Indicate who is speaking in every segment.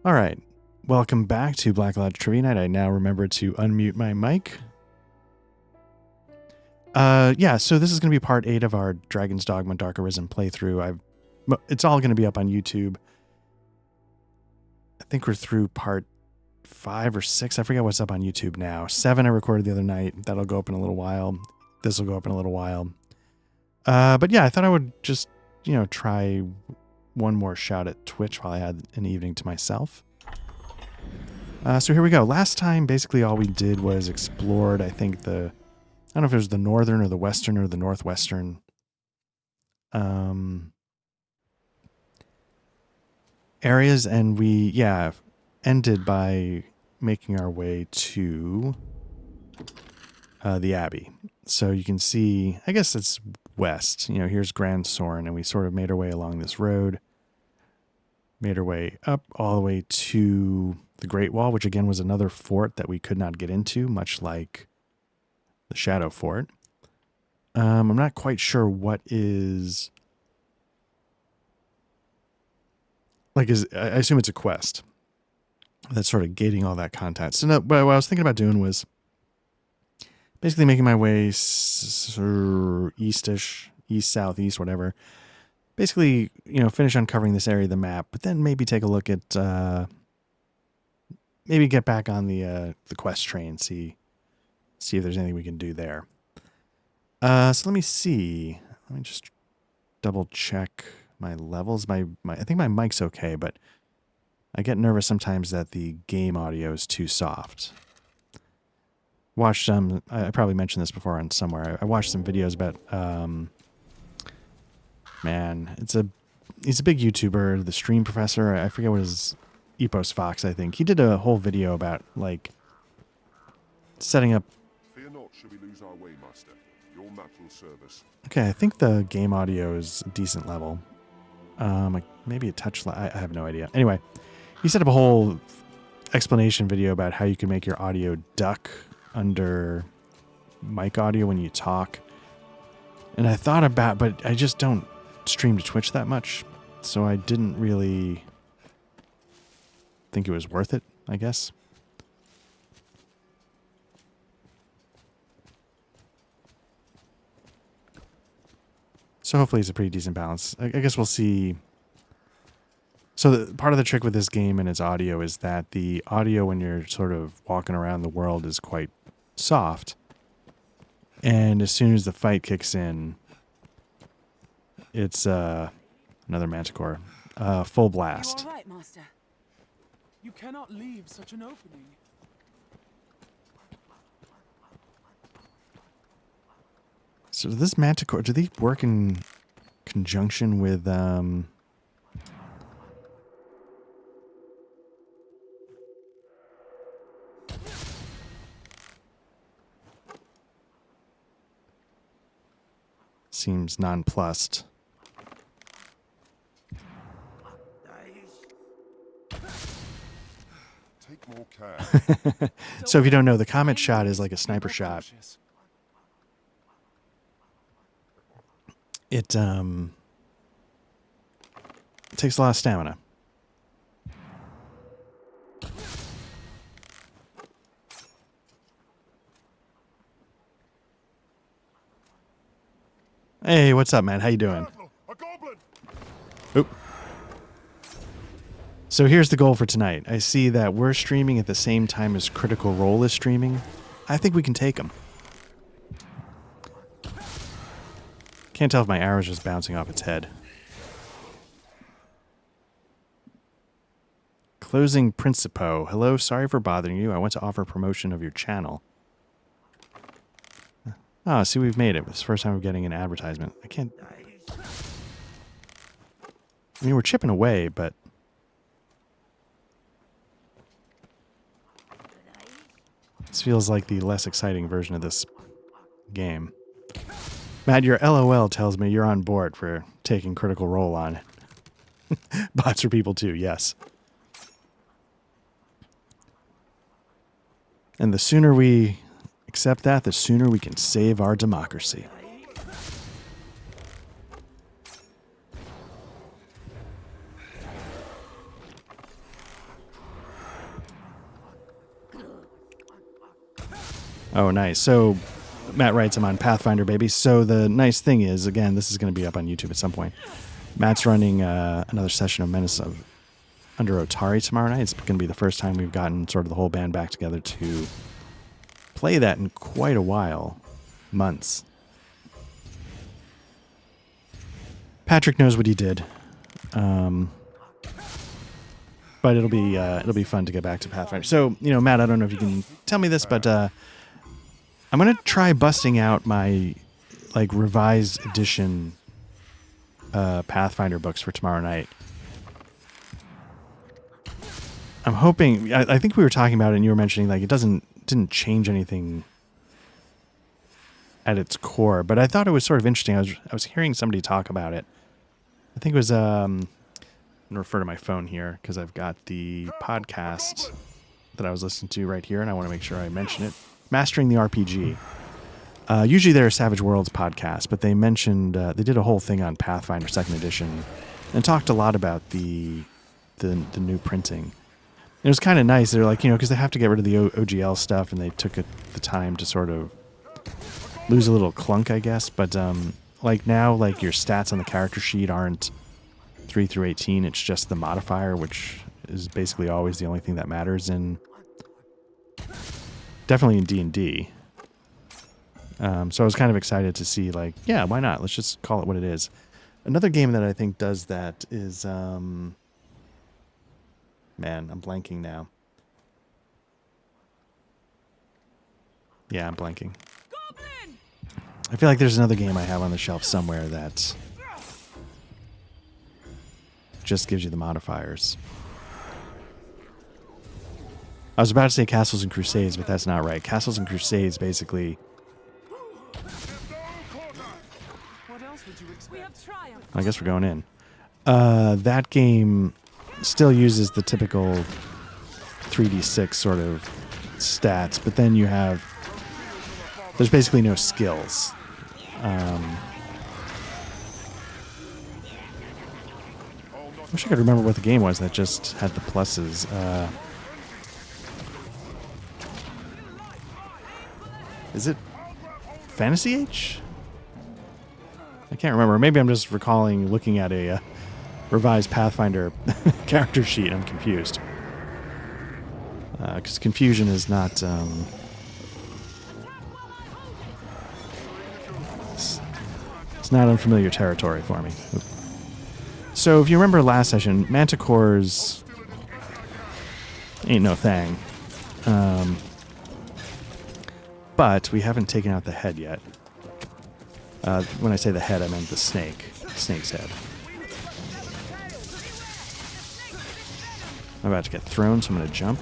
Speaker 1: All right. Welcome back to Black Lodge Trivia Night. I now remember to unmute my mic. Yeah, so this is going to be part 8 of our Dragon's Dogma Dark Arisen playthrough. It's all going to be up on YouTube. I think we're through part 5 or 6. I forget what's up on YouTube now. 7 I recorded the other night. That'll go up in a little while. This will go up in a little while. But yeah, I thought I would just, try one more shot at Twitch while I had an evening to myself. So here we go. Last time, basically all we did was explored, I think, I don't know if it was the northern or the western or the northwestern areas, and we, ended by making our way to the Abbey. So you can see, I guess it's west. Here's Gran Soren, and we sort of made our way along this road. Made our way up all the way to the Great Wall, which again was another fort that we could not get into, much like the Shadow Fort. I'm not quite sure what is... I assume it's a quest that's sort of gating all that content. So no, what I was thinking about doing was basically making my way east-ish, east, southeast, whatever. Basically, finish uncovering this area of the map, but then maybe take a look at, maybe get back on the quest train, see if there's anything we can do there. So let me see. Let me just double check my levels. I think my mic's okay, but I get nervous sometimes that the game audio is too soft. Watched some, I probably mentioned this before on somewhere. I watched some videos about, man, he's a big YouTuber, the Stream Professor. I forget what his Epos Fox, I think. He did a whole video about setting up.
Speaker 2: Fear not, should we lose our way, Master. Your map will serve us.
Speaker 1: Okay, I think the game audio is a decent level. Maybe a touch. I have no idea. Anyway, he set up a whole explanation video about how you can make your audio duck under mic audio when you talk. And I thought about, but I just don't stream to Twitch that much, so I didn't really think it was worth it, I guess. So hopefully it's a pretty decent balance. I guess we'll see. So part of the trick with this game and its audio is that the audio when you're sort of walking around the world is quite soft. And as soon as the fight kicks in, it's another Manticore, full blast.
Speaker 3: You all right, Master? You cannot leave such an opening.
Speaker 1: So this Manticore, do they work in conjunction with seems nonplussed.
Speaker 2: Take more care.
Speaker 1: So if you don't know, the comet shot is like a sniper shot. It takes a lot of stamina. Hey, what's up, man? How you doing?
Speaker 2: A goblin!
Speaker 1: Oop. So here's the goal for tonight. I see that we're streaming at the same time as Critical Role is streaming. I think we can take them. Can't tell if my arrow's just bouncing off its head. Closing Principo. Hello, sorry for bothering you. I want to offer promotion of your channel. Oh, see, we've made it. It's the first time we're getting an advertisement. I can't... I mean, we're chipping away, but... This feels like the less exciting version of this game. Matt, your LOL tells me you're on board for taking Critical Role on. Bots are people too, yes. And the sooner we accept that, the sooner we can save our democracy. Oh, nice. So Matt writes, I'm on Pathfinder, baby. So the nice thing is, again, this is going to be up on YouTube at some point. Matt's running another session of Menace of under Otari tomorrow night. It's going to be the first time we've gotten sort of the whole band back together to play that in quite a while. Months. Patrick knows what he did. But it'll be fun to get back to Pathfinder. So, Matt, I don't know if you can tell me this, but I'm going to try busting out my revised edition Pathfinder books for tomorrow night. I'm hoping, I think we were talking about it and you were mentioning it didn't change anything at its core, but I thought it was sort of interesting. I was hearing somebody talk about it. I think it was, I'm going to refer to my phone here because I've got the podcast that I was listening to right here and I want to make sure I mention it. Mastering the RPG. Usually they're a Savage Worlds podcast, but they mentioned, they did a whole thing on Pathfinder 2nd Edition and talked a lot about the new printing. It was kind of nice. They're like, because they have to get rid of the OGL stuff, and they took the time to sort of lose a little clunk, I guess. But now, your stats on the character sheet aren't 3 through 18. It's just the modifier, which is basically always the only thing that matters definitely in D&D. So I was kind of excited to see, yeah, why not? Let's just call it what it is. Another game that I think does that is... Man, I'm blanking now. Yeah, I'm blanking. Goblin! I feel like there's another game I have on the shelf somewhere that just gives you the modifiers. I was about to say Castles and Crusades, but that's not right. Castles and Crusades basically...
Speaker 3: What else would you expect?
Speaker 1: I guess we're going in. That game... still uses the typical 3d6 sort of stats, but then there's basically no skills. Wish I could remember what the game was that just had the pluses. Is it Fantasy Age? I can't remember. Maybe I'm just looking at a revised Pathfinder character sheet. I'm confused. Because confusion is not... it's not unfamiliar territory for me. So if you remember last session, Manticores ain't no thing. But we haven't taken out the head yet. When I say the head, I meant the snake's head. I'm about to get thrown, so I'm going to jump.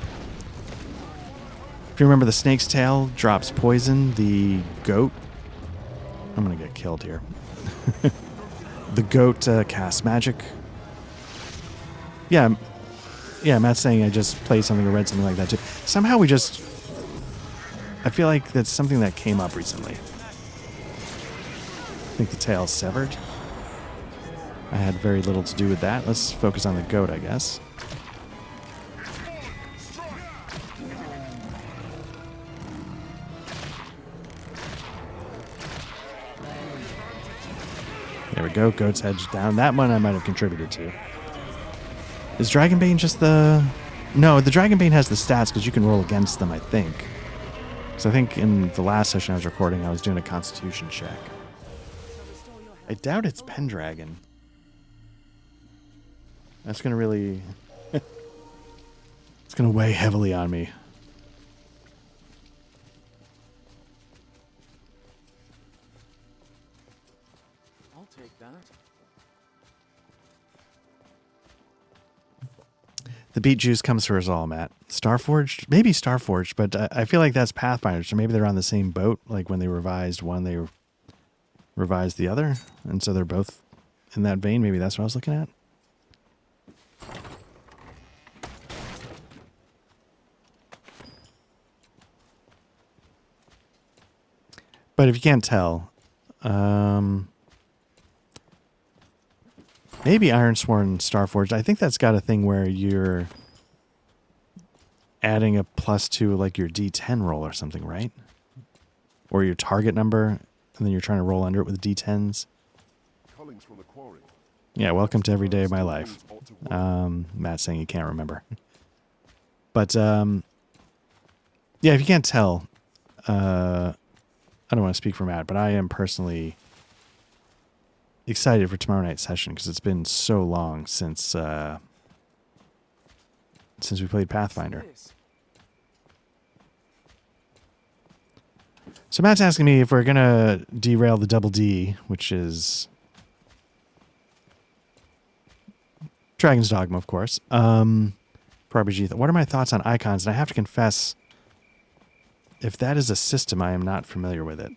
Speaker 1: If you remember, the snake's tail drops poison. The goat... I'm going to get killed here. The goat casts magic. Yeah, Matt's saying I just played something or read something like that too. Somehow we just... I feel like that's something that came up recently. I think the tail's severed. I had very little to do with that. Let's focus on the goat, I guess. There we go. Goat's head's down. That one I might have contributed to. Is Dragonbane just the... No, the Dragonbane has the stats because you can roll against them, I think. Because I think in the last session I was recording, I was doing a Constitution check. I doubt it's Pendragon. That's going to really... it's going to weigh heavily on me.
Speaker 3: I'll take that.
Speaker 1: The beet juice comes for us all, Matt. Starforged? Maybe Starforged, but I feel like that's Pathfinder, so maybe they're on the same boat. Like when they revised one, they revised the other, and so they're both in that vein. Maybe that's what I was looking at. But if you can't tell, maybe Ironsworn Starforged. I think that's got a thing where you're adding a +2 like your D10 roll or something, right? or your target number, and then you're trying to roll under it with D10s.
Speaker 2: Cullings from the quarry.
Speaker 1: Yeah, welcome to every day of my life.
Speaker 2: Ought to work.
Speaker 1: Matt's saying he can't remember. But, yeah, if you can't tell, I don't want to speak for Matt, but I am personally excited for tomorrow night's session because it's been so long since we played Pathfinder.
Speaker 3: This.
Speaker 1: So Matt's asking me if we're going to derail the double D, which is Dragon's Dogma, of course. For RPG. What are my thoughts on icons? And I have to confess, if that is a system, I am not familiar with it.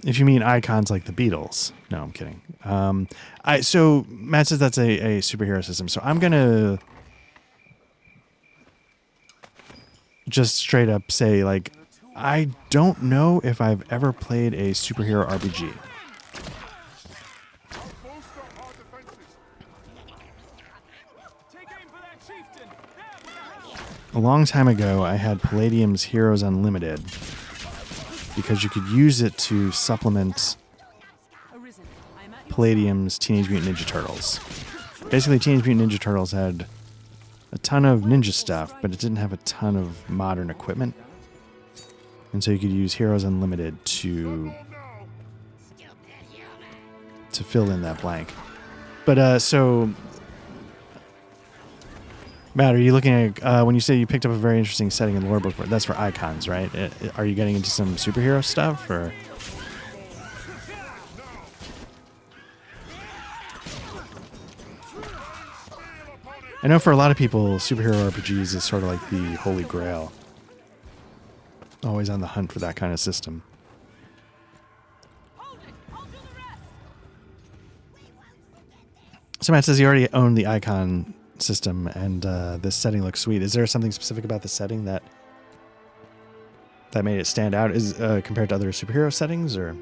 Speaker 1: If you mean icons like the Beatles. No, I'm kidding. So Matt says that's a superhero system. So I'm going to just straight up say, like, I don't know if I've ever played a superhero RPG.
Speaker 2: Bolster our defenses.
Speaker 3: Take aim for that chieftain. There, with the helm.
Speaker 1: A long time ago, I had Palladium's Heroes Unlimited because you could use it to supplement
Speaker 4: Arisen, I'm at your
Speaker 1: Palladium's Teenage Mutant Ninja Turtles. Basically, Teenage Mutant Ninja Turtles had a ton of ninja stuff, but it didn't have a ton of modern equipment. And so you could use Heroes Unlimited to fill in that blank. But so Matt, are you looking at when you say you picked up a very interesting setting in the lore book? That's for icons, right? Are you getting into some superhero stuff, or? I know for a lot of people, superhero RPGs is sort of like the holy grail. Always on the hunt for that kind of system.
Speaker 4: Hold it! I'll do the rest!
Speaker 1: So Matt says he already owned the icon system, and this setting looks sweet. Is there something specific about the setting that made it stand out? Is compared to other superhero settings, or?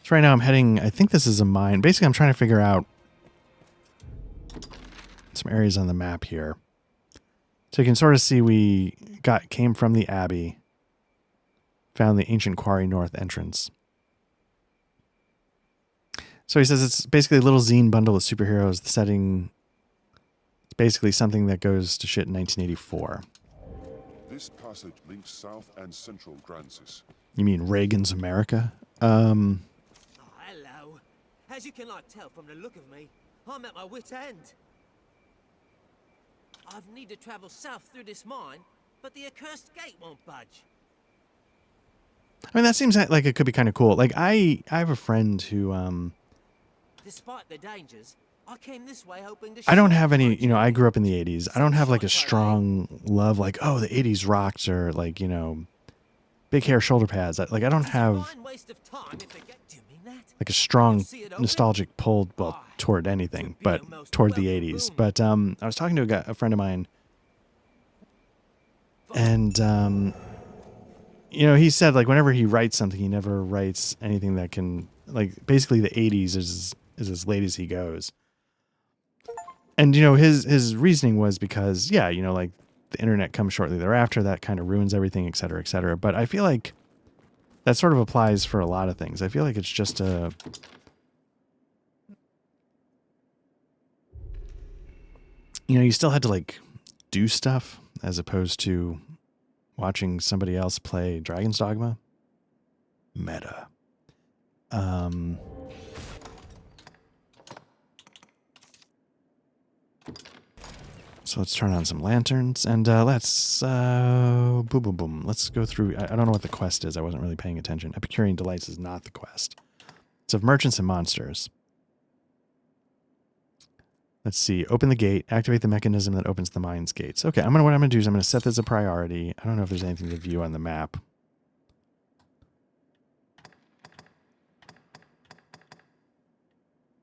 Speaker 1: So right now I'm heading. I think this is a mine. Basically, I'm trying to figure out some areas on the map here. So you can sort of see we came from the Abbey, found the ancient quarry north entrance. So he says it's basically a little zine bundle of superheroes. The setting is basically something that goes to shit in 1984.
Speaker 2: This passage links South and Central Grancis.
Speaker 1: You mean Reagan's America?
Speaker 5: Oh, hello. As you cannot tell from the look of me, I'm at my wit's end. I've need to travel south through this mine, but the accursed gate won't budge.
Speaker 1: I mean, that seems like it could be kind of cool. Like, I have a friend who,
Speaker 5: Despite the dangers, I came this way hoping to...
Speaker 1: I don't have any, I grew up in the 80s. I don't have, like, a strong love, like, oh, the 80s rocked, or, like, big hair, shoulder pads. I don't have,
Speaker 5: Fine waste of time if they get to me, Nat.
Speaker 1: like, a strong nostalgic pull, well, toward anything, but toward the 80s. But I was talking to a friend of mine, and, he said, like, whenever he writes something, he never writes anything that can, like, basically the 80s is as late as he goes. And, his reasoning was because, yeah, like, the internet comes shortly thereafter, that kind of ruins everything, et cetera, et cetera. But I feel like that sort of applies for a lot of things. I feel like it's just you still had to, like, do stuff as opposed to watching somebody else play Dragon's Dogma. Meta. So let's turn on some lanterns, and let's boom, boom, boom. Let's go through. I don't know what the quest is. I wasn't really paying attention. Epicurean Delights is not the quest. It's of merchants and monsters. Let's see. Open the gate. Activate the mechanism that opens the mine's gates. Okay, what I'm gonna do is I'm gonna set this as a priority. I don't know if there's anything to view on the map.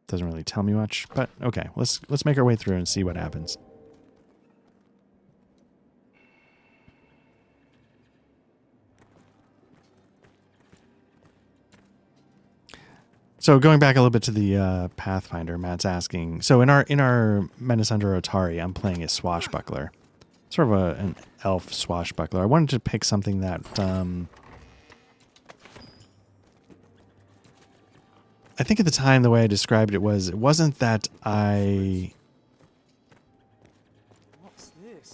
Speaker 1: Doesn't really tell me much, but okay. Let's make our way through and see what happens. So going back a little bit to the Pathfinder, Matt's asking. So in our Menace Under Otari, I'm playing a swashbuckler, sort of an elf swashbuckler. I wanted to pick something that I think at the time the way I described it wasn't that I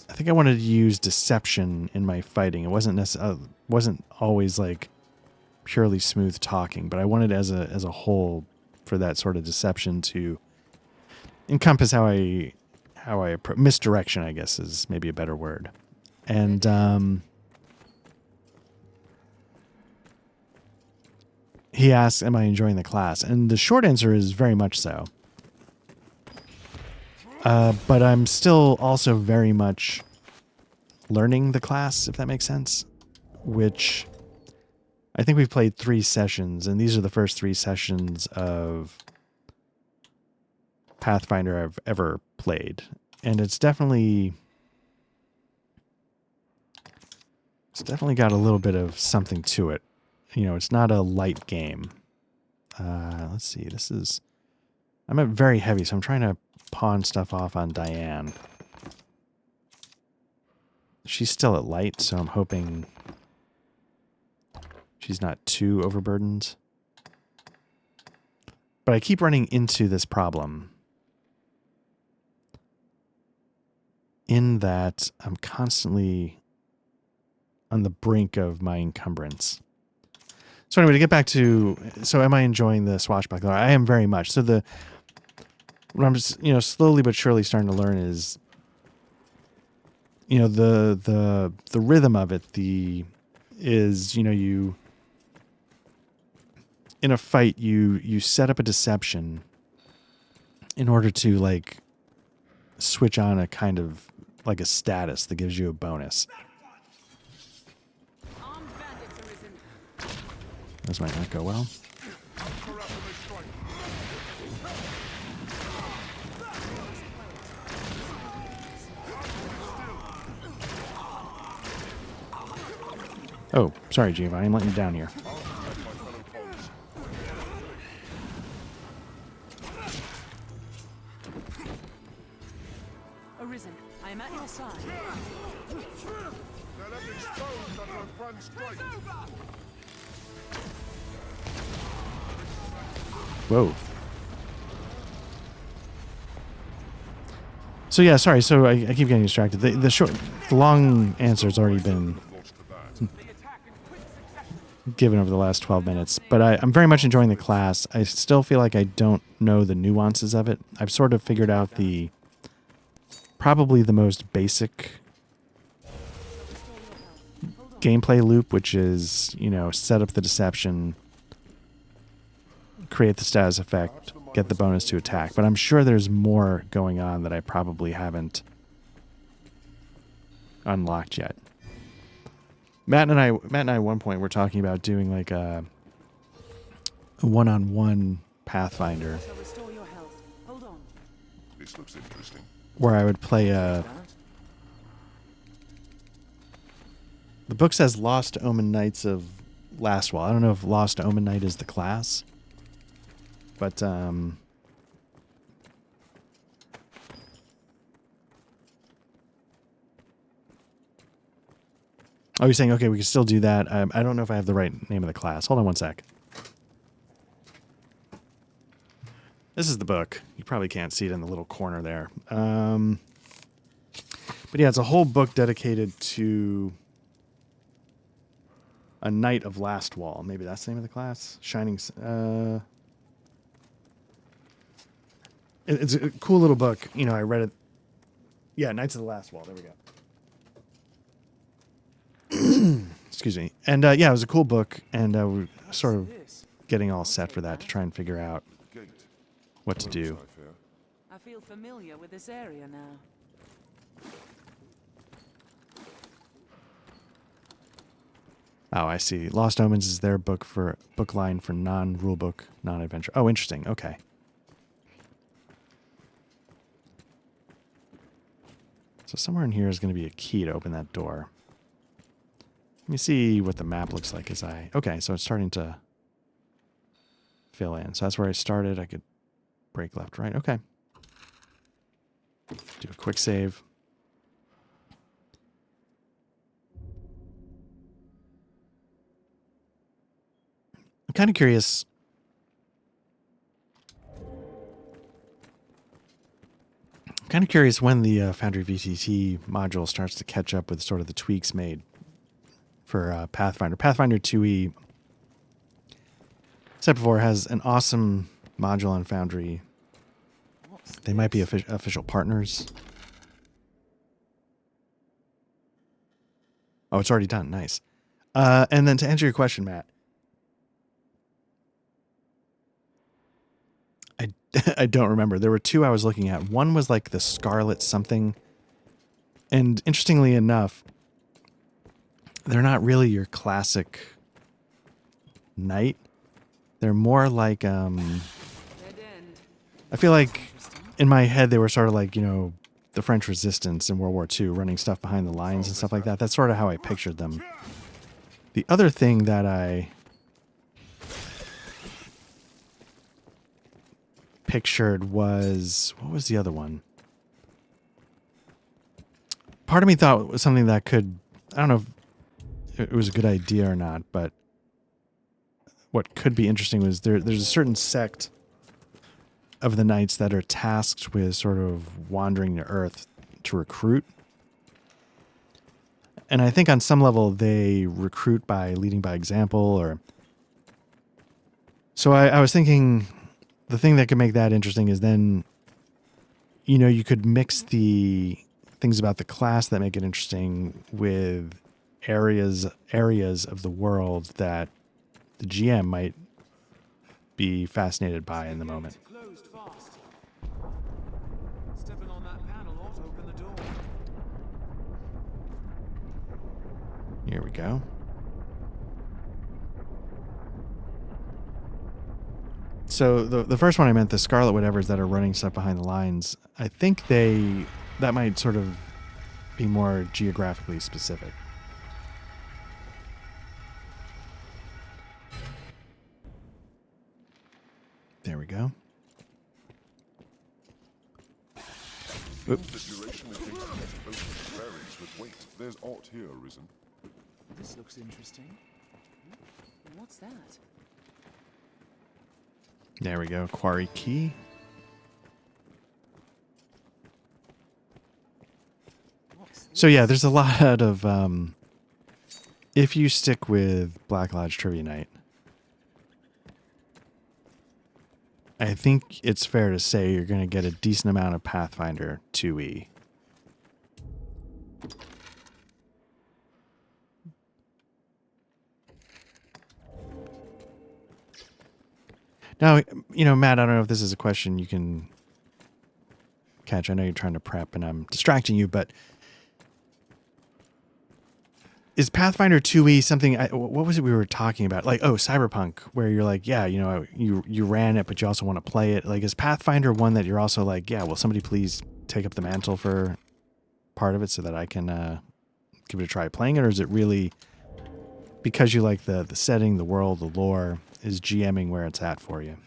Speaker 1: think I wanted to use deception in my fighting. It wasn't always like purely smooth talking, but I wanted as a whole for that sort of deception to encompass how I misdirection, I guess, is maybe a better word. And he asks, am I enjoying the class? And the short answer is very much so. But I'm still also very much learning the class, if that makes sense, which I think we've played 3 sessions, and these are the first 3 sessions of Pathfinder I've ever played. And it's definitely got a little bit of something to it. You know, it's not a light game. Let's see, I'm at very heavy, so I'm trying to pawn stuff off on Diane. She's still at light, so I'm hoping she's not too overburdened. But I keep running into this problem in that I'm constantly on the brink of my encumbrance. So anyway, to get back to, so am I enjoying the swashbuckler? I am very much. So what I'm just, slowly but surely starting to learn is, the rhythm of it, you in a fight, you set up a deception in order to like switch on a kind of like a status that gives you a bonus.
Speaker 4: Armed bandits arisen.
Speaker 1: This might not go well. Oh, sorry, Giovanni. I'm letting you down here.
Speaker 4: Arisen, I am at your side.
Speaker 1: Whoa. So yeah, sorry. So I keep getting distracted. The long answer has already been given over the last 12 minutes, but I'm very much enjoying the class. I still feel like I don't know the nuances of it. I've sort of figured out probably the most basic gameplay loop, which is, set up the deception, create the status effect, get the bonus to attack. But I'm sure there's more going on that I probably haven't unlocked yet. Matt and I at one point were talking about doing like a one-on-one Pathfinder
Speaker 4: Shall restore your health. Hold on.
Speaker 2: This looks interesting.
Speaker 1: where I would play the book says Lost Omen Knights of Lastwall. I don't know if Lost Omen Knight is the class, but oh, you're saying, okay, we can still do that. I don't know if I have the right name of the class. Hold on one sec. This is the book. You probably can't see it in the little corner there. But yeah, it's a whole book dedicated to a Knight of Lastwall. Maybe that's the name of the class? It's a cool little book. I read it. Yeah, Knights of the Lastwall. There we go. Excuse me. And yeah, it was a cool book, and we're sort of getting all set for that to try and figure out
Speaker 2: Gate.
Speaker 1: what to do.
Speaker 4: I feel familiar with this area now.
Speaker 1: Oh, I see. Lost Omens is their book line for non-rulebook, non-adventure. Oh, interesting. Okay. So somewhere in here is going to be a key to open that door. Let me see what the map looks like as okay, so it's starting to fill in. So that's where I started. I could break left, right. Okay. Do a quick save. I'm kind of curious. When the Foundry VTT module starts to catch up with sort of the tweaks made for Pathfinder. Pathfinder 2e, said before, has an awesome module on Foundry. They might be official partners. Oh, it's already done. Nice. And then to answer your question, Matt, I don't remember. There were two I was looking at. One was like the Scarlet something. And interestingly enough, they're not really your classic knight. They're more like,
Speaker 4: Dead end.
Speaker 1: I feel like in my head they were sort of like, you know, the French resistance in World War II, running stuff behind the lines and stuff like that. That's sort of how I pictured them. The other thing that I pictured was, what was the other one? Part of me thought it was something that could, I don't know if it was a good idea or not, but what could be interesting was there's a certain sect of the knights that are tasked with sort of wandering the earth to recruit. And I think on some level they recruit by leading by example, or so I was thinking the thing that could make that interesting is then, you know, you could mix the things about the class that make it interesting with areas of the world that the GM might be fascinated by in the moment.
Speaker 3: Closed fast. Stepping on that panel ought to open the door.
Speaker 1: Here we go. So the first one I meant, the Scarlet whatevers that are running stuff behind the lines, I think that might sort of be more geographically specific. There we go. Oop.
Speaker 2: The duration it takes to get open varies with weight. There's aught here, Arisen.
Speaker 3: This looks interesting.
Speaker 4: What's that?
Speaker 1: There we go. Quarry key. So yeah, there's a lot of if you stick with Black Lodge Trivia Night, I think it's fair to say you're going to get a decent amount of Pathfinder 2e. Now, you know, Matt, I don't know if this is a question you can catch. I know you're trying to prep and I'm distracting you, but is Pathfinder 2e something, what was it we were talking about? Like, Cyberpunk, where you're like, yeah, you know, you ran it, but you also want to play it. Like, is Pathfinder one that you're also like, yeah, will somebody please take up the mantle for part of it so that I can give it a try playing it? Or is it really, because you like the setting, the world, the lore, is GMing where it's at for you?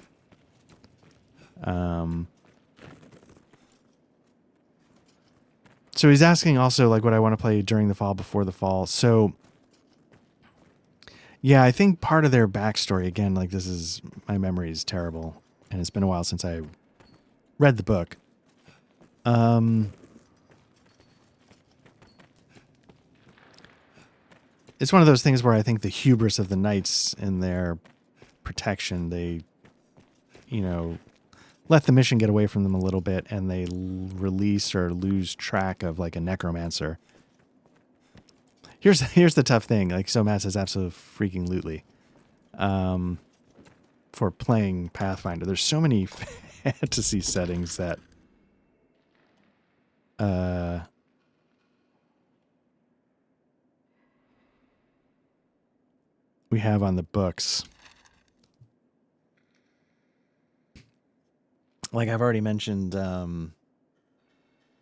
Speaker 1: So he's asking also, like, what I want to play during the fall, before the fall. So, yeah, I think part of their backstory, again, like, this is, my memory is terrible, and it's been a while since I read the book. It's one of those things where I think the hubris of the knights in their protection, they, you know, let the mission get away from them a little bit, and they release or lose track of like a necromancer. Here's the tough thing. Like, so Matt says absolutely freaking lootly. For playing Pathfinder, there's so many fantasy settings that we have on the books. Like I've already mentioned,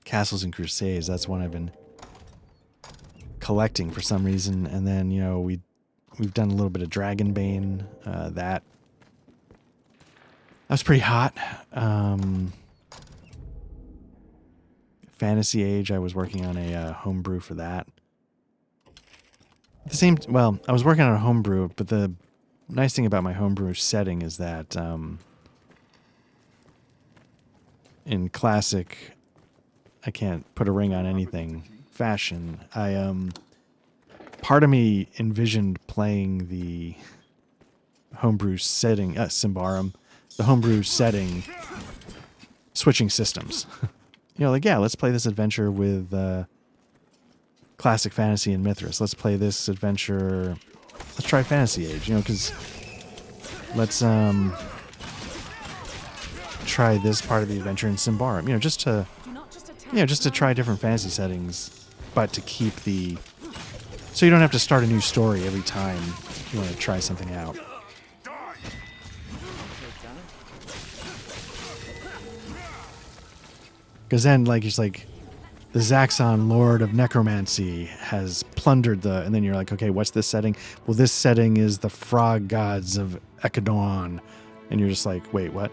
Speaker 1: Castles and Crusades. That's one I've been collecting for some reason. And then, you know, we've done a little bit of Dragonbane. That That was pretty hot. Fantasy Age, I was working on a homebrew for that. Well, I was working on a homebrew, but the nice thing about my homebrew setting is that in classic, I can't put a ring on anything fashion. Part of me envisioned playing the homebrew setting, Symbaroum, the homebrew setting, switching systems. You know, like, yeah, let's play this adventure with classic fantasy and Mithras. Let's play this adventure. Let's try Fantasy Age, you know, because let's try this part of the adventure in Symbaroum, you know, just to try different fantasy settings, but to keep so you don't have to start a new story every time you want to try something out. Because then, like, it's like the Zaxxon Lord of Necromancy has plundered and then you're like, okay, what's this setting? Well, this setting is the frog gods of Ekadon. And you're just like, wait, what?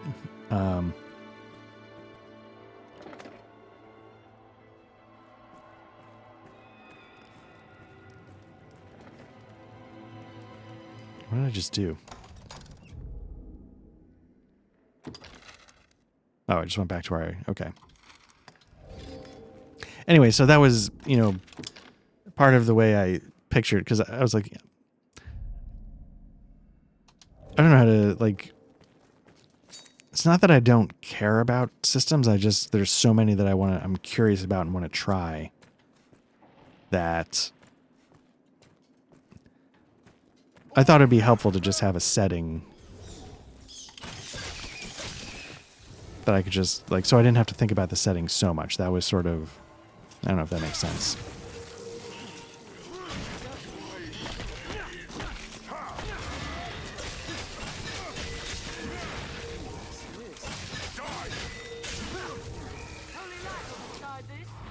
Speaker 1: What did I just do? Oh, I just went back to where okay. Anyway, so that was, you know, part of the way I pictured, because I was like, I don't know how to, like, it's not that I don't care about systems, there's so many that I'm curious about and want to try that I thought it'd be helpful to just have a setting that I could just, like, so I didn't have to think about the setting so much. That was sort of, I don't know if that makes sense.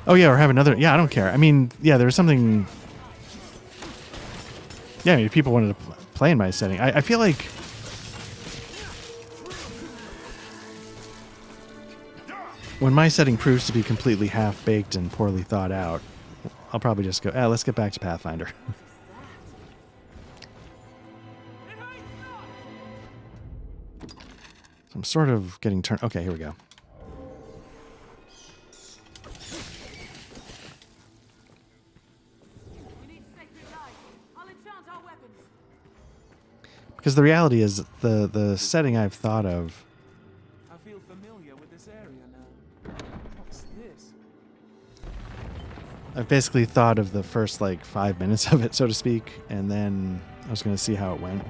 Speaker 1: Oh yeah, or have another, yeah, I don't care. I mean, yeah, there was something, yeah, I mean, people wanted to play in my setting. I feel like when my setting proves to be completely half-baked and poorly thought out, I'll probably just go, let's get back to Pathfinder. I'm sort of getting turned. Okay, here we go. Because the reality is, the setting I've thought of.
Speaker 3: I feel familiar with this area now. What's this?
Speaker 1: I've basically thought of the first, like, 5 minutes of it, so to speak, and then I was going to see how it went.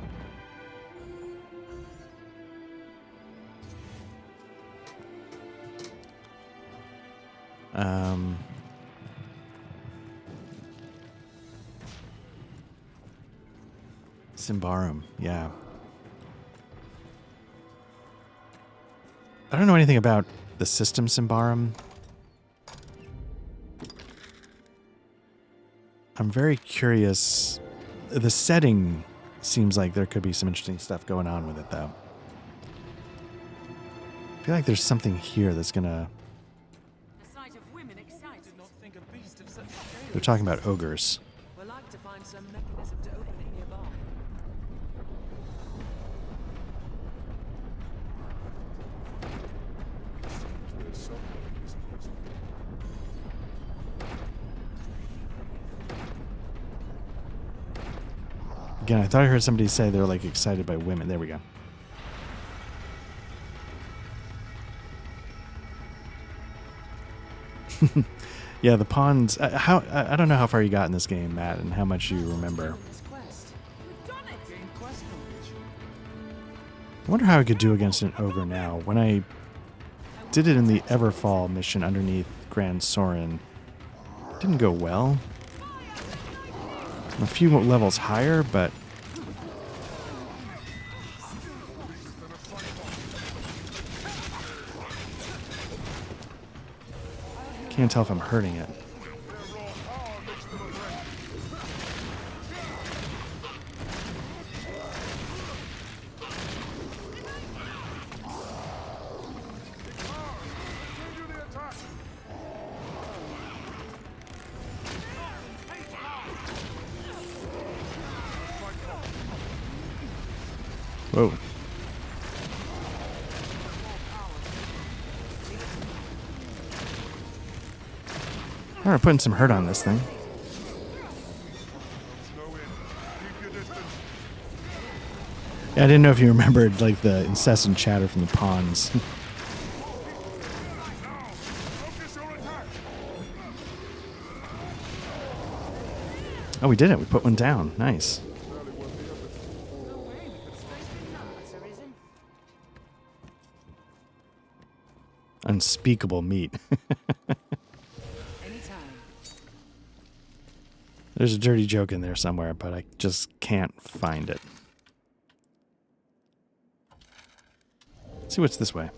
Speaker 1: Symbaroum, yeah. I don't know anything about the system Symbaroum. I'm very curious. The setting seems like there could be some interesting stuff going on with it, though. I feel like there's something here that's gonna. They're talking about ogres.
Speaker 4: We'll like to find some mechanism to open it nearby.
Speaker 1: Again, I thought I heard somebody say they're, like, excited by women. There we go. Yeah, the pawns. I don't know how far you got in this game, Matt, and how much you remember. I wonder how I could do against an ogre now. When I did it in the Everfall mission underneath Gran Soren, it didn't go well. I'm a few levels higher, but can't tell if I'm hurting it. Whoa. All right, putting some hurt on this thing. Yeah, I didn't know if you remembered like the incessant chatter from the pawns. Oh, we did it. We put one down. Nice.
Speaker 4: Arisen?
Speaker 1: Unspeakable meat.
Speaker 4: Anytime.
Speaker 1: There's a dirty joke in there somewhere, but I just can't find it. Let's see what's this way.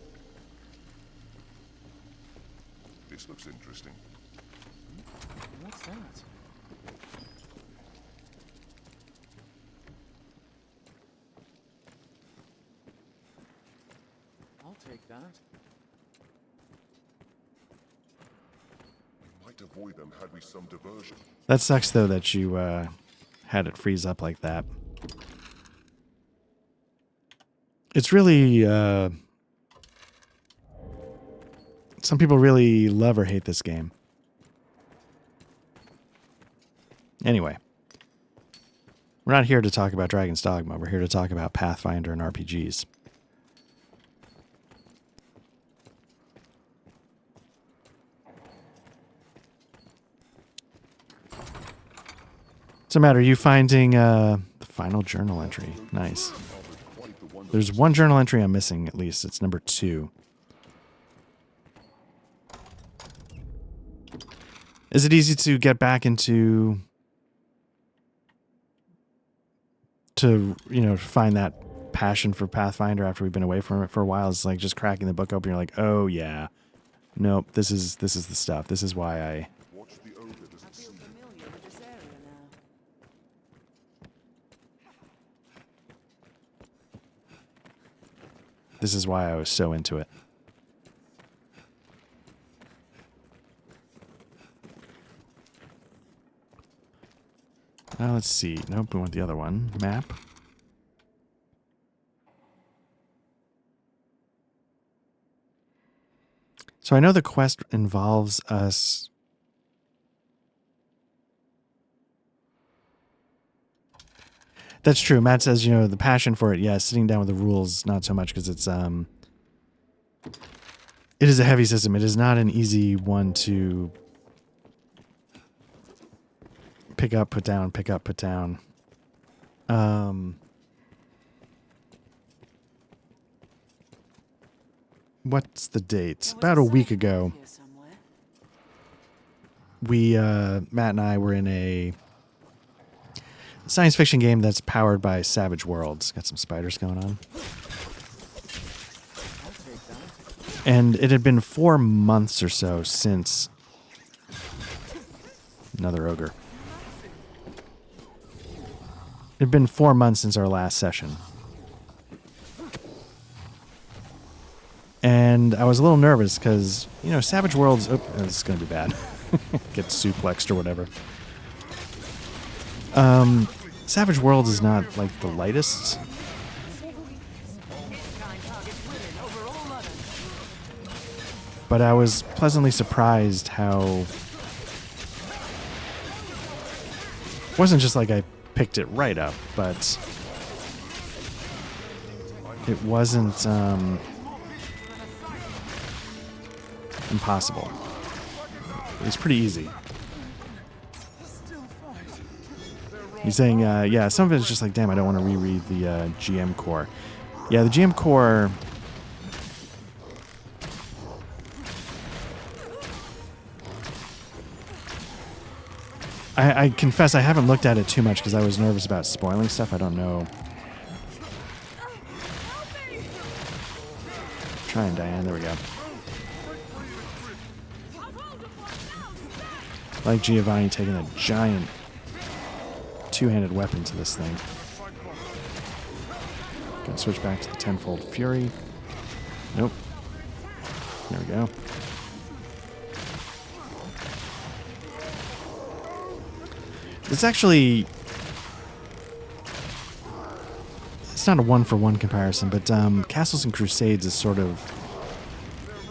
Speaker 2: This looks interesting.
Speaker 3: What's that? I'll take that.
Speaker 2: We might avoid them had we some diversion.
Speaker 1: That sucks, though, that you had it freeze up like that. It's really... some people really love or hate this game. Anyway. We're not here to talk about Dragon's Dogma. We're here to talk about Pathfinder and RPGs. What's the matter? Are you finding the final journal entry? Nice. There's one journal entry I'm missing, at least. It's number 2. Is it easy to get back into... to, you know, find that passion for Pathfinder after we've been away from it for a while? It's like just cracking the book open. You're like, oh, yeah. Nope, this is the stuff. This is why I...
Speaker 2: Watch the ogre
Speaker 4: I
Speaker 2: doesn't
Speaker 4: feel
Speaker 2: see.
Speaker 4: familiar with this area now.
Speaker 1: This is why I was so into it. Let's see. Nope, we want the other one. Map. So I know the quest involves us... That's true. Matt says, you know, the passion for it, yeah, sitting down with the rules, not so much because it's... it is a heavy system. It is not an easy one to... pick up, put down, pick up, put down. What's the date? About a week ago,
Speaker 4: Here somewhere.
Speaker 1: we, Matt and I were in a science fiction game that's powered by Savage Worlds. Got some spiders going on.
Speaker 3: I'll take that.
Speaker 1: And it had been 4 months or so since... Another ogre. It had been 4 months since our last session. And I was a little nervous because, you know, Savage Worlds... Oh, this is going to be bad. Get suplexed or whatever. Savage Worlds is not, like, the lightest. But I was pleasantly surprised how... It wasn't just like I picked it right up, but... It wasn't, impossible. It was pretty easy. He's saying, yeah, some of it is just like, damn, I don't want to reread the GM core. Yeah, the GM core... I confess I haven't looked at it too much because I was nervous about spoiling stuff. I don't know. Trying, Diane. There we go. Like Giovanni taking a giant two-handed weapon to this thing. Gonna switch back to the Tenfold Fury. Nope. There we go. It's actually... it's not a one-for-one comparison, but Castles and Crusades is sort of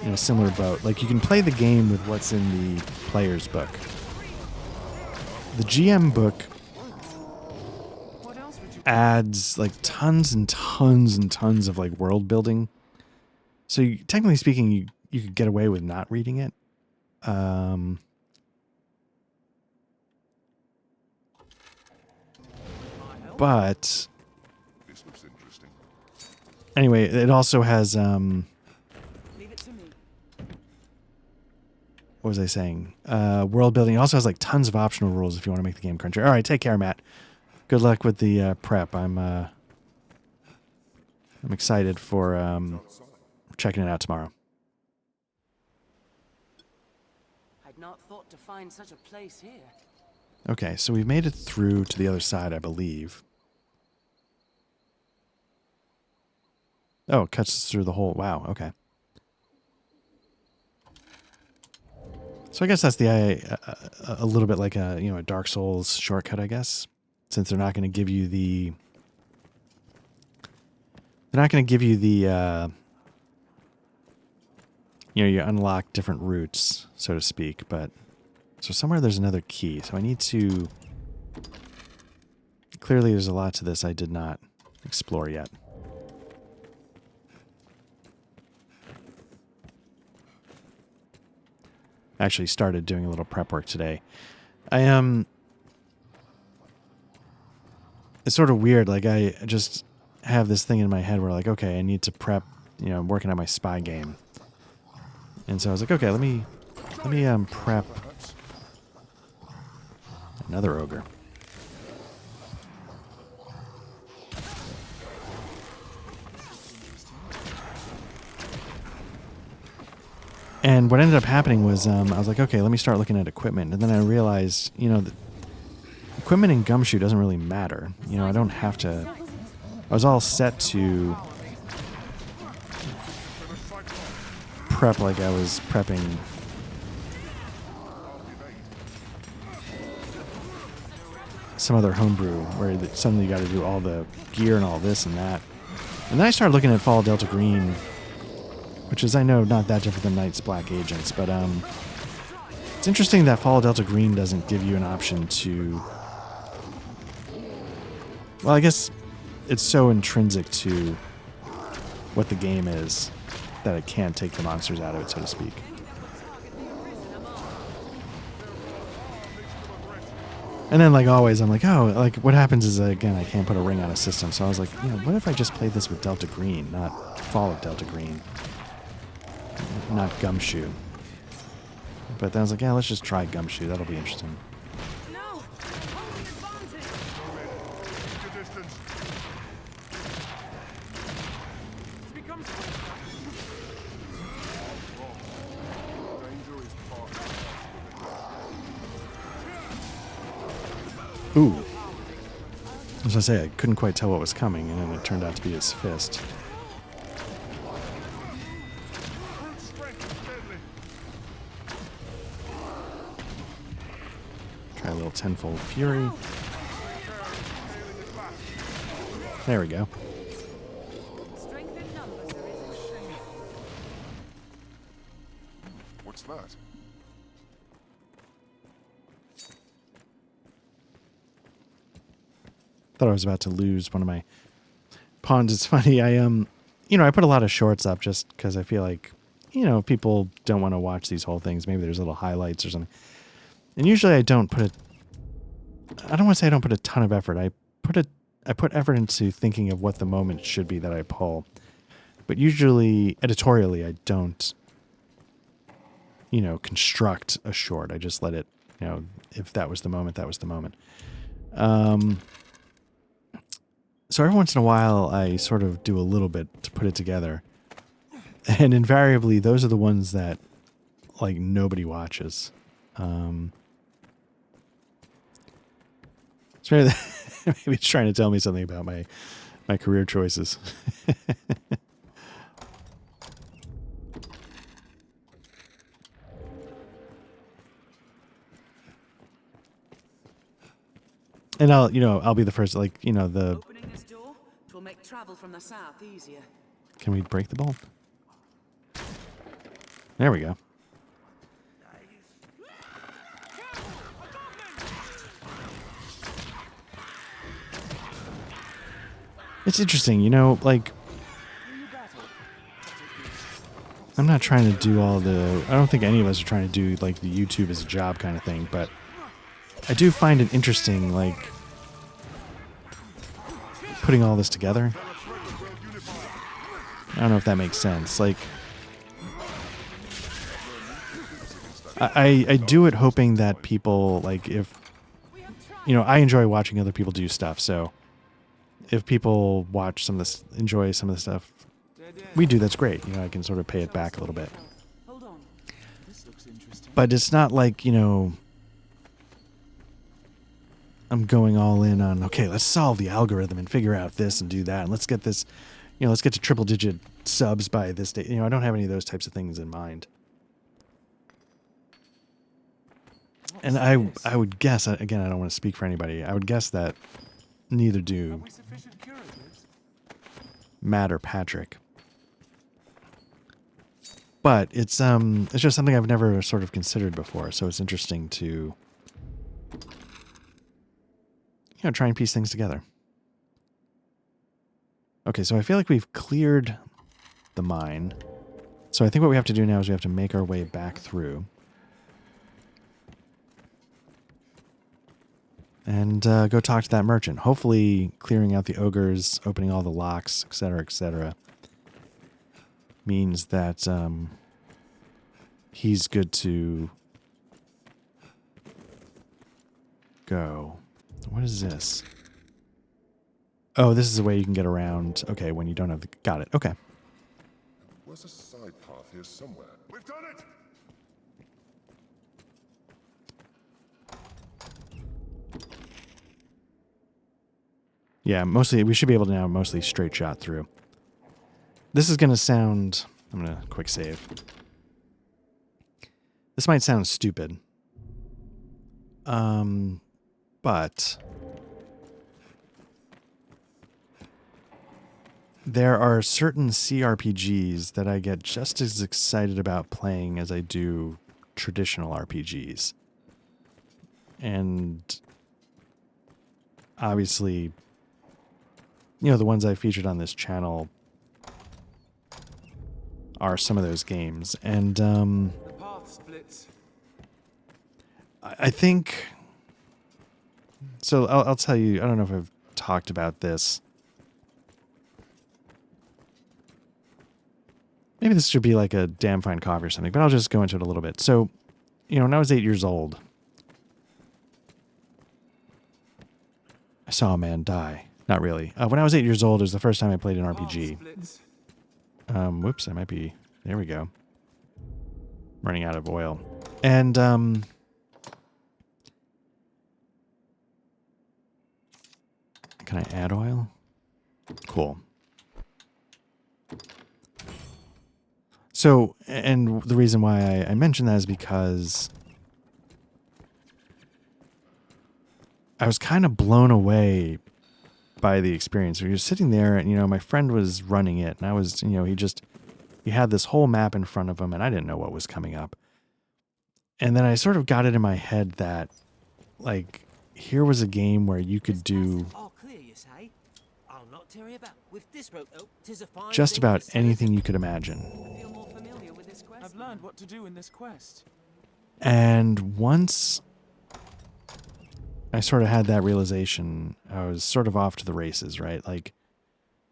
Speaker 1: in a similar boat. Like, you can play the game with what's in the player's book. The GM book
Speaker 3: What else would you
Speaker 1: adds like tons and tons and tons of like world building. So you, technically speaking, you could get away with not reading it. But
Speaker 2: This looks interesting.
Speaker 1: anyway, it also has
Speaker 3: leave it to me?
Speaker 1: what was I saying? World building. It also has like tons of optional rules if you want to make the game crunchier. All right, take care, Matt. Good luck with the prep. I'm excited for checking it out tomorrow.
Speaker 4: I'd not thought to find such a place here.
Speaker 1: Okay, so we've made it through to the other side, I believe. Oh, it cuts us through the whole... Wow, okay. So I guess that's a little bit like a Dark Souls shortcut, I guess, since they're not going to give you the you unlock different routes, so to speak. But so somewhere there's another key, so I need to. Clearly, there's a lot to this I did not explore yet. Actually started doing a little prep work today. It's sort of weird. Like, I just have this thing in my head where, like, okay, I need to prep. I'm working on my spy game, and so I was like, okay, let me prep another ogre. And what ended up happening was I was like, okay, let me start looking at equipment. And then I realized, that equipment in Gumshoe doesn't really matter. I don't have to... I was all set to prep like I was prepping some other homebrew where suddenly you got to do all the gear and all this and that. And then I started looking at Fall of Delta Green, which is, I know, not that different than Knight's Black Agents, but it's interesting that Fall of Delta Green doesn't give you an option to... Well, I guess it's so intrinsic to what the game is that it can't take the monsters out of it, so to speak. And then, like always, I'm like, oh, like, what happens is, again, I can't put a ring on a system. So I was like, what if I just played this with Delta Green, not Fall of Delta Green? Not Gumshoe. But then I was like, yeah, let's just try Gumshoe. That'll be interesting.
Speaker 4: No! Holding advantage!
Speaker 2: Keep your distance.
Speaker 3: It's become
Speaker 2: Danger is part of
Speaker 1: Ooh. As I say, I couldn't quite tell what was coming, and then it turned out to be his fist.
Speaker 2: brute strength is deadly.
Speaker 1: Try a little tenfold fury. There we go.
Speaker 4: Strength in numbers, Arisen.
Speaker 2: What's that?
Speaker 1: Thought I was about to lose one of my pawns. It's funny. I put a lot of shorts up just because I feel like, people don't want to watch these whole things. Maybe there's little highlights or something. And usually I don't want to say I don't put a ton of effort. I put effort into thinking of what the moment should be that I pull. But usually, editorially, I don't, construct a short. I just let it, if that was the moment, that was the moment. So every once in a while, I sort of do a little bit to put it together. And invariably, those are the ones that, like, nobody watches. So maybe it's trying to tell me something about my career choices. And I'll be the first, like, the
Speaker 4: Opening this door, 'twill make travel travel from the south easier.
Speaker 1: Can we break the bolt? There we go. It's interesting, you know, like, I'm not trying to do all the, I don't think any of us are trying to do, like, the YouTube as a job kind of thing, but I do find it interesting, like, putting all this together. I don't know if that makes sense. Like, I do it hoping that people, like, if, you know, I enjoy watching other people do stuff, so if people watch some of this, enjoy some of the stuff we do, that's great. You know, I can sort of pay it back a little bit.
Speaker 3: Hold on. This looks interesting.
Speaker 1: But it's not like, you know, I'm going all in on, okay, let's solve the algorithm and figure out this and do that. And let's get this, you know, let's get to triple digit subs by this day. You know, I don't have any of those types of things in mind. And I would guess, again, I don't want to speak for anybody. I would guess that neither do
Speaker 3: Have we sufficient curatives?
Speaker 1: Matt or Patrick. But it's just something I've never sort of considered before, so it's interesting to, you know, try and piece things together. Okay, so I feel like we've cleared the mine. So I think what we have to do now is we have to make our way back through. And go talk to that merchant. Hopefully clearing out the ogres, opening all the locks, etc., means that he's good to go. What is this? Oh, this is a way you can get around. Okay, when you don't have the... Got it. Okay.
Speaker 2: Where's a side path here somewhere? We've done it!
Speaker 1: Yeah, mostly, we should be able to now mostly straight shot through. This is going to sound... I'm going to quick save. This might sound stupid. But... there are certain CRPGs that I get just as excited about playing as I do traditional RPGs. And... obviously... you know, the ones I featured on this channel are some of those games. And
Speaker 3: The path splits.
Speaker 1: I think... so I'll tell you, I don't know if I've talked about this. Maybe this should be like a damn fine coffee or something, but I'll just go into it a little bit. So, you know, when I was 8 years old, I saw a man die. Not really. When I was 8 years old, it was the first time I played an RPG. Whoops, I might be... there we go. Running out of oil. And, can I add oil? Cool. So, and the reason why I mention that is because I was kind of blown away by the experience. We were sitting there and, you know, my friend was running it and I was, you know, he had this whole map in front of him and I didn't know what was coming up. And then I sort of got it in my head that, like, here was a game where you could do
Speaker 5: All clear, you say? I'll not tarry about. With this rope, oh, 'tis a fine
Speaker 1: just
Speaker 5: thing
Speaker 1: about
Speaker 5: to set
Speaker 1: anything you could imagine.
Speaker 4: I feel more familiar with this quest.
Speaker 3: I've learned what to do in this quest.
Speaker 1: And once I sort of had that realization, I was sort of off to the races, right? Like,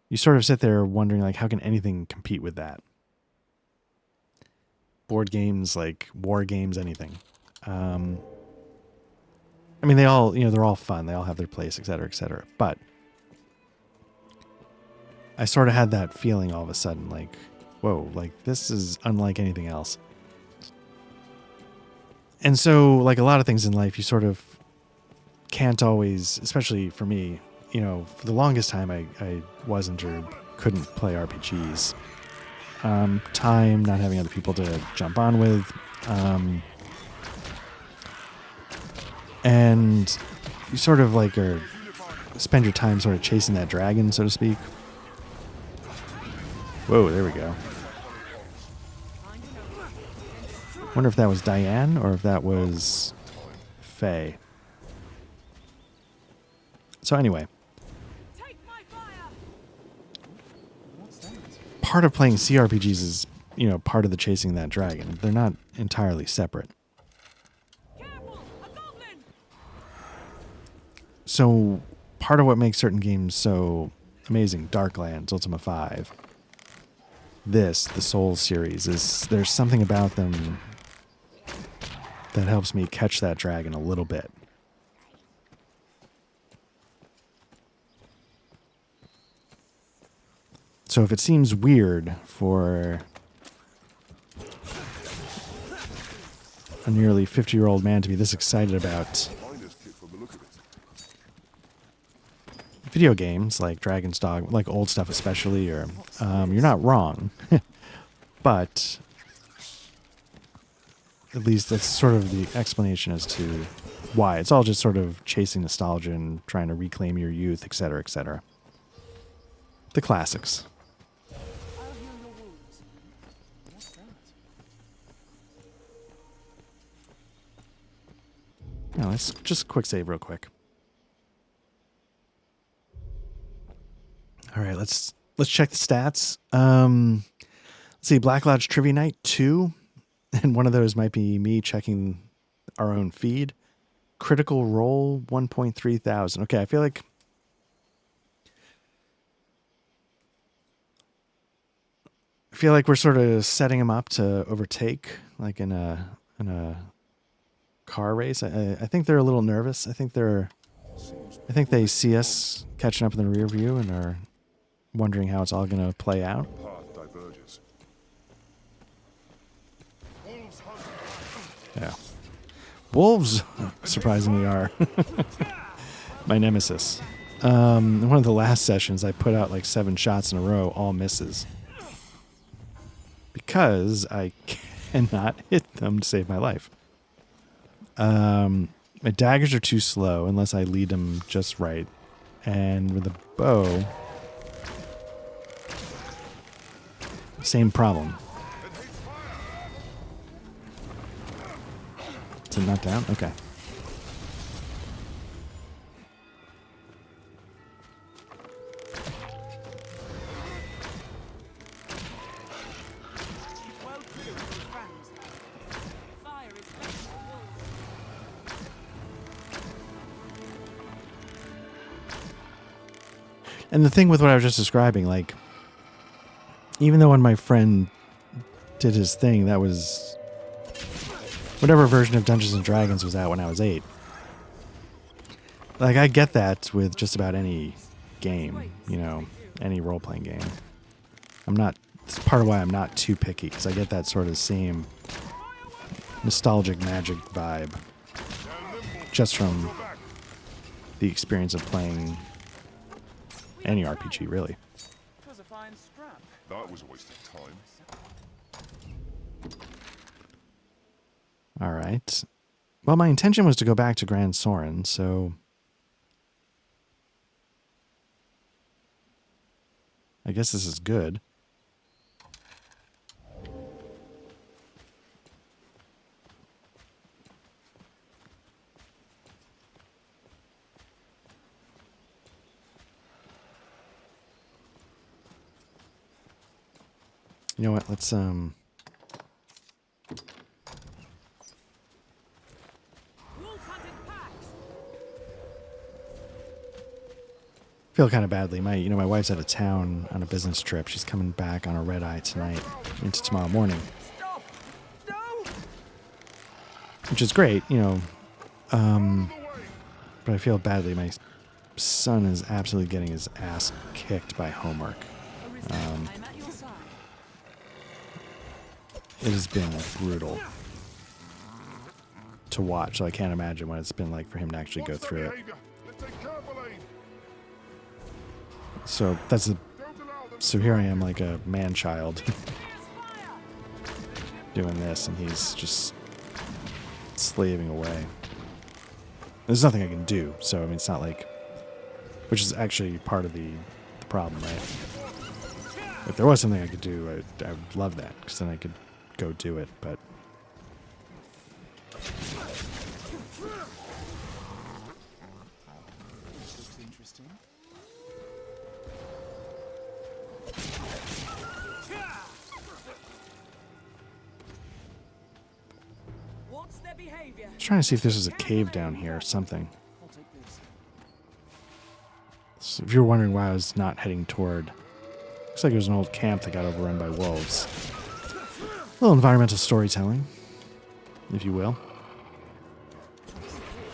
Speaker 1: you sort of sit there wondering, like, how can anything compete with that? Board games, like war games, anything. I mean, they all, you know, they're all fun. They all have their place, et cetera, et cetera. But I sort of had that feeling all of a sudden, like, whoa, like, this is unlike anything else. And so, like a lot of things in life, you sort of can't always, especially for me, you know, for the longest time I wasn't or couldn't play RPGs. Time, not having other people to jump on with. And you sort of like spend your time sort of chasing that dragon, so to speak. Whoa, there we go. Wonder if that was Diane or if that was Faye. So anyway,
Speaker 3: What's that?
Speaker 1: part of playing CRPGs is, you know, part of the chasing that dragon. They're not entirely separate. So part of what makes certain games so amazing, Darklands, Ultima 5, the Souls series, is there's something about them that helps me catch that dragon a little bit. So if it seems weird for a nearly 50-year-old man to be this excited about
Speaker 2: Finest kit from the look of it.
Speaker 1: video games like Dragon's Dogma, like old stuff especially, or you're not wrong. But at least that's sort of the explanation as to why. It's all just sort of chasing nostalgia and trying to reclaim your youth, etc., etc. The classics.
Speaker 3: I'll heal your wounds. What's that?
Speaker 1: No, let's just quick save real quick. All right, let's check the stats. Let's see, Black Lodge Trivia Night 2, and one of those might be me checking our own feed. Critical Role 1.3 thousand. Okay, I feel like we're sort of setting them up to overtake, like in a car race. I think they're a little nervous. I think they see us catching up in the rear view and are wondering how it's all going to play out.
Speaker 2: Path diverges. Wolves hunt.
Speaker 1: Yeah. Wolves, surprisingly, are my nemesis. In one of the last sessions, I put out like 7 shots in a row, all misses. Because I cannot hit them to save my life. My daggers are too slow unless I lead them just right. And with a bow, same problem. Is it not down? Okay.
Speaker 4: Well clear of those fangs. Fire is better than wolves.
Speaker 1: And the thing with what I was just describing, like, even though when my friend did his thing, that was whatever version of Dungeons and Dragons was out when I was 8. Like, I get that with just about any game, you know, any role-playing game. It's part of why I'm not too picky, because I get that sort of same nostalgic magic vibe just from the experience of playing any RPG, really.
Speaker 3: It was a fine scrap.
Speaker 2: That was a waste of time.
Speaker 1: All right. Well, my intention was to go back to Gran Soren, so I guess this is good. You know what? Let's
Speaker 4: Wolves hunt in packs.
Speaker 1: feel kind of badly. My wife's out of town on a business trip. She's coming back on a red eye tonight into tomorrow morning,
Speaker 5: Stop! No!
Speaker 1: which is great, but I feel badly. My son is absolutely getting his ass kicked by homework.
Speaker 4: I'm at your side.
Speaker 1: It has been brutal to watch, so I can't imagine what it's been like for him to actually go through it.
Speaker 2: Behavior. Let's take careful aim.
Speaker 1: So so here I am, like a man-child doing this, and he's just slaving away. There's nothing I can do, so I mean, it's not like, which is actually part of the problem, right? If there was something I could do, I would love that, because then I could go do it, but...
Speaker 3: This looks interesting.
Speaker 4: What's their behavior?
Speaker 1: I was trying to see if this was a cave down here or something.
Speaker 3: I'll take this.
Speaker 1: So if you were wondering why I was not heading toward... Looks like it was an old camp that got overrun by wolves. A little environmental storytelling, if you will.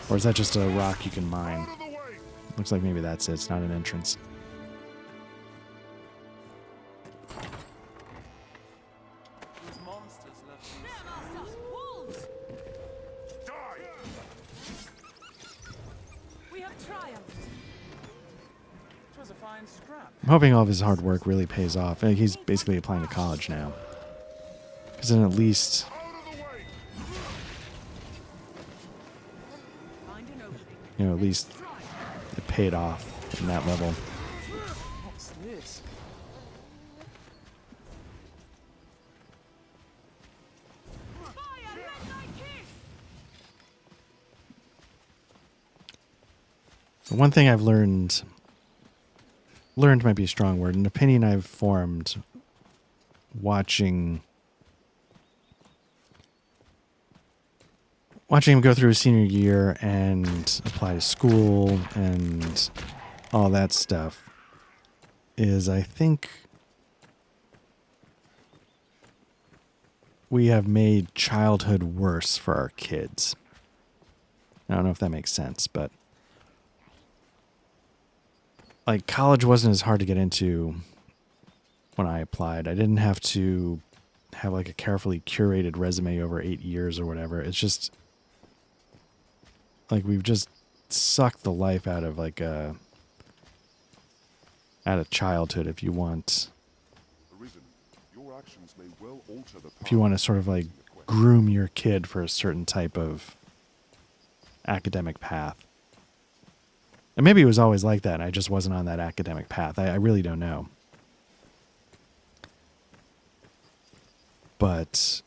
Speaker 1: Or is that just a rock you can mine? Looks like maybe that's it. It's not an entrance.
Speaker 3: These monsters left these.
Speaker 4: There, Master! Wolves! We have triumphed.
Speaker 3: It was a fine scrap.
Speaker 1: I'm hoping all of his hard work really pays off. He's basically applying to college now. Because then at least...
Speaker 4: Find an opening.
Speaker 1: You know, at least it paid off in that level.
Speaker 3: What's this?
Speaker 4: Fire! Midnight kiss!
Speaker 1: The one thing I've learned might be a strong word, an opinion I've formed watching him go through his senior year and apply to school and all that stuff is I think we have made childhood worse for our kids. I don't know if that makes sense, but like college wasn't as hard to get into when I applied. I didn't have to have like a carefully curated resume over 8 years or whatever. It's just like we've just sucked the life out of like out of childhood if you want
Speaker 2: Arisen, your actions may well alter the
Speaker 1: if you want to sort of like groom your kid for a certain type of academic path. And maybe it was always like that and I just wasn't on that academic path. I really don't know. But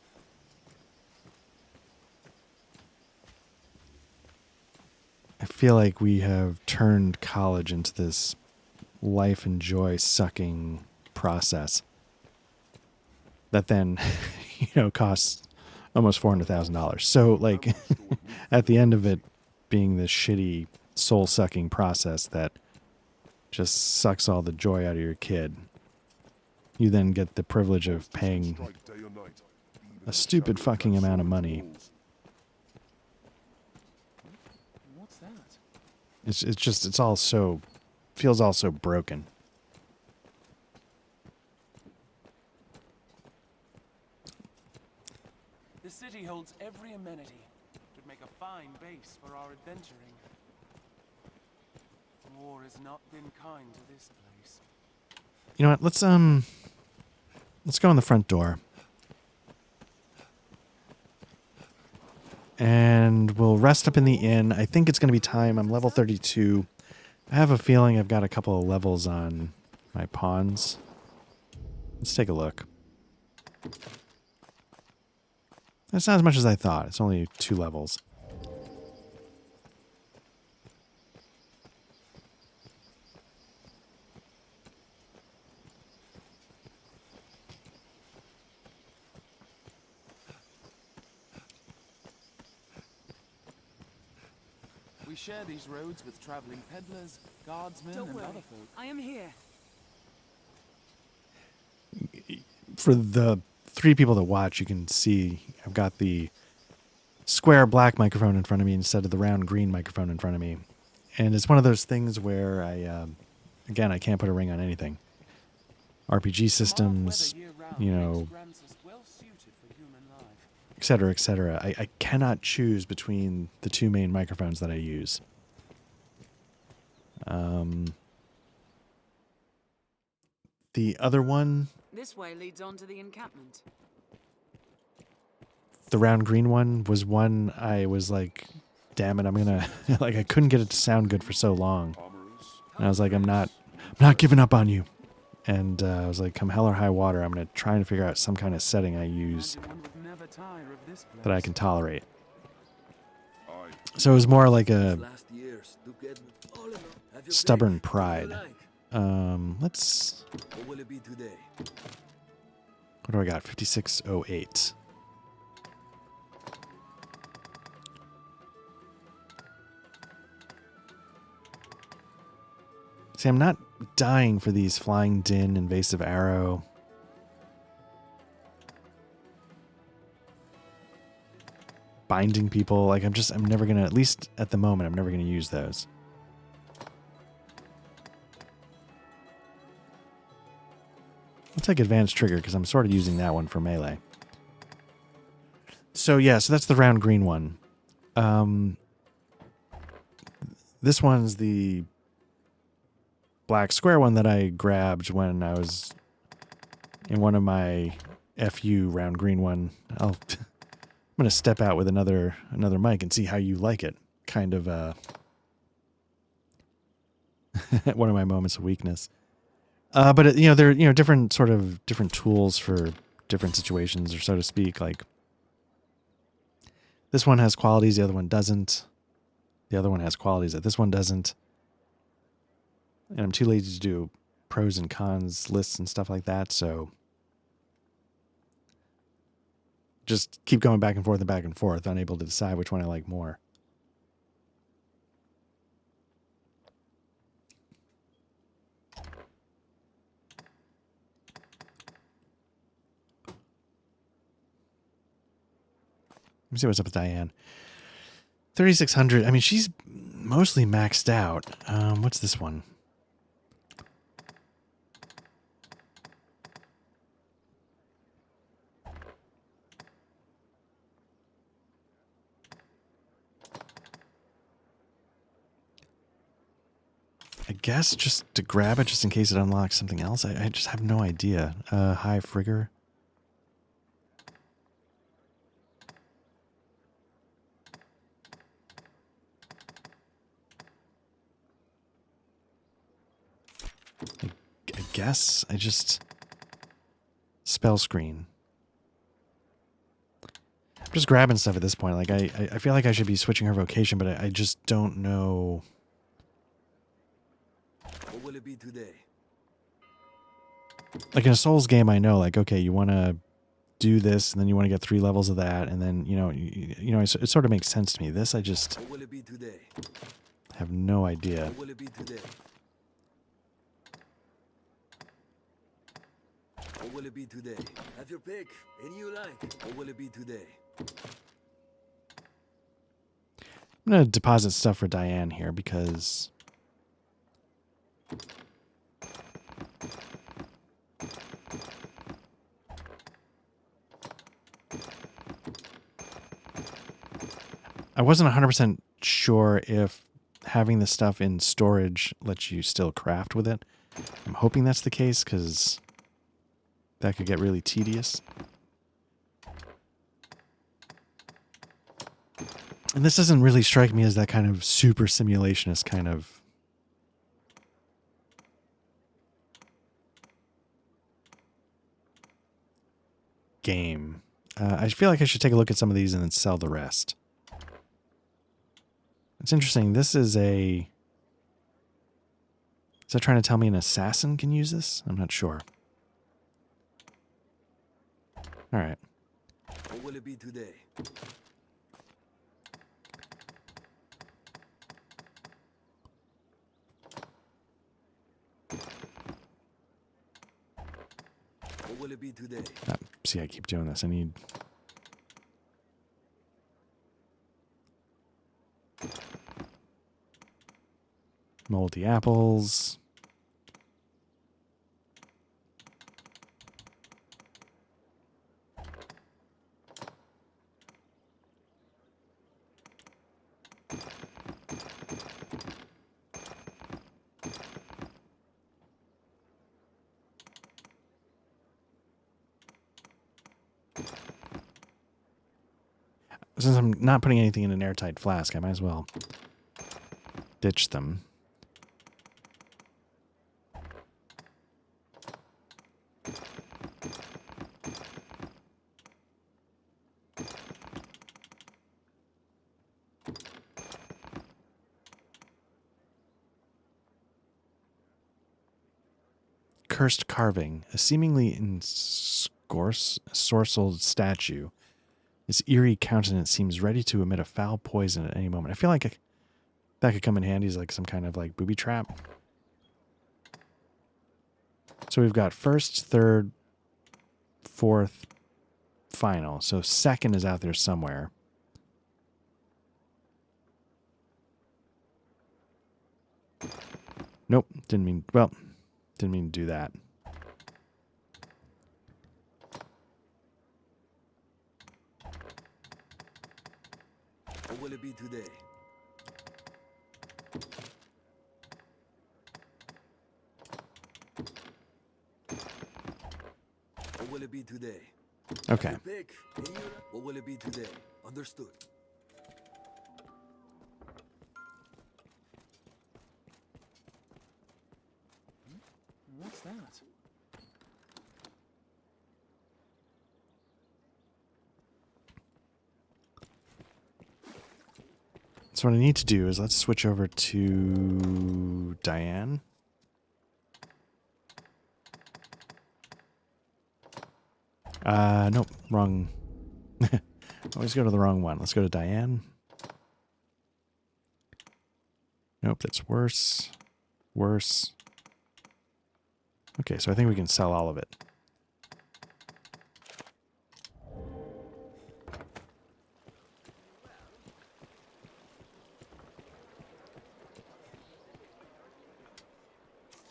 Speaker 1: I feel like we have turned college into this life and joy sucking process that then, costs almost $400,000. So like at the end of it being this shitty soul sucking process that just sucks all the joy out of your kid, you then get the privilege of paying a stupid fucking amount of money.
Speaker 3: What's that?
Speaker 1: It's all so, feels all so broken.
Speaker 3: The city holds every amenity. Would make a fine base for our adventuring. War has not been kind to this place.
Speaker 1: You know what? Let's go in the front door. And we'll rest up in the inn. I think it's going to be time. I'm level 32. I have a feeling I've got a couple of levels on my pawns. Let's take a look. That's not as much as I thought. It's only 2 levels.
Speaker 3: We share these roads with traveling peddlers, guardsmen,
Speaker 4: Don't
Speaker 3: and
Speaker 4: worry.
Speaker 3: other folk.
Speaker 4: I am here.
Speaker 1: For the 3 people that watch, you can see I've got the square black microphone in front of me instead of the round green microphone in front of me. And it's one of those things where again, I can't put a ring on anything. RPG systems,
Speaker 3: Well suited for human life.
Speaker 1: et cetera, et cetera. I cannot choose between the 2 main microphones that I use. The other one,
Speaker 4: This way leads on to the encampment.
Speaker 1: the round green one, was one I was like, damn it, I'm gonna like I couldn't get it to sound good for so long. And I was like, I'm not giving up on you. And I was like, come hell or high water, I'm going to try and figure out some kind of setting I use
Speaker 3: Imagine one would never tire of this
Speaker 1: that I
Speaker 3: place.
Speaker 1: can tolerate.
Speaker 2: Aye.
Speaker 1: So it was more like a
Speaker 5: Last year's Duke Edward. All in all, have your
Speaker 1: stubborn
Speaker 5: pick. What do you
Speaker 1: pride.
Speaker 5: like?
Speaker 1: Let's...
Speaker 5: What will it be today?
Speaker 1: What do I got? 5608. See, I'm not dying for these flying din, invasive arrow. Binding people. Like, I'm never going to, at least at the moment, I'm never going to use those. I'll take advanced trigger because I'm sort of using that one for melee. So yeah, so that's the round green one. This one's the black square one that I grabbed when I was in one of my FU round green one. I'm going to step out with another mic and see how you like it. Kind of one of my moments of weakness. But it, there are different tools for different situations, or so to speak. Like this one has qualities, the other one doesn't. The other one has qualities that this one doesn't. And I'm too lazy to do pros and cons lists and stuff like that, so just keep going back and forth, unable to decide which one I like more. Let me see what's up with Diane. 3,600. I mean, she's mostly maxed out. What's this one? I guess just to grab it, just in case it unlocks something else. I just have no idea. High Frigger. I guess I just... Spell screen. I'm just grabbing stuff at this point. Like, I feel like I should be switching her vocation, but I just don't know...
Speaker 5: What will it be today?
Speaker 1: Like in a Souls game, I know, like, okay, you want to do this, and then you want to get 3 levels of that, and then, it sort of makes sense to me. This, I just
Speaker 5: What will it be today?
Speaker 1: have no idea.
Speaker 5: What will it be today? What will it be today? Have your pick. Any you like. What will it be today?
Speaker 1: I'm going to deposit stuff for Diane here, because... I wasn't 100% sure if having the stuff in storage lets you still craft with it. I'm hoping that's the case, because that could get really tedious. And this doesn't really strike me as that kind of super simulationist kind of game. I feel like I should take a look at some of these and then sell the rest. It's interesting. This is a... Is that trying to tell me an assassin can use this? I'm not sure. All right.
Speaker 5: What will it be today? What will it be today?
Speaker 1: See, I keep doing this. I need... moldy apples. Since I'm not putting anything in an airtight flask, I might as well ditch them. cursed carving, a seemingly ensorcelled statue. His eerie countenance seems ready to emit a foul poison at any moment. I feel like that could come in handy as like some kind of like booby trap. So we've got first, third, fourth, final. So second is out there somewhere. Nope, didn't mean to do that.
Speaker 5: What will it be today? What will it be today?
Speaker 1: Okay.
Speaker 5: Pick. What will it be today? Understood.
Speaker 3: What's that?
Speaker 1: So what I need to do is let's switch over to Diane. Nope, wrong. Always go to the wrong one. Let's go to Diane. Nope, that's worse. Worse. Okay, so I think we can sell all of it.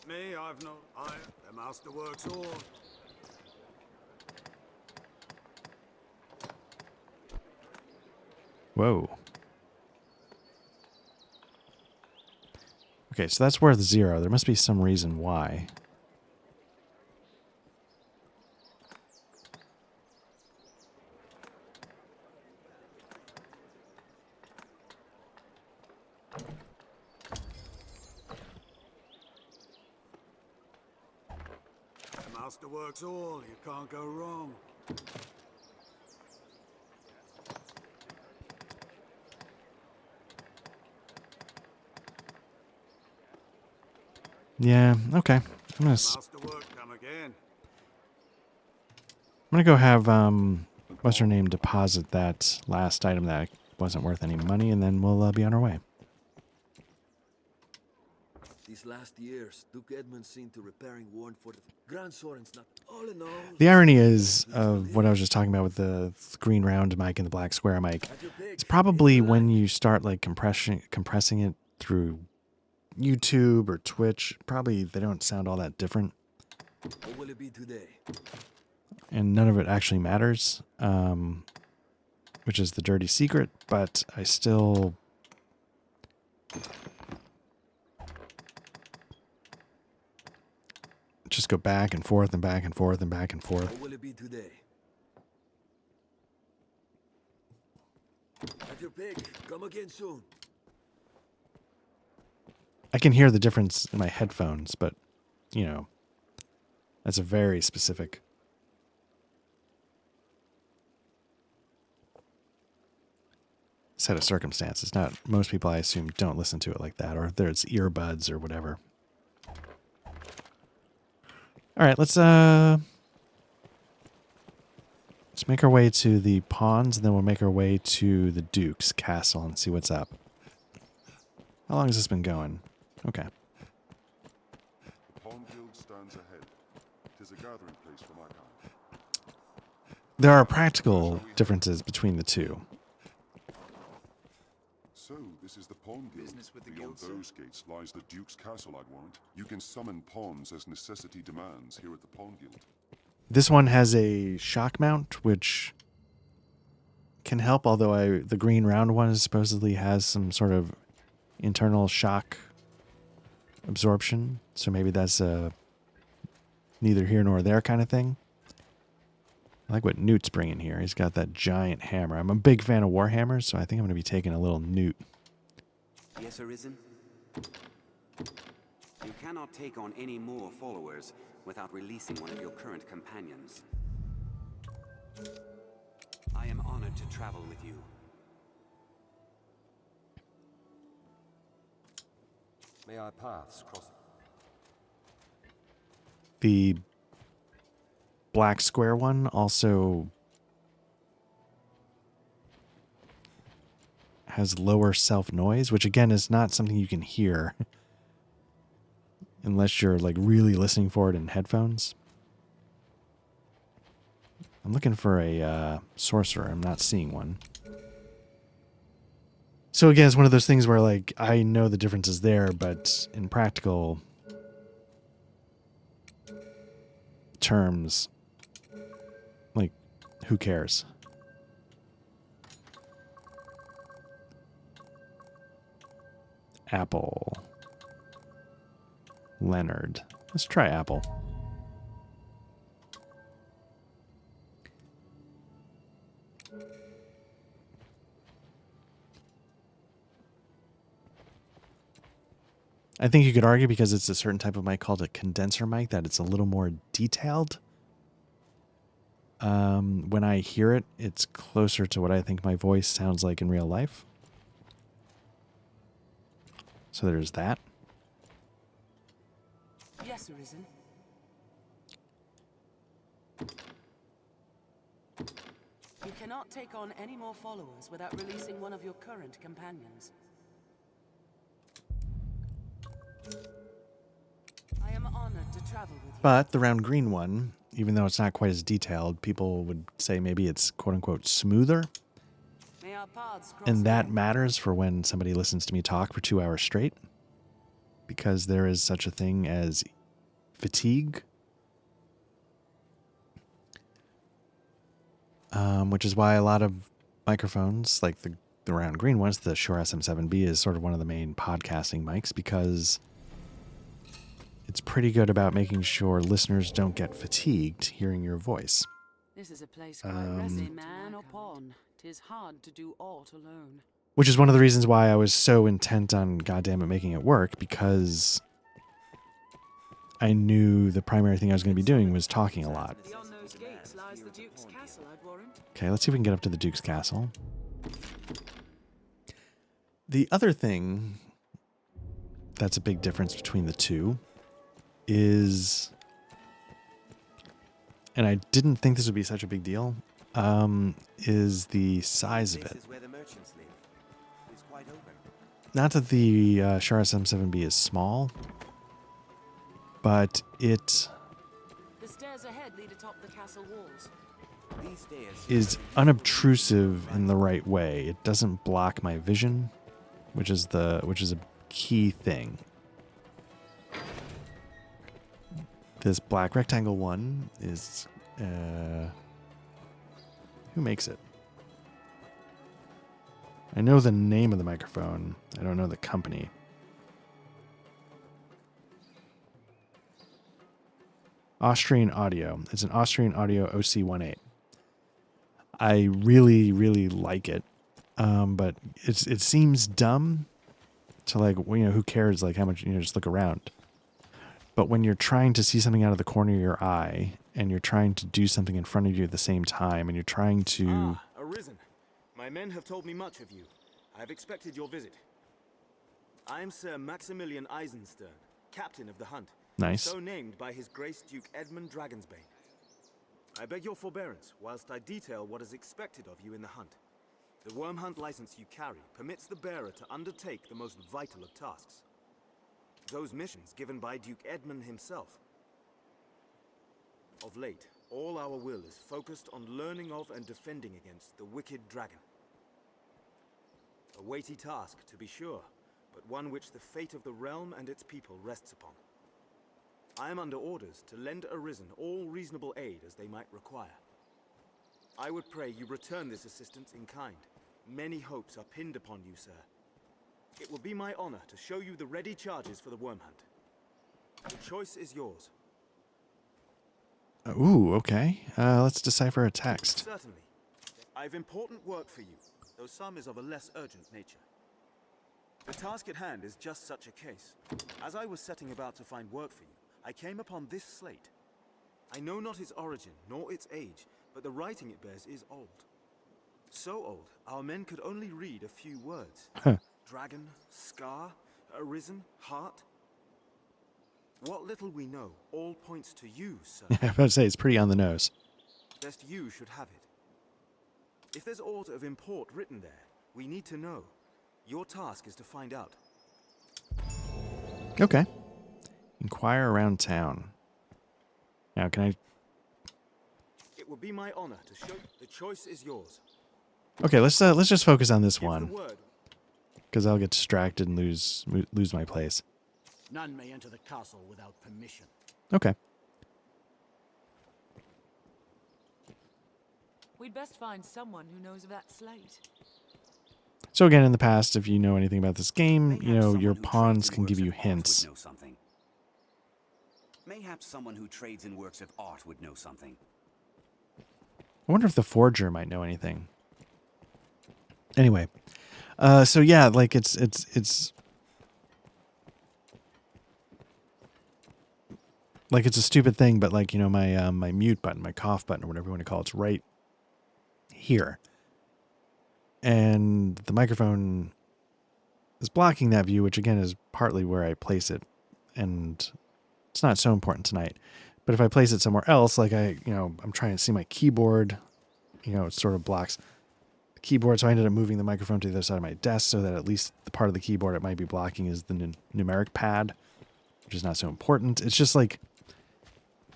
Speaker 6: Me, the master works all.
Speaker 1: Whoa. Okay, so that's worth 0. There must be some reason why.
Speaker 6: The master works all. You can't go wrong.
Speaker 1: Yeah, okay. I'm
Speaker 6: Master work come again.
Speaker 1: gonna go have what's her name deposit that last item that wasn't worth any money, and then we'll be on our way.
Speaker 5: These last years, Duke Edmund seen to repairing Wyrm for the Gran Soren's not all in all.
Speaker 1: The irony is of what I was just talking about with the green round mic and the black square mic. It's probably when you start like compressing it through YouTube or Twitch. Probably they don't sound all that different,
Speaker 5: What will it be today?
Speaker 1: and none of it actually matters, which is the dirty secret. But I still just go back and forth and back and forth and back and forth.
Speaker 5: What will it be today? Have your pick. Come again soon.
Speaker 1: I can hear the difference in my headphones, but, you know, that's a very specific set of circumstances. Not most people, I assume, don't listen to it like that, or there's earbuds or whatever. All right, let's make our way to the pawns, and then we'll make our way to the Duke's castle and see what's up. How long has this been going? Okay.
Speaker 2: The Pawn Guild stands ahead. 'Tis a gathering place for my kind.
Speaker 1: There are practical differences between the two.
Speaker 2: So, this is the Pawn Guild.
Speaker 3: Business with the
Speaker 2: Beyond
Speaker 3: guild, sir?
Speaker 2: those gates lies the Duke's castle, I'd warrant. You can summon pawns as necessity demands here at the Pawn Guild.
Speaker 1: This one has a shock mount, which can help, although the green round one supposedly has some sort of internal shock absorption. So maybe that's a neither here nor there kind of thing. I like what Newt's bringing here. He's got that giant hammer. I'm a big fan of Warhammers, so I think I'm going to be taking a little Newt.
Speaker 7: Yes, Arisen? You cannot take on any more followers without releasing one of your current companions. I am honored to travel with you.
Speaker 8: May our paths cross.
Speaker 1: The black square one also has lower self noise, which again is not something you can hear unless you're like really listening for it in headphones. I'm looking for a sorcerer. I'm not seeing one. So again, it's one of those things where like I know the difference is there, but in practical terms, like who cares? Apple. Leonard. Let's try Apple. I think you could argue because it's a certain type of mic called a condenser mic that it's a little more detailed. When I hear it, it's closer to what I think my voice sounds like in real life. So there's that.
Speaker 4: Yes, Arisen. You cannot take on any more followers without releasing one of your current companions. I am honored to travel with you.
Speaker 1: But the round green one, even though it's not quite as detailed, people would say maybe it's quote unquote smoother.
Speaker 4: May our paths cross
Speaker 1: And that
Speaker 4: again.
Speaker 1: matters for when somebody listens to me talk for 2 hours straight. Because there is such a thing as fatigue. Which is why a lot of microphones, like the round green ones, the Shure SM7B is sort of one of the main podcasting mics because it's pretty good about making sure listeners don't get fatigued hearing your voice.
Speaker 4: This is a place quite resting, man or pawn. 'Tis hard to do aught alone.
Speaker 1: Which is one of the reasons why I was so intent on goddammit making it work, because I knew the primary thing I was going to be doing was talking a lot.
Speaker 3: Beyond those gates lies the Duke's castle, I'd warrant.
Speaker 1: Okay, let's see if we can get up to the Duke's castle. The other thing that's a big difference between the two is, and I didn't think this would be such a big deal, is the size of it.
Speaker 7: This is where the merchants live. It's quite open.
Speaker 1: Not that the Shure SM7B is small, but it
Speaker 4: The stairs ahead lead atop the castle walls.
Speaker 7: These stairs
Speaker 1: is unobtrusive in the right way. It doesn't block my vision, which is a key thing. This black rectangle one is who makes it? I know the name of the microphone. I don't know the company. Austrian Audio. It's an Austrian Audio OC18. I really, really like it. But it seems dumb to like, who cares like how much, just look around. But when you're trying to see something out of the corner of your eye and you're trying to do something in front of you at the same time and you're trying to...
Speaker 8: Arisen. My men have told me much of you. I have expected your visit. I am Sir Maximilian Eisenstern, captain of the hunt.
Speaker 1: Nice.
Speaker 8: So named by His Grace Duke Edmund Dragonsbane. I beg your forbearance whilst I detail what is expected of you in the hunt. The worm hunt license you carry permits the bearer to undertake the most vital of tasks. Those missions given by Duke Edmund himself. Of late, all our will is focused on learning of and defending against the wicked dragon. A weighty task, to be sure, but one which the fate of the realm and its people rests upon. I am under orders to lend Arisen all reasonable aid as they might require. I would pray you return this assistance in kind. Many hopes are pinned upon you, sir. It will be my honor to show you the ready charges for the worm hunt. The choice is yours.
Speaker 1: Ooh, okay. Let's decipher a text.
Speaker 8: Certainly. I've important work for you, though some is of a less urgent nature. The task at hand is just such a case. As I was setting about to find work for you, I came upon this slate. I know not its origin, nor its age, but the writing it bears is old. So old, our men could only read a few words. Dragon, scar, arisen, heart. What little we know all points to you, sir.
Speaker 1: I was about to say, it's pretty on the nose.
Speaker 8: Best you should have it. If there's aught of import written there, we need to know. Your task is to find out.
Speaker 1: Okay. Inquire around town. Now, can I...
Speaker 8: It would be my honor to show. The choice is yours.
Speaker 1: Okay, let's just focus on this
Speaker 8: Give
Speaker 1: one,
Speaker 8: the word.
Speaker 1: because I'll get distracted and lose my place.
Speaker 9: None may enter the castle without permission.
Speaker 1: Okay.
Speaker 4: We'd best find someone who knows of that slate.
Speaker 1: So again, in the past, if you know anything about this game, you
Speaker 7: Mayhaps
Speaker 1: know,
Speaker 7: someone
Speaker 1: your
Speaker 7: who
Speaker 1: pawns
Speaker 7: trades in
Speaker 1: can give
Speaker 7: works
Speaker 1: you
Speaker 7: of art would
Speaker 1: hints.
Speaker 7: know something. Mayhaps someone who trades in works of art would know something.
Speaker 1: I wonder if the forger might know anything. Anyway, so yeah, like it's like it's a stupid thing, but like, you know, my my mute button, my cough button, or whatever you want to call it's right here, and the microphone is blocking that view, which again is partly where I place it, and it's not so important tonight. But if I place it somewhere else, like I'm trying to see my keyboard, it sort of blocks the keyboard. So I ended up moving the microphone to the other side of my desk so that at least the part of the keyboard it might be blocking is the numeric pad, which is not so important. It's just like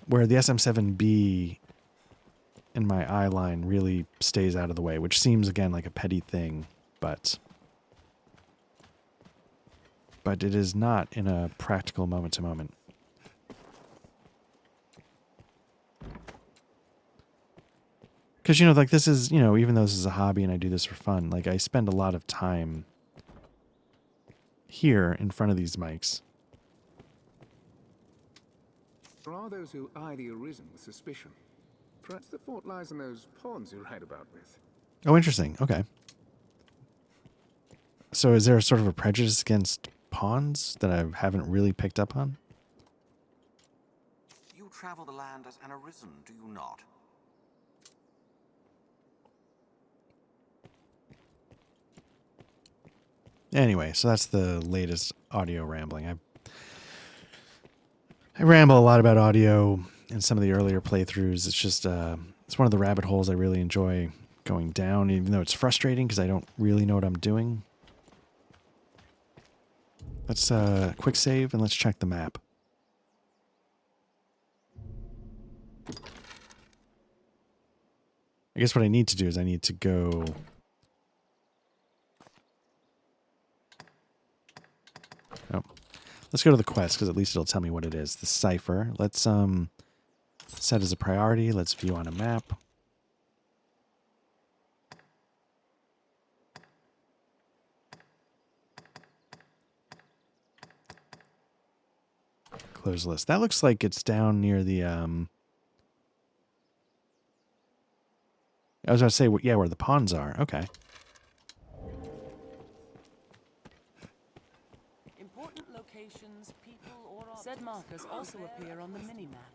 Speaker 1: where the SM7B in my eye line really stays out of the way, which seems again like a petty thing, but it is not in a practical moment to moment. Because, like this is, even though this is a hobby and I do this for fun, like I spend a lot of time here in front of these mics.
Speaker 10: There are those who eye the Arisen with suspicion. Perhaps the fault lies in those pawns you write about with.
Speaker 1: Oh, interesting. Okay. So is there a sort of a prejudice against pawns that I haven't really picked up on?
Speaker 7: You travel the land as an Arisen, do you not?
Speaker 1: Anyway, so that's the latest audio rambling. I ramble a lot about audio in some of the earlier playthroughs. It's just it's one of the rabbit holes I really enjoy going down, even though it's frustrating because I don't really know what I'm doing. Let's quick save and let's check the map. I guess what I need to do is I need to go... Oh. Let's go to the quest, because at least it'll tell me what it is. The cipher. Let's set as a priority. Let's view on a map. Close list. That looks like it's down near the... I was going to say, yeah, where the pawns are. Okay.
Speaker 4: Important locations, people, or said markers also appear on the mini-map,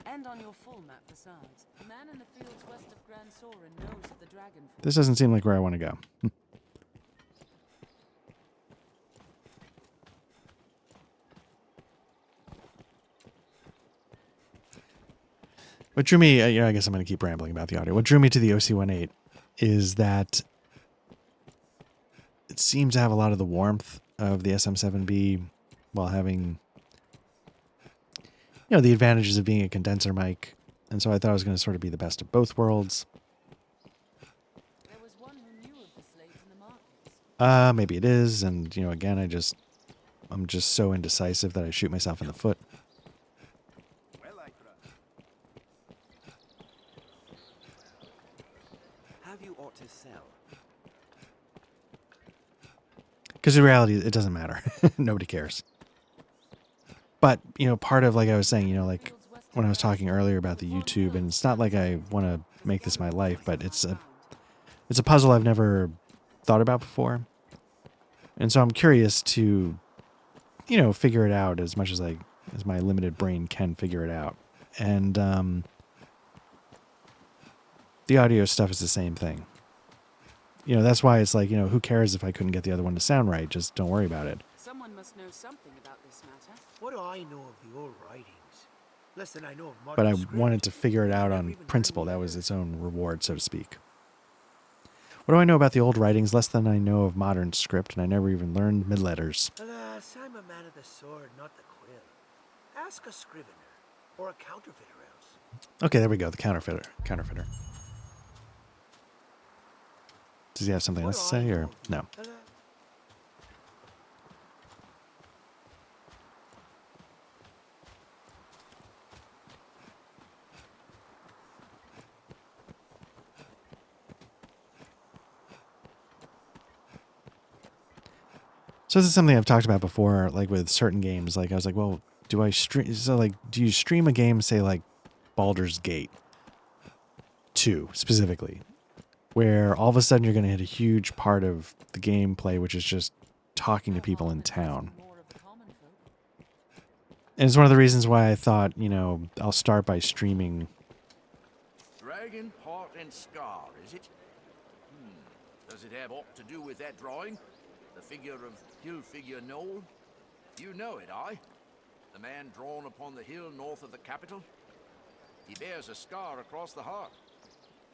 Speaker 4: and on your full map besides. The man in the fields west of Gran Soren knows of the dragon.
Speaker 1: This doesn't seem like where I want to go. What drew me, I guess I'm going to keep rambling about the audio. What drew me to the OC18 is that it seems to have a lot of the warmth of the SM7B while having, the advantages of being a condenser mic. And so I thought it was going to sort of be the best of both worlds.
Speaker 4: There was one who knew of the slate in the markets.
Speaker 1: Maybe it is. And, again, I'm just so indecisive that I shoot myself in the foot.
Speaker 7: Have you aught to sell?
Speaker 1: Because in reality, it doesn't matter. Nobody cares. But, part of, like I was saying, like when I was talking earlier about the YouTube, and it's not like I want to make this my life, but it's a puzzle I've never thought about before. And so I'm curious to, figure it out as much as my limited brain can figure it out. And the audio stuff is the same thing. That's why it's like, who cares if I couldn't get the other one to sound right? Just don't worry about it.
Speaker 4: Someone must know something about this matter.
Speaker 5: What do I know of your writings? Less than I know of modern
Speaker 1: But I
Speaker 5: script.
Speaker 1: wanted to figure it out
Speaker 5: Never
Speaker 1: on
Speaker 5: even
Speaker 1: principle.
Speaker 5: heard
Speaker 1: That
Speaker 5: me
Speaker 1: was
Speaker 5: utter.
Speaker 1: its own reward, so to speak. What do I know about the old writings? Less than I know of modern script, and I never even learned mid-letters.
Speaker 5: Alas, I'm a man of the sword, not the quill. Ask a scrivener, or a counterfeiter else.
Speaker 1: Okay, there we go. The counterfeiter. Counterfeiter. Does he have something else to say, or no?
Speaker 5: Alas,
Speaker 1: So this is something I've talked about before, like with certain games. Like I was like, well, do I stream? So like, do you stream a game, say like Baldur's Gate 2 specifically, where all of a sudden you're going to hit a huge part of the gameplay, which is just talking to people in town. And it's one of the reasons why I thought, you know, I'll start by streaming.
Speaker 11: Dragon, heart, and scar, is it? Does it have aught to do with that drawing? The figure of Hill-figure Knoll? You know it, aye? The man drawn upon the hill north of the capital? He bears a scar across the heart.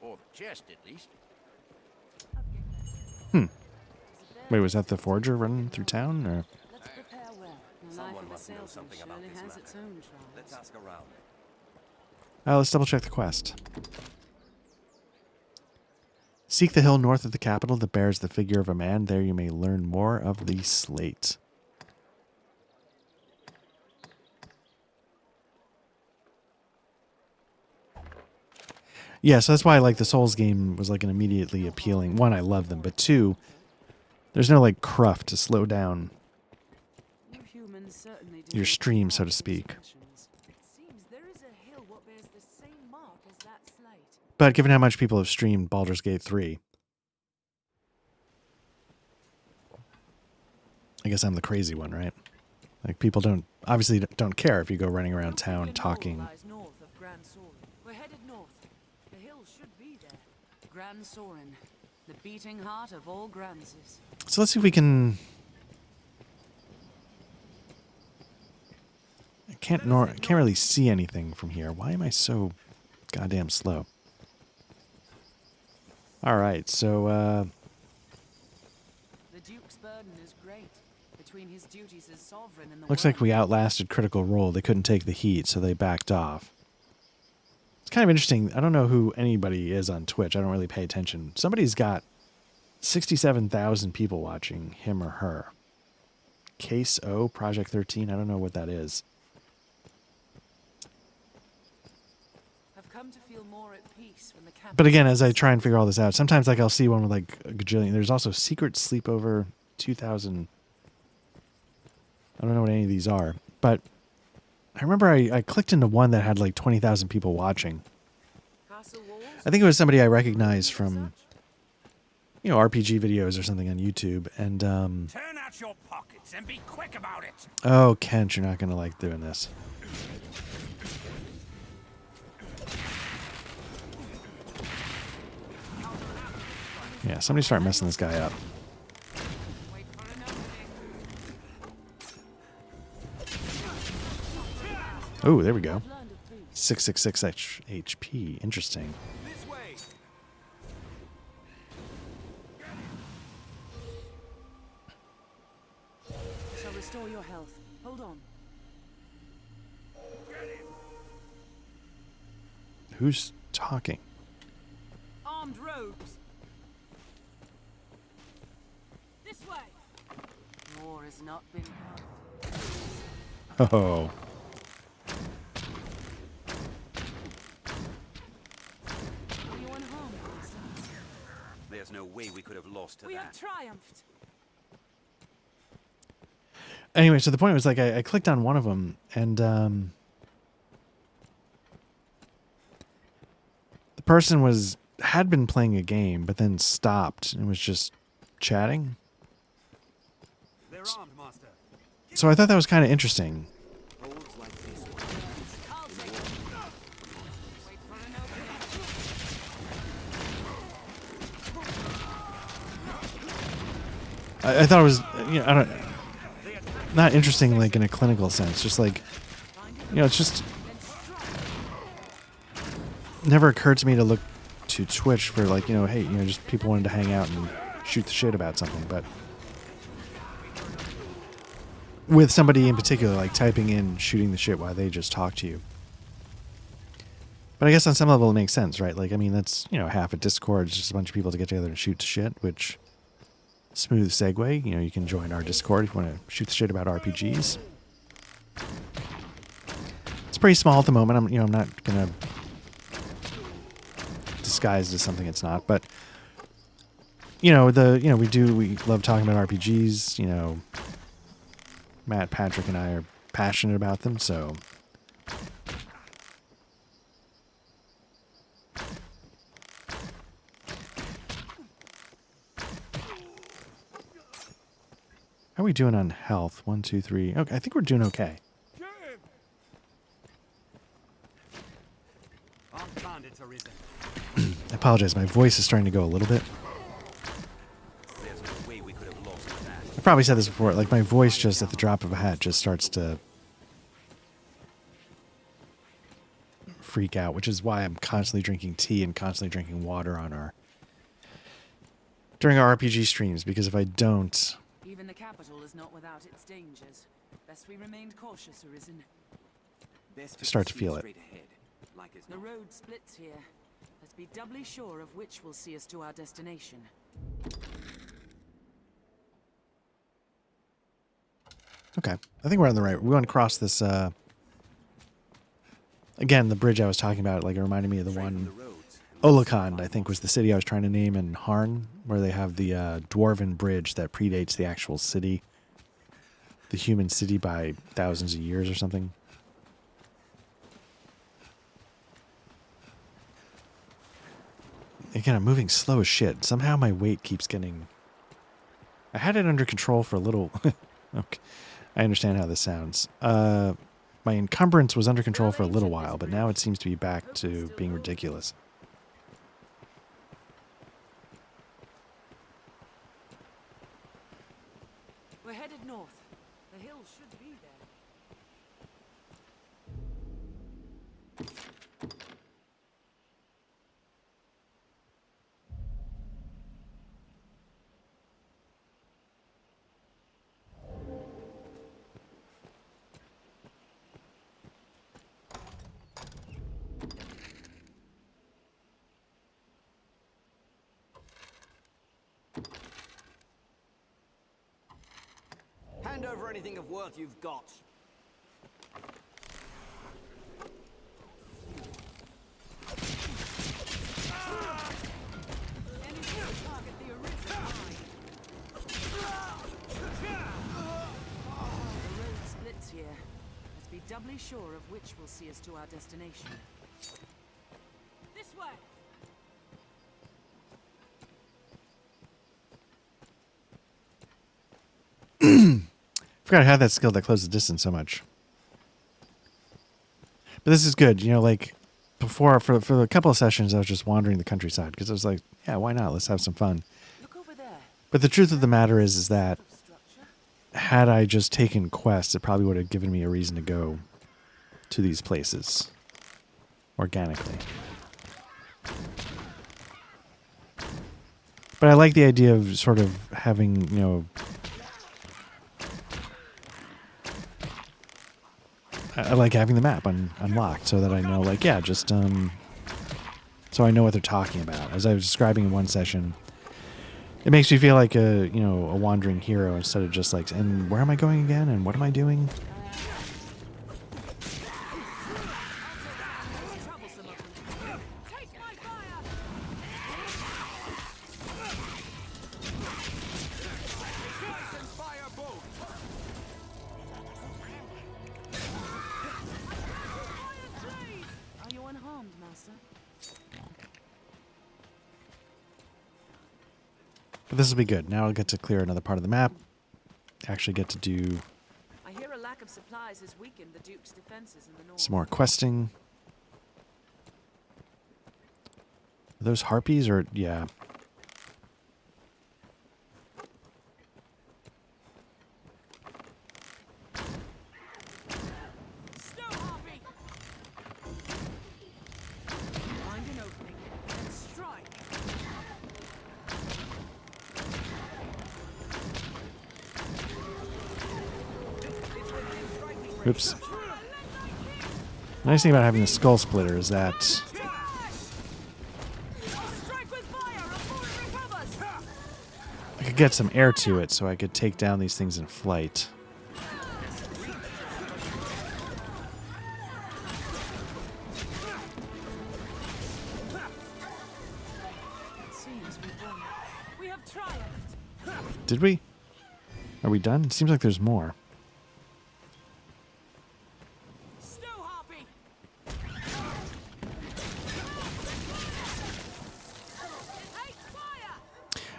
Speaker 11: Or the chest, at least.
Speaker 1: Wait, was that the forger running through town, or?
Speaker 4: Let's prepare well. The life
Speaker 7: Someone
Speaker 4: of a
Speaker 7: must know
Speaker 4: salesman
Speaker 7: something about
Speaker 4: surely
Speaker 7: this
Speaker 4: has
Speaker 7: matter.
Speaker 4: its own trials.
Speaker 7: Let's ask around.
Speaker 1: Let's double check the quest. Seek the hill north of the capital that bears the figure of a man. There you may learn more of the slate. Yeah, so that's why like the Souls game was like an immediately appealing. One, I love them, but two, there's no like cruft to slow down
Speaker 4: You humans certainly do
Speaker 1: your
Speaker 4: make
Speaker 1: stream, so to
Speaker 4: marvelous
Speaker 1: speak.
Speaker 4: impressions. It seems there is a hill what bears the same mark as that slate.
Speaker 1: But given how much people have streamed Baldur's Gate 3, I guess I'm the crazy one, right? Like people obviously don't care if you go running around town talking.
Speaker 4: Lies north of Gran Soren. We're headed north. The hill should be there. Gran Soren, the beating heart of all Granses.
Speaker 1: So let's see if we can. I can't really see anything from here. Why am I so goddamn slow? All right, so
Speaker 4: The Duke's burden is great. Between his duties as sovereign and the
Speaker 1: looks like
Speaker 4: world,
Speaker 1: we outlasted Critical Role. They couldn't take the heat, so they backed off. It's kind of interesting. I don't know who anybody is on Twitch. I don't really pay attention. Somebody's got 67,000 people watching him or her. Case O, Project 13. I don't know what that is.
Speaker 4: I've come to feel more at peace when the captain.
Speaker 1: But again, as I try and figure all this out, sometimes like I'll see one with like a gajillion. There's also Secret Sleepover 2000. I don't know what any of these are, but I remember I clicked into one that had like 20,000 people watching.
Speaker 4: Castle walls,
Speaker 1: I think it was somebody I recognized from, you know, RPG videos or something on YouTube. And,
Speaker 11: Turn out your pockets and be quick about it!
Speaker 1: oh, Kent, you're not going to like doing this. Yeah, somebody start messing this guy up.
Speaker 4: wait for an opening.
Speaker 1: Oh, there we go.
Speaker 4: I've learned of peace.
Speaker 1: 666 HP. Interesting.
Speaker 5: this way.
Speaker 4: Shall restore your health. Hold on.
Speaker 1: Who's talking?
Speaker 4: Armed rogues. This way. War has not been won.
Speaker 1: Oh.
Speaker 4: Are you unharmed, Master?
Speaker 7: There's no way we could have lost to
Speaker 4: We have
Speaker 7: that.
Speaker 4: triumphed.
Speaker 1: Anyway, so the point was like I clicked on one of them and the person had been playing a game but then stopped and was just chatting.
Speaker 6: They're armed, Master.
Speaker 1: So I thought that was kind of interesting.
Speaker 5: Roads like this one.
Speaker 4: I'll take it. Wait for an opening.
Speaker 1: I thought it was, you know, I don't. not interesting like in a clinical sense. Just like, you know, it's just never occurred to me to look to Twitch for like, you know, hey, you know, just people wanted to hang out and shoot the shit about something, but with somebody in particular, like typing in, shooting the shit while they just talk to you. But I guess on some level it makes sense, right? Like, I mean, that's, you know, half a Discord, just a bunch of people to get together and shoot the shit, which, smooth segue, you know, you can join our Discord if you want to shoot the shit about RPGs. It's pretty small at the moment. I'm not going to disguise it as something it's not, but, we love talking about RPGs, you know, Matt, Patrick, and I are passionate about them, so... How are we doing on health? 1, 2, 3. Okay, I think we're doing okay. I apologize, my voice is starting to go a little bit. I probably said this before, like my voice just at the drop of a hat just starts to freak out, which is why I'm constantly drinking tea and constantly drinking water during our RPG streams, because if I don't...
Speaker 4: Even the capital is not without its dangers. Best we remained cautious, Arisen.
Speaker 1: I start to feel it.
Speaker 4: The road splits here. Let's be doubly sure of which will see us to our destination.
Speaker 1: Okay, I think we're on the right. We want to cross this, again, the bridge I was talking about, like it reminded me of the one, Olakand, I think was the city I was trying to name in Harn, where they have the dwarven bridge that predates the actual city, the human city by thousands of years or something. Again, I'm moving slow as shit. Somehow my weight keeps getting... I had it under control for a little... Okay. I understand how this sounds. My encumbrance was under control for a little while, but now it seems to be back to being ridiculous.
Speaker 4: We're headed north. The hill should be there.
Speaker 9: Hand over anything of worth you've got.
Speaker 4: Here. Let's be doubly sure of which will see us to our destination. This way!
Speaker 1: Forgot I had that skill that closed the distance so much. But this is good. You know, like, before, for a couple of sessions, I was just wandering the countryside, because I was like, yeah, why not? Let's have some fun.
Speaker 4: Look over there.
Speaker 1: But the truth of the matter is that had I just taken quests, it probably would have given me a reason to go to these places organically. But I like the idea of sort of having, you know, I like having the map unlocked so that I know, like, yeah, just, so I know what they're talking about. As I was describing in one session, it makes me feel like a wandering hero instead of just like, and where am I going again? And what am I doing?
Speaker 4: Are you unharmed, Master?
Speaker 1: But this will be good. Now I'll get to clear another part of the map. Actually get to do
Speaker 4: I hear a lack of supplies has weakened the Duke's defenses in the north.
Speaker 1: some more questing. Are those harpies or yeah. Oops. Nice thing about having the skull splitter is that I could get some air to it, so I could take down these things in flight. Did we? Are we done? It seems like there's more.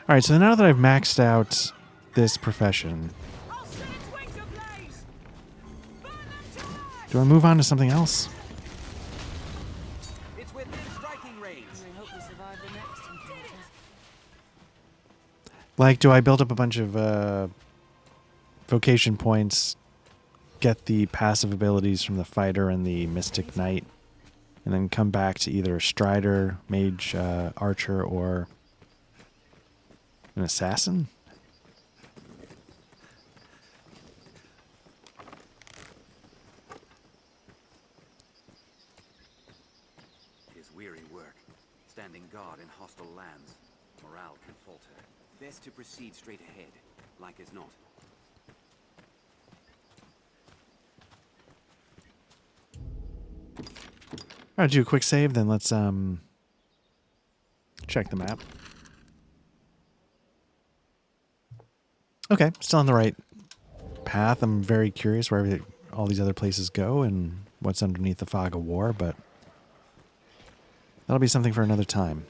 Speaker 1: Alright, so now that I've maxed out this profession, do I move on to something else?
Speaker 9: It's within striking range.
Speaker 1: Like, do I build up a bunch of vocation points, get the passive abilities from the fighter and the mystic knight, and then come back to either strider, mage, archer, or an assassin?
Speaker 7: It is weary work, standing guard in hostile lands. Morale can falter. Best to proceed straight ahead, like as not.
Speaker 1: Alright, do a quick save, then let's check the map. Okay, still on the right path. I'm very curious where all these other places go and what's underneath the fog of war, but that'll be something for another time.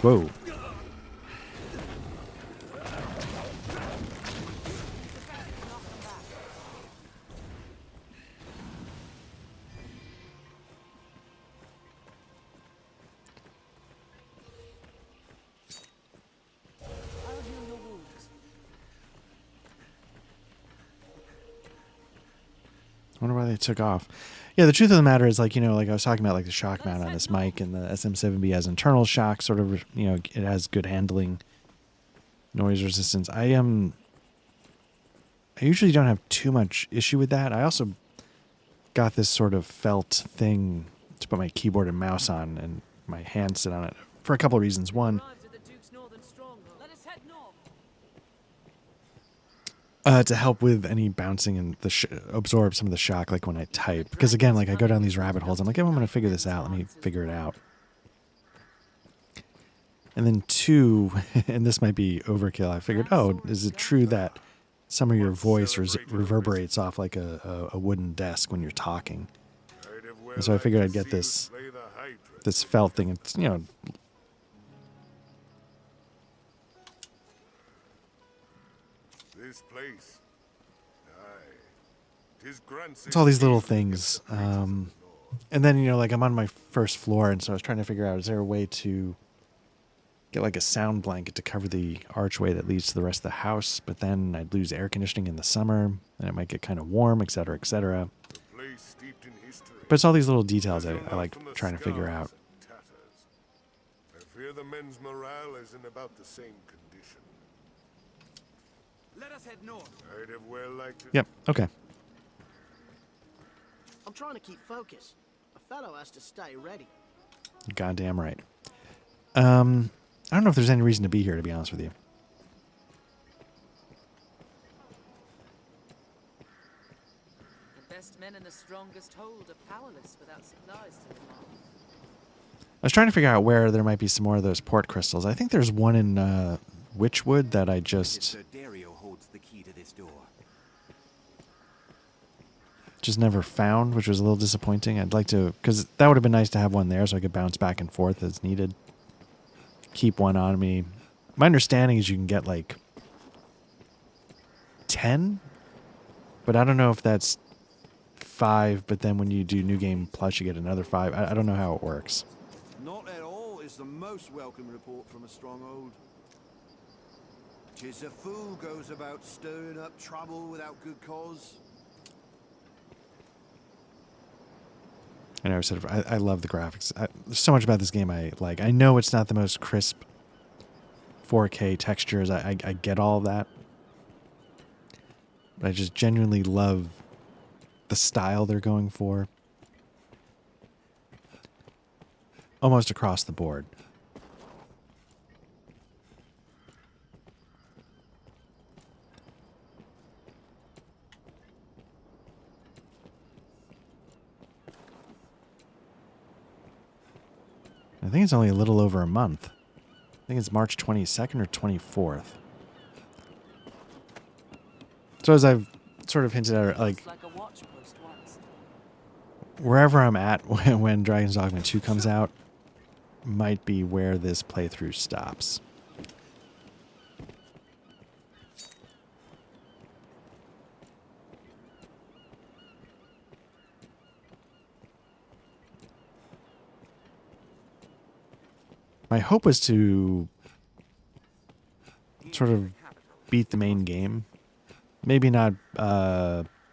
Speaker 1: Whoa. I wonder why they took off. Yeah, the truth of the matter is, like, you know, like I was talking about, like the shock mount on this mic, and the SM7B has internal shock, sort of, you know, it has good handling, noise resistance. I usually don't have too much issue with that. I also got this sort of felt thing to put my keyboard and mouse on, and my hand sit on it for a couple of reasons. One, to help with any bouncing and absorb some of the shock, like when I type. Because again, like I go down these rabbit holes. I'm like, oh, I'm going to figure this out. Let me figure it out. And then two, and this might be overkill, I figured, oh, is it true that some of your voice reverberates off like a wooden desk when you're talking? And so I figured I'd get this felt thing. It's, you know,
Speaker 2: This place.
Speaker 1: it's all these little things. And then, you know, like I'm on my first floor, and so I was trying to figure out, is there a way to get like a sound blanket to cover the archway that leads to the rest of the house, but then I'd lose air conditioning in the summer, and it might get kind of warm, etc., etc. But it's all these little details I like trying to figure out.
Speaker 2: I fear the men's morale is in about the same condition.
Speaker 9: Let us head north.
Speaker 2: I'd have well liked to.
Speaker 1: Yep, okay.
Speaker 12: I'm trying to keep focus. A fellow has to stay ready.
Speaker 1: Goddamn right. I don't know if there's any reason to be here, to be honest with you.
Speaker 4: The best men and the strongest hold are powerless without supplies to command.
Speaker 1: I was trying to figure out where there might be some more of those port crystals. I think there's one in Witchwood that I just
Speaker 7: holds the key to this door.
Speaker 1: never found, which was a little disappointing. I'd like to, because that would have been nice to have one there so I could bounce back and forth as needed. Keep one on me. My understanding is you can get like 10, but I don't know if that's 5, but then when you do New Game Plus you get another 5. I don't know how it works.
Speaker 9: Not at all is the most welcome report from a stronghold. 'Tis a fool goes about stirring up trouble without good cause.
Speaker 1: I know I said I love the graphics. There's so much about this game I like. I know it's not the most crisp 4K textures. I get all of that. But I just genuinely love the style they're going for. Almost across the board. I think it's only a little over a month. I think it's March 22nd or 24th. So as I've sort of hinted at, like wherever I'm at when Dragon's Dogma 2 comes out might be where this playthrough stops. My hope was to sort of beat the main game. Maybe not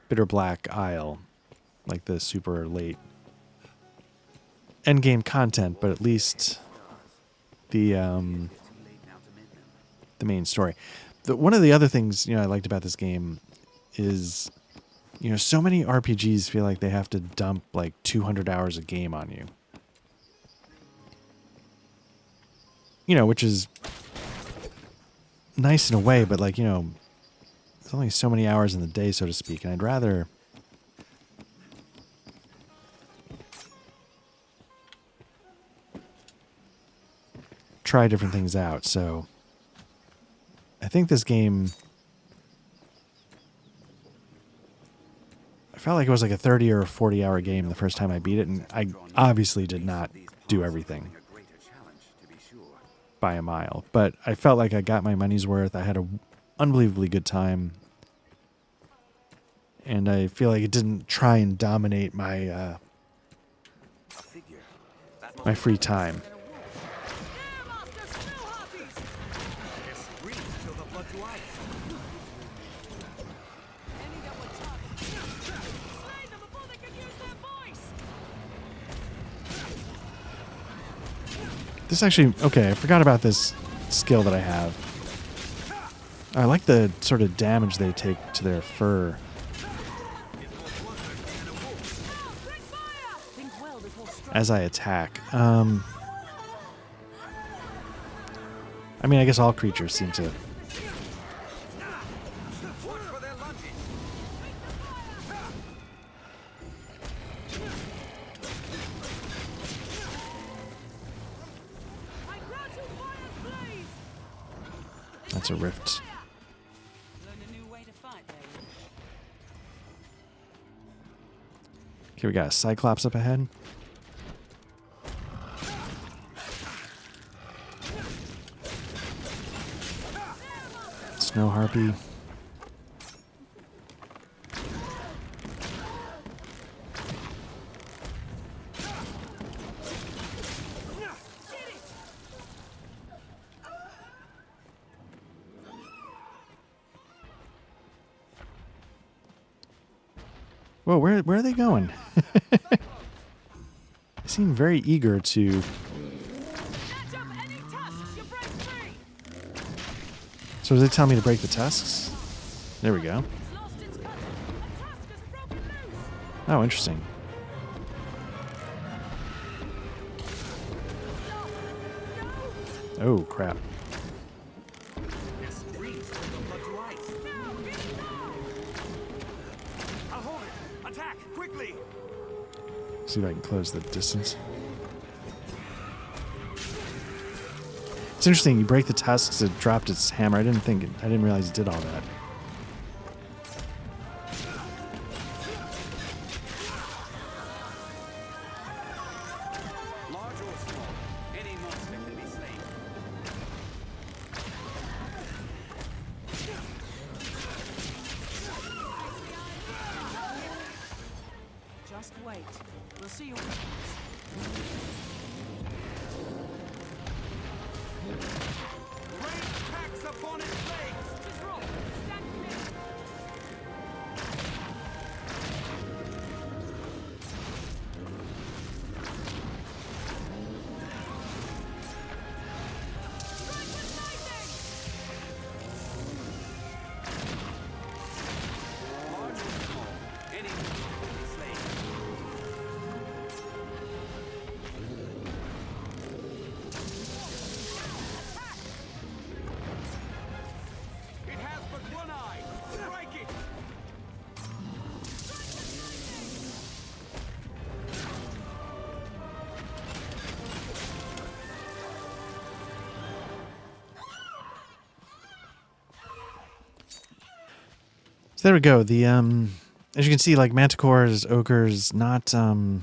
Speaker 1: Bitter Black Isle, like the super late endgame content, but at least the main story. One of the other things, I liked about this game is, so many RPGs feel like they have to dump like 200 hours a game on you. Which is nice in a way, but like, there's only so many hours in the day, so to speak, and I'd rather try different things out. So I think this game, I felt like it was like a 30 or a 40 hour game the first time I beat it, and I obviously did not do everything by a mile, but I felt like I got my money's worth. I had an unbelievably good time, and I feel like it didn't try and dominate my my free time. This actually, okay, I forgot about this skill that I have. I like the sort of damage they take to their fur. As I attack. I mean, I guess all creatures seem to. That's a rift. Okay, we got a Cyclops up ahead. Snow Harpy. Whoa, where are they going? They seem very eager to. So does it tell me to break the tusks? There we go. Oh, interesting. Oh, crap. See if I can close the distance. It's interesting. You break the tusks, it dropped its hammer. I didn't realize it did all that.
Speaker 4: Just wait. We'll see you.
Speaker 1: So there we go. The as you can see, like manticores, ogres, not they're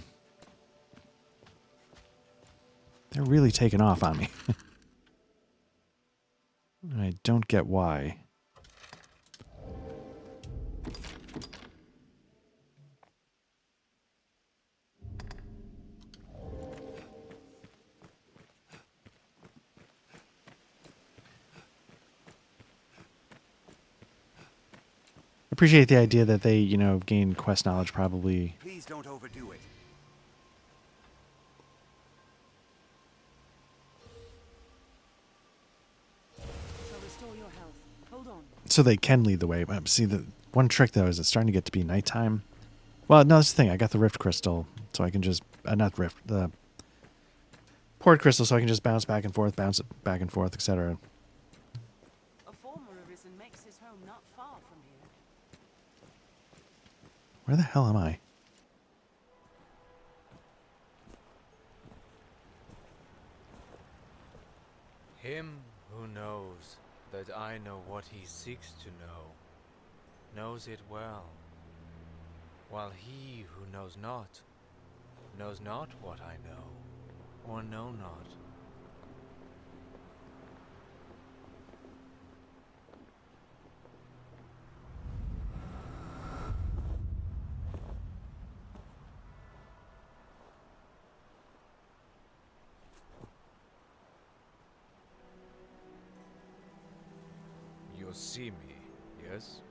Speaker 1: really taking off on me. I don't get why. Appreciate the idea that they, you know, gain quest knowledge probably.
Speaker 7: Please don't overdo it.
Speaker 4: Shall restore your health. Hold on.
Speaker 1: So they can lead the way. See, the one trick though is it's starting to get to be nighttime. Well, no, that's the thing. I got the Rift Crystal, so I can just not Rift, the Port Crystal, so I can just bounce back and forth, bounce it back and forth, etc.
Speaker 4: A former Arisen makes his home not far from here.
Speaker 1: Where the hell am I?
Speaker 13: Him who knows that I know what he seeks to know, knows it well, while he who knows not what I know, or know not. You see me, yes?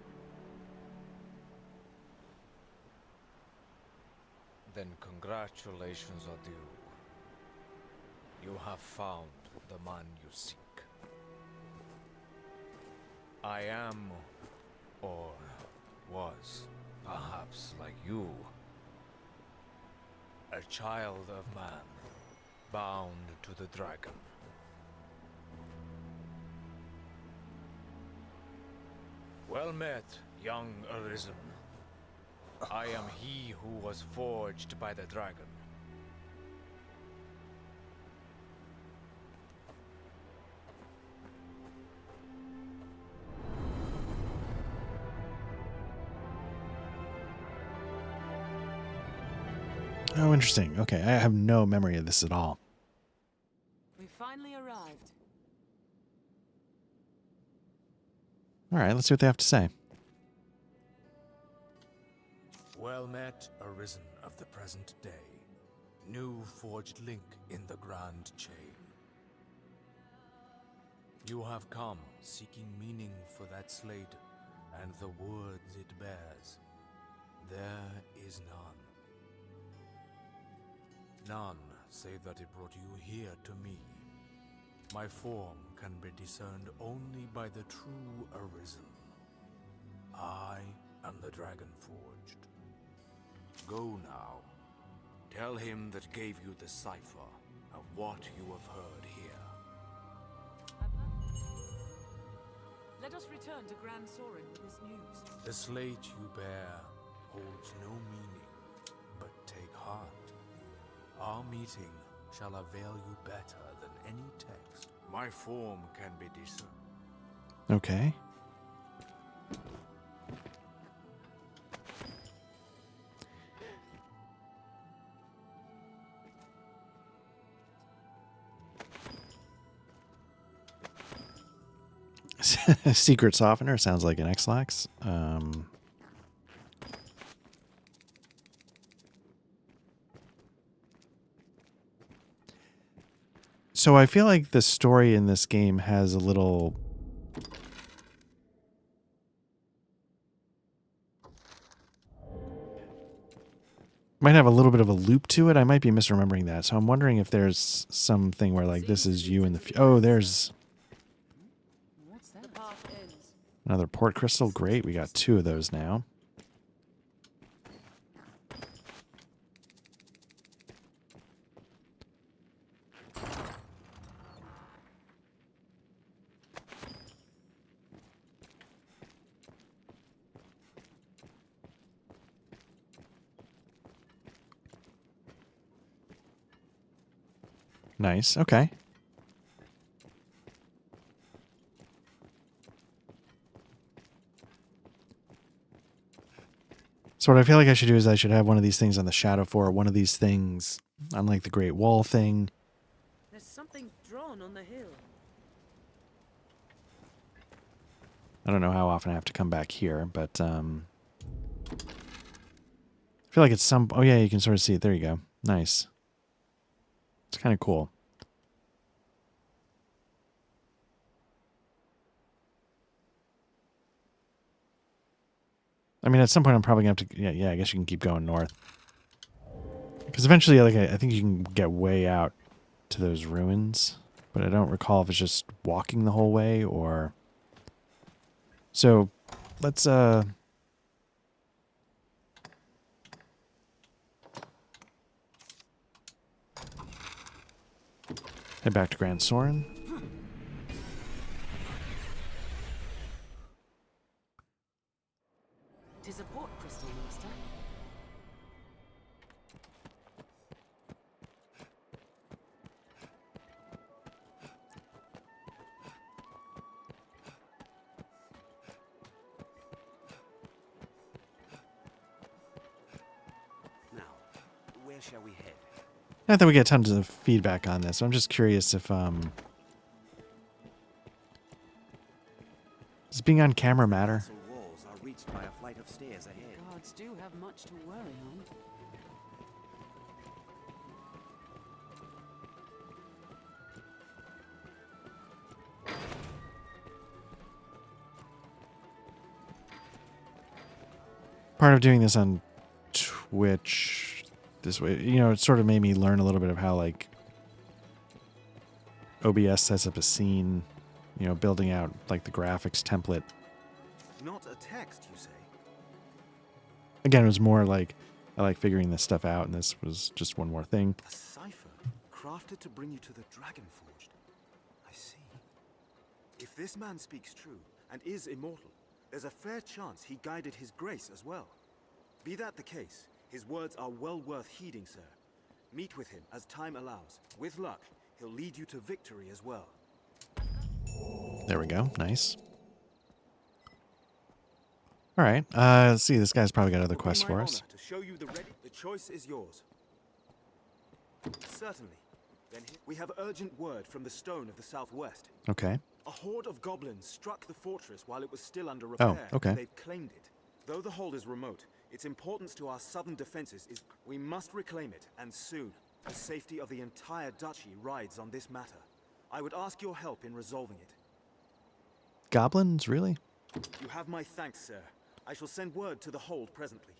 Speaker 13: Then congratulations are due. You have found the man you seek. I am, or was, perhaps like you, a child of man, bound to the dragon. Well met, young Arisen. I am he who was forged by the dragon.
Speaker 1: Oh, interesting. Okay, I have no memory of this at all.
Speaker 4: We finally arrived.
Speaker 1: All right, let's see what they have to say.
Speaker 14: Well met, Arisen of the present day. New forged link in the grand chain. You have come seeking meaning for that slate and the words it bears. There is none. None save that it brought you here to me. My form can be discerned only by the true Arisen. I am the Dragon Forged. Go now. Tell him that gave you the cipher of what you have heard here.
Speaker 4: Let us return to Gran Soren with this news.
Speaker 14: The slate you bear holds no meaning, but take heart. Our meeting shall avail you better than any text. My form can be discerned.
Speaker 1: Okay. Secret softener sounds like an X-Lax. So I feel like the story in this game has a little... might have a little bit of a loop to it. I might be misremembering that. So I'm wondering if there's something where like this is you in the... oh, there's... another port crystal. Great. We got 2 of those now. Nice. Okay. So what I feel like I should do is I should have one of these things on the Shadow Fort, one of these things on like the Great Wall thing.
Speaker 4: There's something drawn on the hill.
Speaker 1: I don't know how often I have to come back here, but I feel like it's some... Oh yeah, you can sort of see it. There you go. Nice. It's kind of cool. I mean, at some point I'm probably going to have to... Yeah, I guess you can keep going north. Because eventually, like, I think you can get way out to those ruins. But I don't recall if it's just walking the whole way or... So, let's, head back to Gran Soren.
Speaker 4: Tis a port crystal, master.
Speaker 7: Now, where shall we head?
Speaker 1: Not that we get tons of feedback on this. I'm just curious if, does being on camera matter?
Speaker 7: Castle walls are reached by a flight of stairs ahead.
Speaker 4: Guards do have much to worry on.
Speaker 1: Part of doing this on Twitch this way, you know, it sort of made me learn a little bit of how, like, OBS sets up a scene, you know, building out, like, the graphics template.
Speaker 8: Not a text, you say?
Speaker 1: Again, it was more like, I like figuring this stuff out, and this was just one more thing.
Speaker 8: A cipher crafted to bring you to the Dragon Forged. I see. If this man speaks true and is immortal, there's a fair chance he guided his grace as well. Be that the case, his words are well worth heeding, sir. Meet with him as time allows. With luck, he'll lead you to victory as well.
Speaker 1: There we go. Nice. All right. Let's see. This guy's probably got other quests for us.
Speaker 8: To show you the choice is yours. Certainly. Then we have urgent word from the Stone of the Southwest.
Speaker 1: Okay.
Speaker 8: A horde of goblins struck the fortress while it was still under repair.
Speaker 1: Oh, okay.
Speaker 8: They've claimed it. Though the hold is remote, its importance to our southern defenses is... We must reclaim it, and soon. The safety of the entire duchy rides on this matter. I would ask your help in resolving it.
Speaker 1: Goblins, really?
Speaker 8: You have my thanks, sir. I shall send word to the hold presently.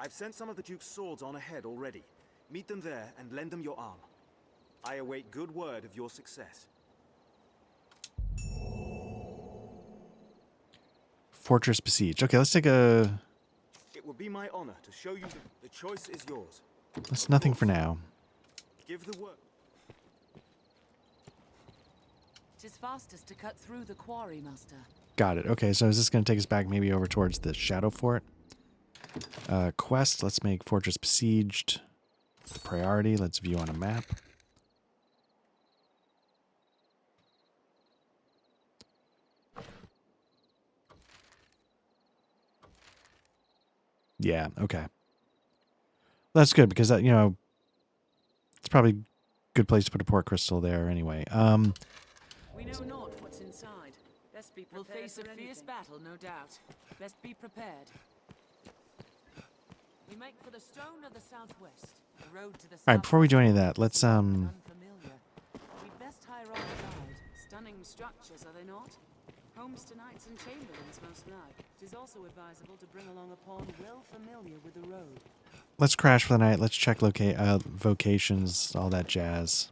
Speaker 8: I've sent some of the Duke's swords on ahead already. Meet them there and lend them your arm. I await good word of your success.
Speaker 1: Fortress besieged. Okay, let's take a...
Speaker 8: It will be my honor to show you the choice is yours.
Speaker 1: That's nothing for now.
Speaker 8: Give the word.
Speaker 4: Tis fastest to cut through the quarry, master.
Speaker 1: Got it. Okay, so is this going to take us back maybe over towards the Shadow Fort? Quest, let's make Fortress Besieged the priority. Let's view on a map. Yeah, okay. That's good because, you know, it's probably a good place to put a port crystal there anyway.
Speaker 4: We know not what's inside. Best be prepared. We'll face a fierce battle, no doubt. Best be prepared. We make for the Stone of the Southwest. The road to the
Speaker 1: All right, before we do any of that, let's
Speaker 4: unfamiliar. We'd best hire on a guide. Stunning structures, are they not? Homes to knights and chamberlains, most like. It is also advisable to bring along a pawn well familiar with the road.
Speaker 1: Let's crash for the night. Let's check vocations, all that jazz.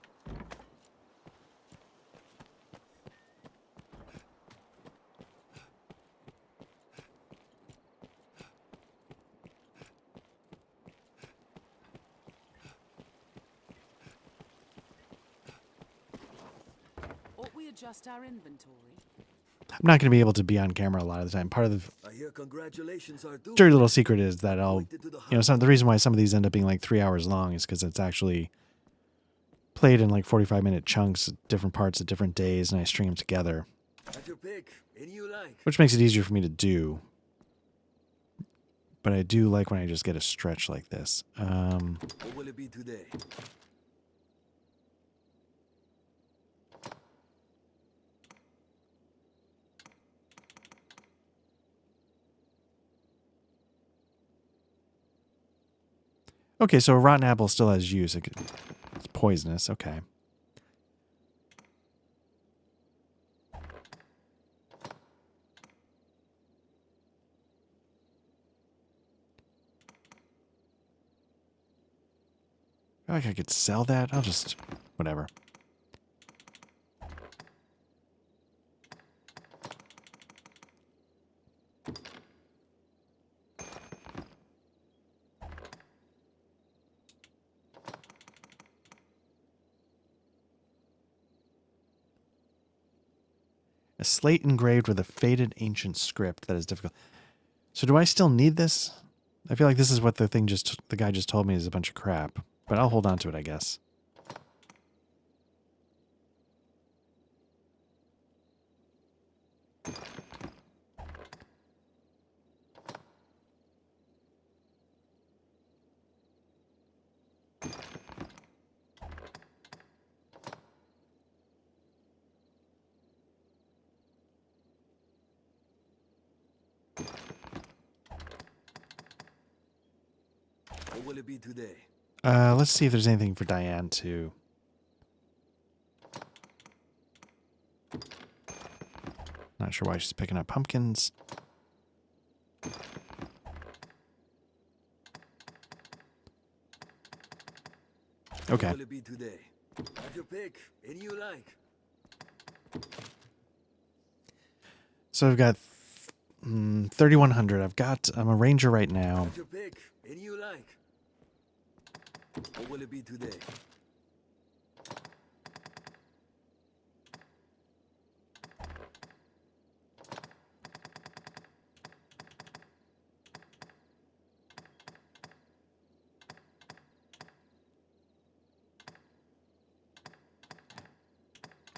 Speaker 4: Ought we adjust our inventory?
Speaker 1: I'm not going to be able to be on camera a lot of the time. Part of the
Speaker 9: I hear congratulations are due.
Speaker 1: dirty little secret is that I'll, you know, the reason why some of these end up being like 3 hours long is because it's actually played in like 45-minute chunks at different parts at different days, and I string them together.
Speaker 9: At your pick, any you like.
Speaker 1: Which makes it easier for me to do. but I do like when I just get a stretch like this.
Speaker 9: What will it be today?
Speaker 1: Okay, so a rotten apple still has use. It's poisonous. Okay. I feel like I could sell that. I'll just... whatever. A slate engraved with a faded ancient script that is difficult. So do I still need this? I feel like this is what the guy just told me is a bunch of crap. But I'll hold on to it, I guess.
Speaker 9: What will it be today?
Speaker 1: Let's see if there's anything for Diane to... Not sure why she's picking up pumpkins. Okay.
Speaker 9: What will it be today? Have your pick. Any you like.
Speaker 1: So I've got 3,100. I'm a ranger right now.
Speaker 9: Have your pick. Any you like. What will it be today?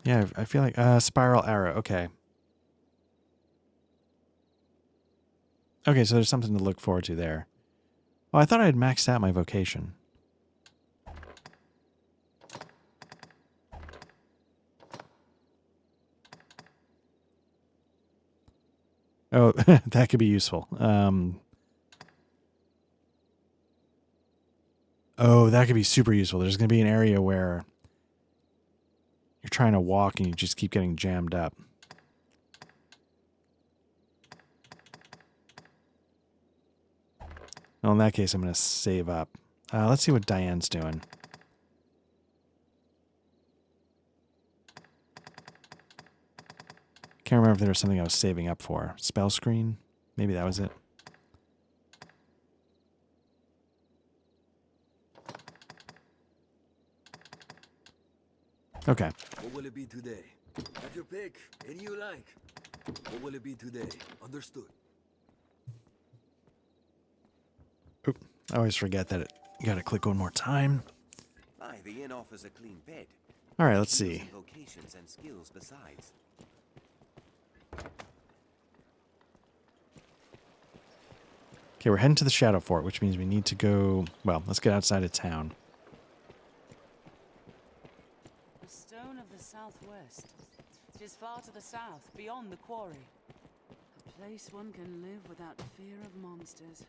Speaker 1: Yeah, I feel like spiral arrow. Okay. Okay, so there's something to look forward to there. Oh, I thought I had maxed out my vocation. Oh, that could be useful. Oh, that could be super useful. There's going to be an area where you're trying to walk and you just keep getting jammed up. Well, in that case, I'm going to save up. Let's see what Diane's doing. Can't remember if there was something I was saving up for. Spell screen? Maybe that was it. Okay.
Speaker 9: What will it be today? Have your pick. Any you like. What will it be today? Understood.
Speaker 1: Oop. I always forget that you gotta click one more time.
Speaker 7: Aye, the inn offers a clean bed.
Speaker 1: All right, let's see.
Speaker 7: Vocations and skills besides.
Speaker 1: Okay, we're heading to the Shadow Fort, which means we need to go... Well, let's get outside of town.
Speaker 4: The stone of the southwest. It is far to the south, beyond the quarry. A place one can live without fear of monsters.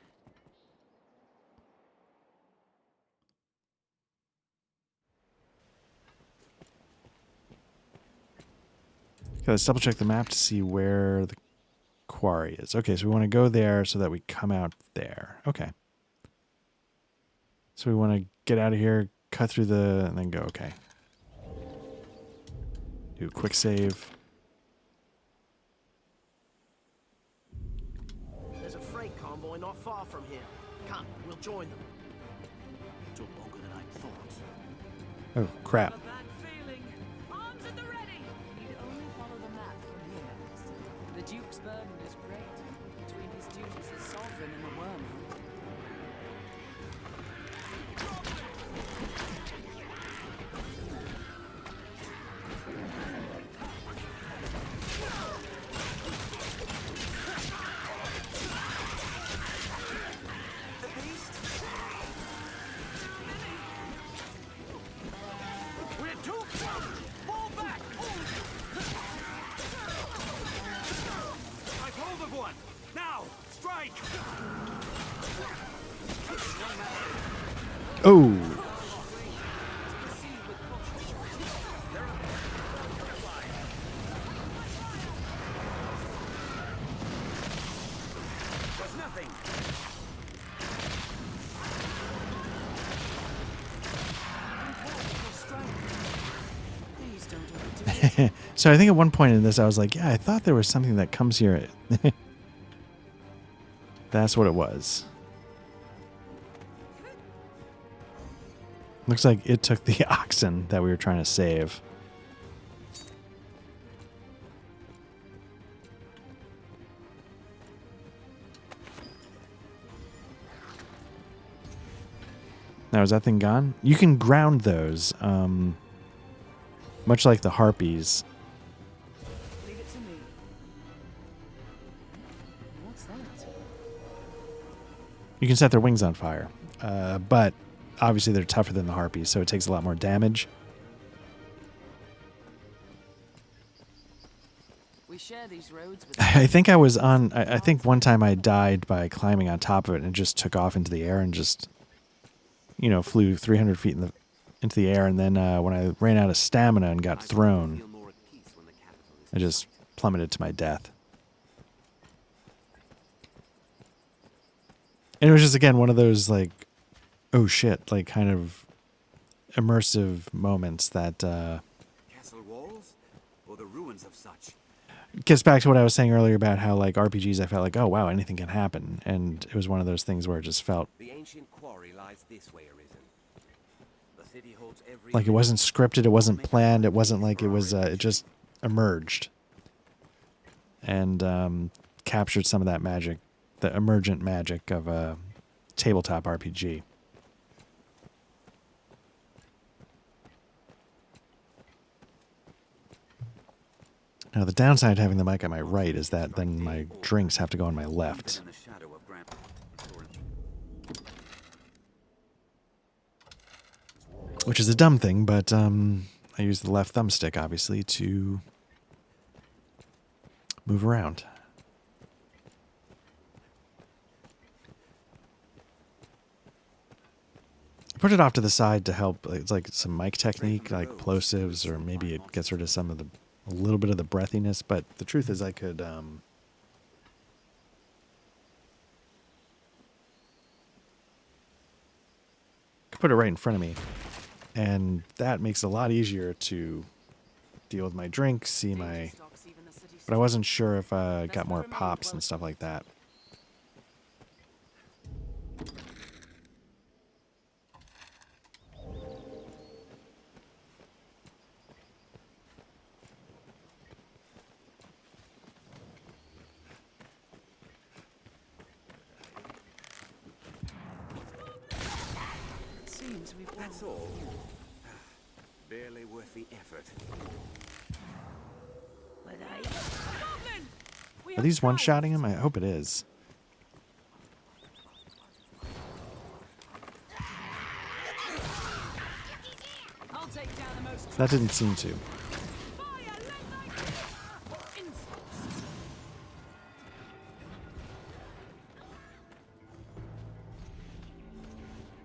Speaker 1: Okay, let's double check the map to see where the quarry is. Okay, so we want to go there so that we come out there. Okay. So we want to get out of here, cut through the... and then go. Okay. Do a quick save.
Speaker 12: There's a freight convoy not far from here. Come, we'll join them. It took longer than I thought.
Speaker 1: Oh, crap.
Speaker 4: The Duke's burden is great, between his duties as sovereign and the worm hunt.
Speaker 1: Oh. So I think at one point in this, I was like, yeah, I thought there was something that comes here. That's what it was. Looks like it took the oxen that we were trying to save. Now, is that thing gone? You can ground those, much like the harpies.
Speaker 4: Leave it to me. What's that?
Speaker 1: You can set their wings on fire, but obviously they're tougher than the harpies, so it takes a lot more damage.
Speaker 4: We share these roads with
Speaker 1: I think I was on... I think one time I died by climbing on top of it and it just took off into the air and just, you know, flew 300 feet into the air. And then when I ran out of stamina and got thrown, I just plummeted to my death. And it was just, again, one of those, like, oh shit, like, kind of immersive moments that...
Speaker 7: Castle walls? Or the ruins of such?
Speaker 1: Gets back to what I was saying earlier about how, like, RPGs, I felt like, oh wow, anything can happen, and it was one of those things where it just felt
Speaker 7: The ancient quarry lies this way, Arisen. The city holds every
Speaker 1: like it wasn't scripted, it wasn't planned, it wasn't like it was, it just emerged and captured some of that magic, the emergent magic of a tabletop RPG. Now, the downside of having the mic on my right is that then my drinks have to go on my left. Which is a dumb thing, but I use the left thumbstick, obviously, to move around. I put it off to the side to help. It's like some mic technique, like plosives, or maybe it gets rid of some of the... a little bit of the breathiness, but the truth is I could put it right in front of me, and that makes it a lot easier to deal with my drink, see my... But I wasn't sure if I got more pops and stuff like that.
Speaker 7: That's all. Barely worth the effort.
Speaker 1: Are these one-shotting him? I hope it is. That didn't seem to.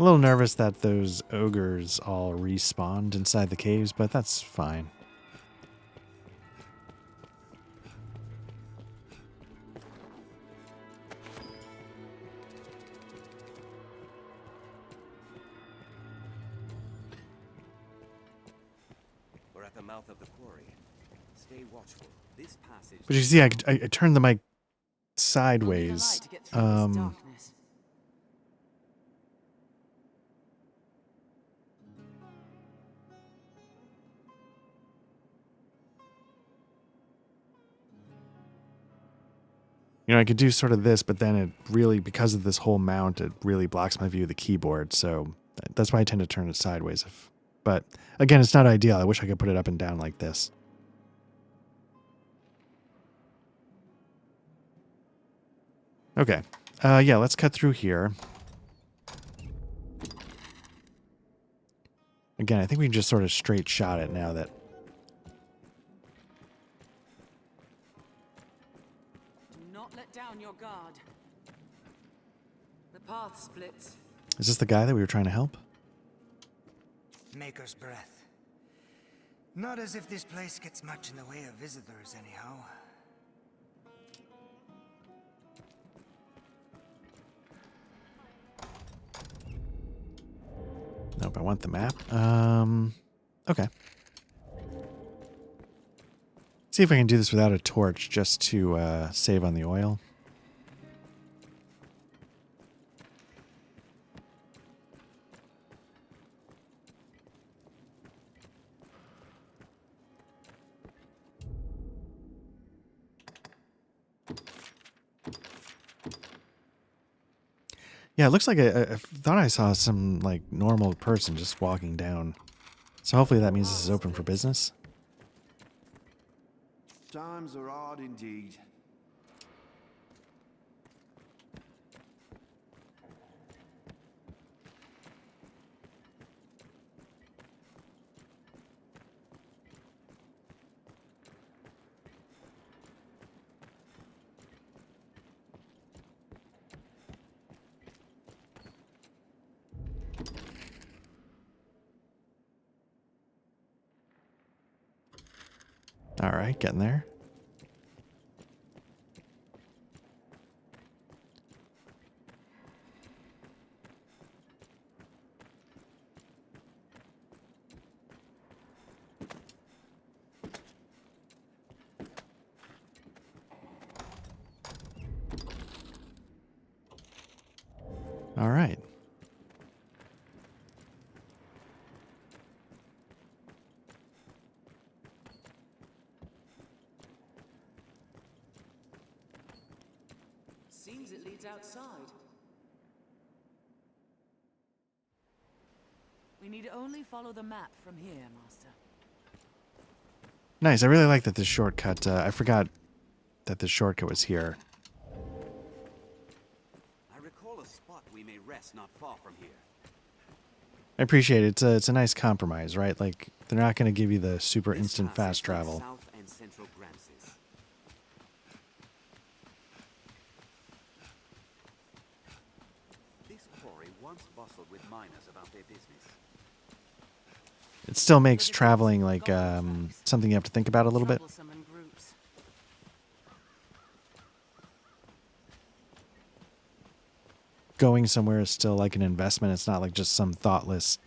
Speaker 1: A little nervous that those ogres all respawned inside the caves, but that's fine.
Speaker 7: We're at the mouth of the quarry. Stay watchful. This passage.
Speaker 1: But you see, I turned the mic sideways. You know, I could do sort of this, but then it really, because of this whole mount, it really blocks my view of the keyboard. So that's why I tend to turn it sideways. But again, it's not ideal. I wish I could put it up and down like this. Okay. Yeah, let's cut through here. Again, I think we can just sort of straight shot it now that...
Speaker 4: Do not let down your guard. path splits.
Speaker 1: Is this the guy that we were trying to help?
Speaker 15: Maker's breath. Not as if this place gets much in the way of visitors, anyhow.
Speaker 1: Nope, I want the map. Okay. See if I can do this without a torch just to save on the oil. Yeah, it looks like I thought I saw some like normal person just walking down. So hopefully that means this is open for business.
Speaker 16: Times are hard indeed.
Speaker 1: All right, getting there. All right.
Speaker 4: Seems it leads outside. We need only follow the map from here, Master.
Speaker 1: Nice. I really like that this shortcut. I forgot that this shortcut was here.
Speaker 7: I recall a spot we may rest not far from here.
Speaker 1: I appreciate it. It's a nice compromise, right? Like they're not going to give you the super instant fast travel.
Speaker 7: South and central Grances. This quarry once bustled with miners about their business.
Speaker 1: It still makes traveling like something you have to think about a little bit. Going somewhere is still like an investment. It's not like just some thoughtless,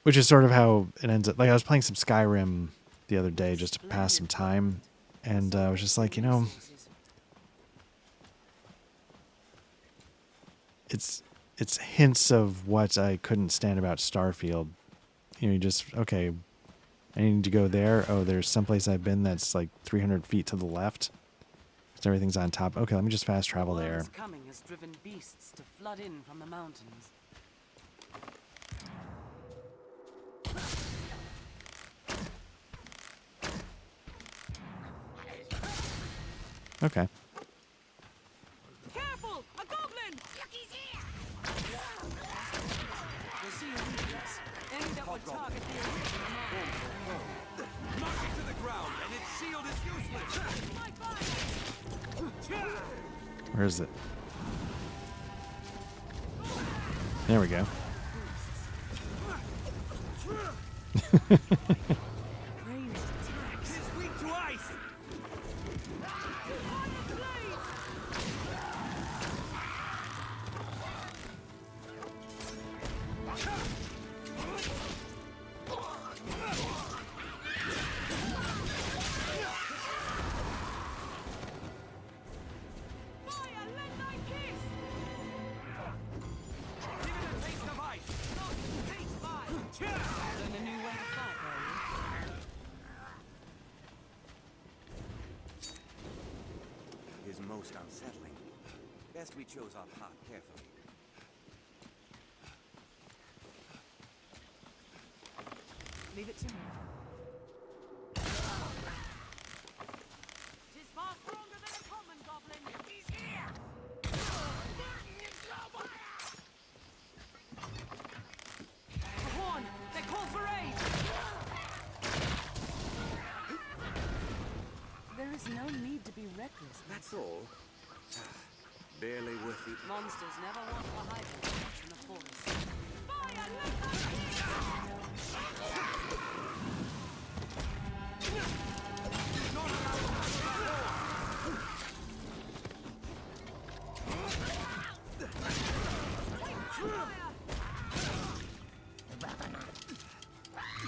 Speaker 1: which is sort of how it ends up. Like I was playing some Skyrim the other day just to pass some time, and I was just like, you know, it's hints of what I couldn't stand about Starfield. You know, you just, okay, I need to go there. Oh, there's someplace I've been that's like 300 feet to the left. So everything's on top. Okay, let me just fast travel there.
Speaker 4: Coming has driven beasts to flood in from the mountains.
Speaker 1: Okay.
Speaker 4: Careful! A goblin! Lucky's here! We'll see who leads. Any that would target the original mine.
Speaker 6: Knock it to the ground, and its shield is useless.
Speaker 1: Where is it? There we go.
Speaker 6: It's weak to ice.
Speaker 7: Is most unsettling. Best we chose our path carefully.
Speaker 4: Leave it to me. Tis far stronger than a common goblin. He's here! A horn! They call for aid! There is no need to be reckless.
Speaker 7: That's all. Barely worth the...
Speaker 4: Monsters never want to hide themselves in the forest.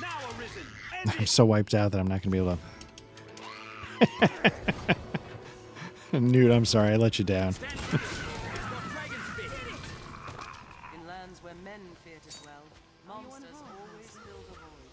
Speaker 6: Now, Arisen!
Speaker 1: I'm so wiped out that I'm not going to be able to... Newt, I'm sorry. I let you down.
Speaker 4: In lands where men fear to dwell, monsters always fill the void.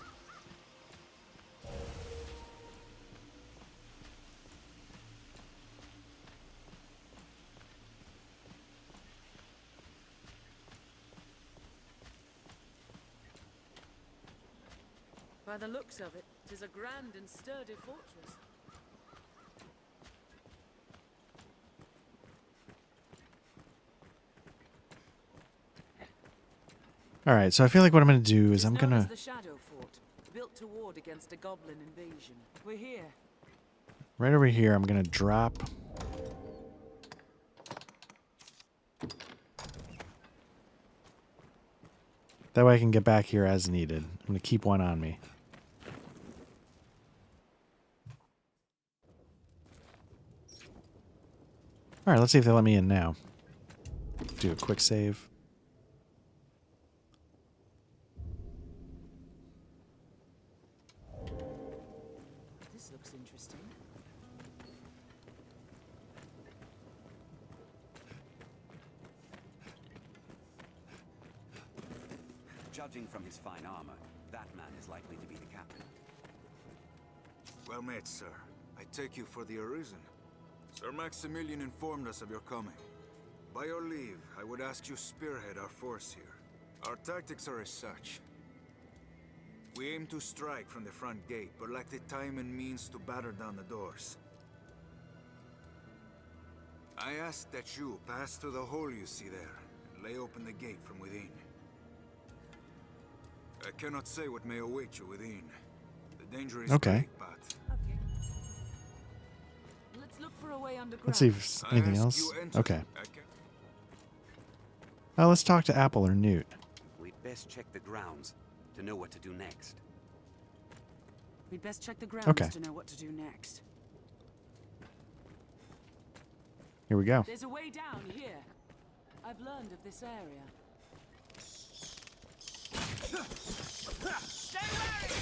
Speaker 4: By the looks of it, 'tis a grand and sturdy fortress.
Speaker 1: All right, so I feel like what I'm going to do is I'm going to...
Speaker 4: The Shadow Fort, built to ward against a goblin invasion. We're here.
Speaker 1: Right over here, I'm going to drop... That way I can get back here as needed. I'm going to keep one on me. All right, let's see if they let me in now. Do a quick save.
Speaker 4: This looks interesting.
Speaker 7: Judging from his fine armor, that man is likely to be the captain.
Speaker 8: Well met, sir. I take you for the Arisen. Sir Maximilian informed us of your coming. By your leave, I would ask you spearhead our force here. Our tactics are as such. We aim to strike from the front gate, but lack the time and means to batter down the doors. I ask that you pass through the hole you see there, and lay open the gate from within. I cannot say what may await you within. The danger is great, but...
Speaker 4: Let's look for a way underground.
Speaker 1: Let's see if there's anything else. Okay. Let's talk to Apple or Newt.
Speaker 7: We'd best check the grounds to know what to do next.
Speaker 4: We'd best check the grounds
Speaker 1: Okay.
Speaker 4: to know what to do next.
Speaker 1: Here we go.
Speaker 4: There's a way down here. I've learned of this area. Stay wary!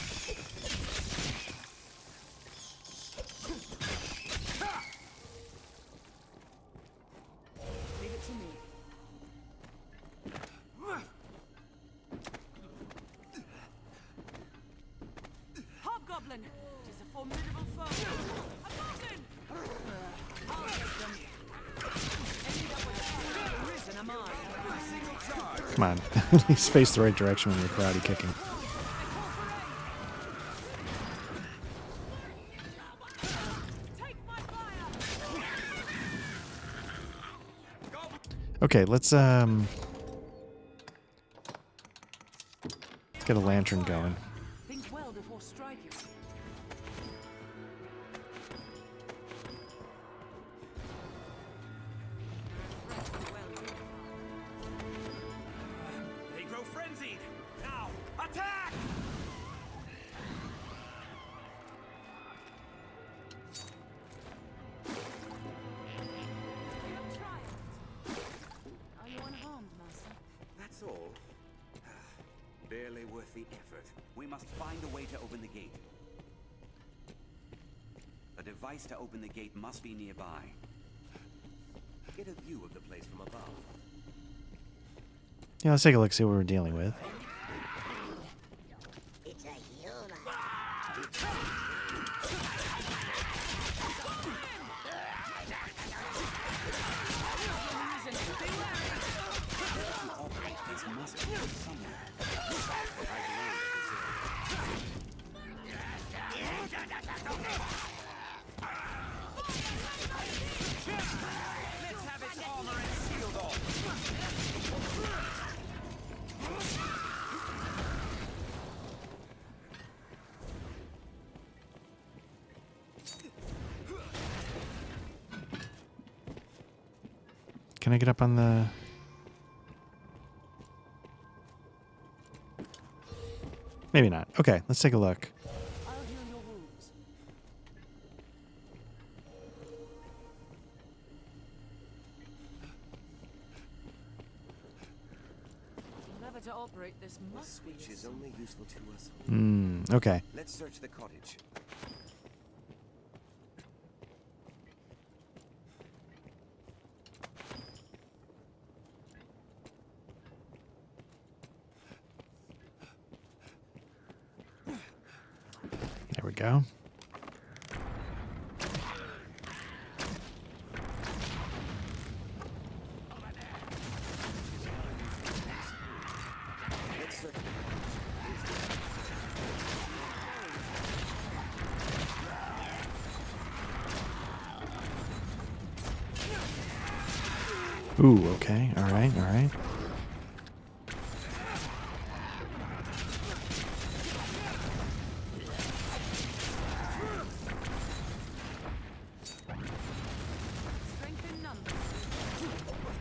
Speaker 4: Leave it to me. Hobgoblin! It is a formidable foe. A goblin! I'll take them. Any that would Arisen am I.
Speaker 1: Come on. At least face the right direction when you're karate kicking. Okay, let's get a lantern going.
Speaker 4: Think well before striking.
Speaker 6: They grow frenzied! Now, attack!
Speaker 4: Are you unharmed, Master?
Speaker 7: That's all. Barely worth the effort. We must find a way to open the gate. A device to open the gate must be nearby. Get a view of the place from above.
Speaker 1: Yeah, let's take a look, see what we're dealing with.
Speaker 15: It's a human.
Speaker 7: This must be somewhere.
Speaker 6: Let's have its armor and shield off!
Speaker 1: Can I get up on the... Maybe not. Okay, let's take a look.
Speaker 4: I'll heal your wounds. The lever to operate this must be
Speaker 17: Which is only useful to us.
Speaker 1: Okay.
Speaker 17: Let's search the cottage.
Speaker 1: There we go. Ooh, okay. All right, all right.
Speaker 4: Strength in numbers.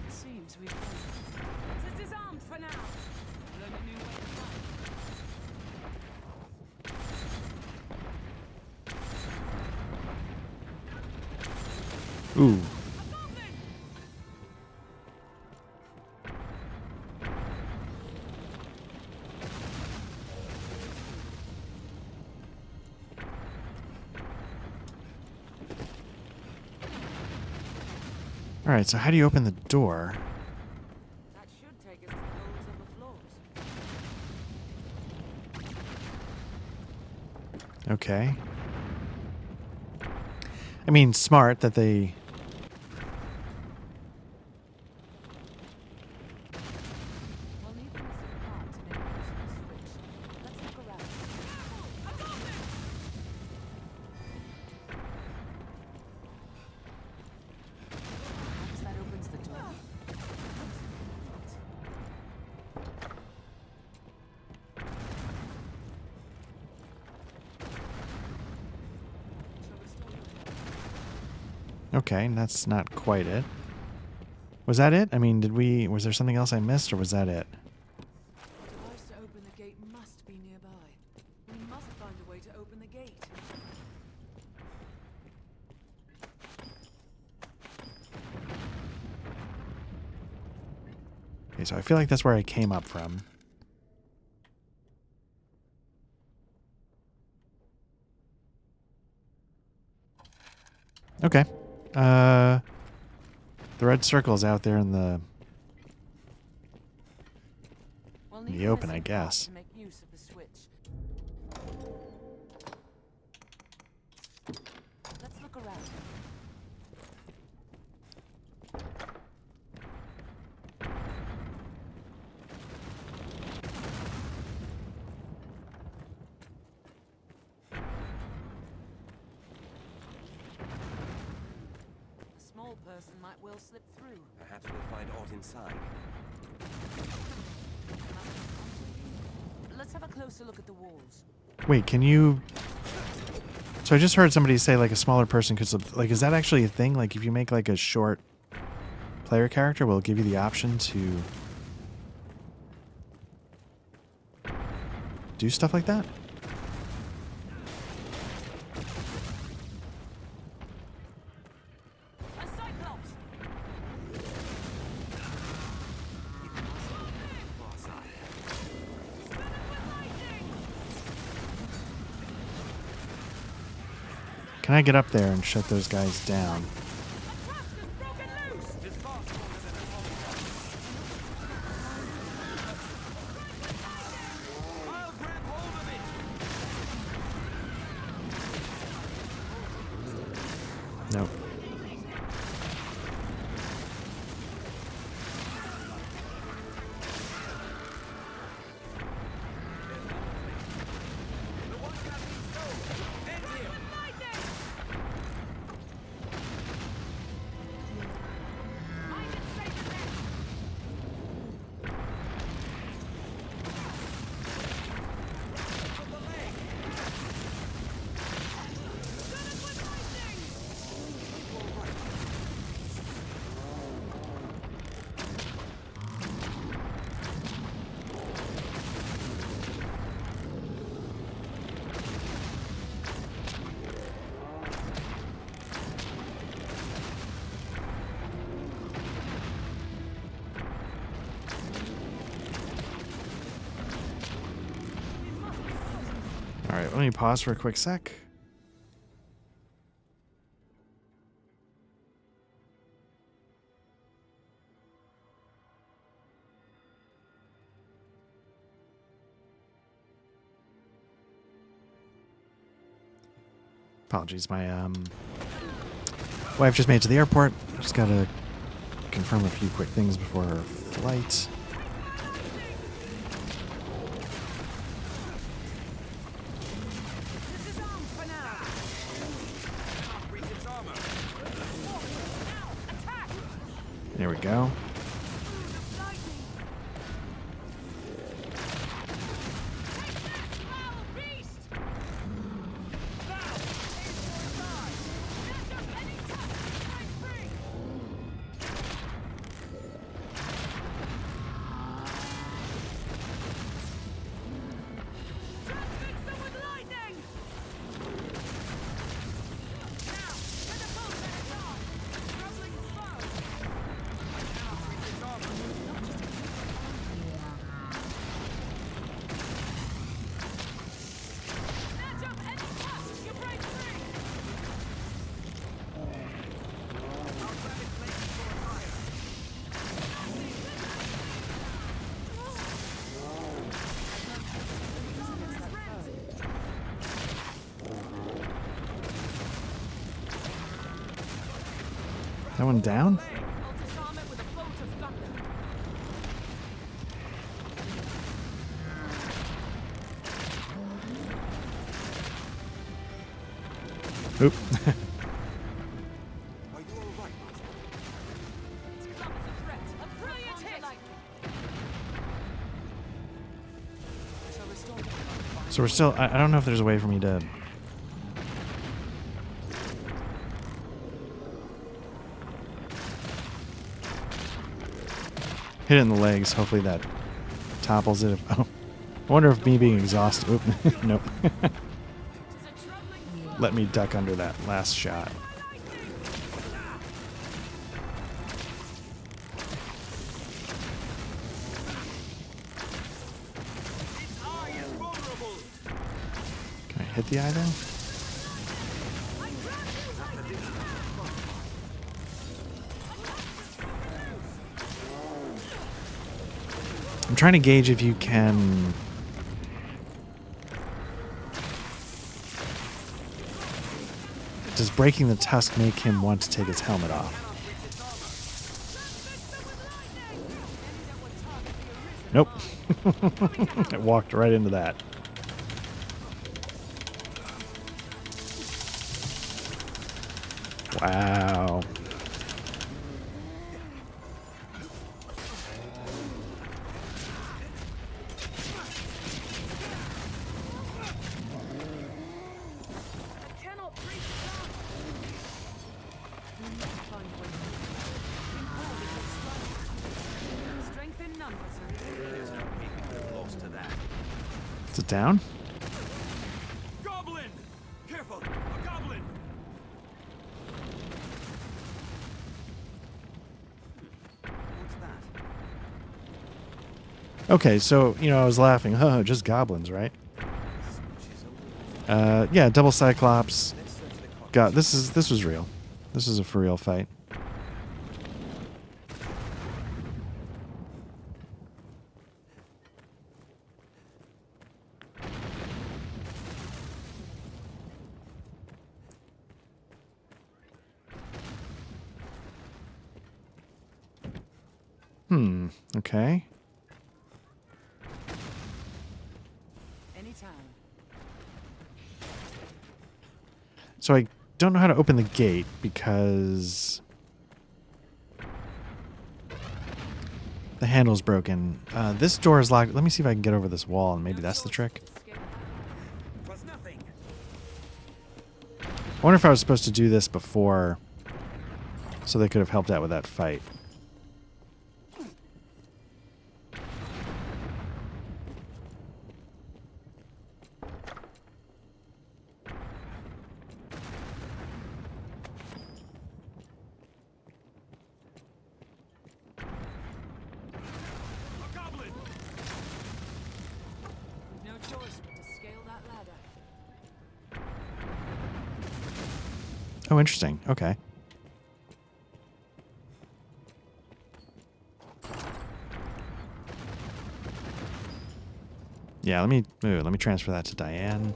Speaker 4: Seems we've done. It's disarmed for now. Learn a new way to fight.
Speaker 1: Ooh. All right, so how do you open the door?
Speaker 4: That should take us to the holes on the floors.
Speaker 1: Okay. I mean, smart that they...
Speaker 4: We'll need the missing part to make use of the switch. Let's look around. Perhaps that opens the door.
Speaker 1: Okay, that's not quite it. Was that it? I mean, was there something else I missed, or was that it?
Speaker 4: The device to open the gate must be nearby. We must find a way to open the gate.
Speaker 1: Okay, so I feel like that's where I came up from. Okay. The red circle's out there in the open, I guess.
Speaker 4: To make use of the switch. Let's look around. A small person might well slip through.
Speaker 17: Perhaps we'll find aught inside.
Speaker 4: Let's have a closer look at the walls.
Speaker 1: Wait, can you... So I just heard somebody say like a smaller person could slip... Like, is that actually a thing? Like, if you make like a short player character, will it give you the option to do stuff like that? Can I get up there and shut those guys down? Nope. All right, let me pause for a quick sec. Apologies, my wife just made it to the airport. Just gotta confirm a few quick things before her flight. There we go. That one down? Oop. So we're still, I don't know if there's a way for me to... hit it in the legs. Hopefully that topples it. Oh, I wonder if me being exhausted... Oop. Nope. Let me duck under that last shot. Can I hit the eye though? I'm trying to gauge if you can... Does breaking the tusk make him want to take his helmet off? Nope. I walked right into that. Wow. Is it down?
Speaker 6: Goblin! Careful! A goblin!
Speaker 7: What's that?
Speaker 1: Okay, so, you know, I was laughing. Huh, just goblins, right? Yeah, double Cyclops. God, this was real. This is a for real fight. Okay.
Speaker 4: Anytime.
Speaker 1: So I don't know how to open the gate because the handle's broken. This door is locked. Let me see if I can get over this wall, and maybe that's the trick. I wonder if I was supposed to do this before so they could have helped out with that fight.
Speaker 4: No choice but to scale that ladder.
Speaker 1: Oh, interesting. Okay. Yeah, let me transfer that to Diane.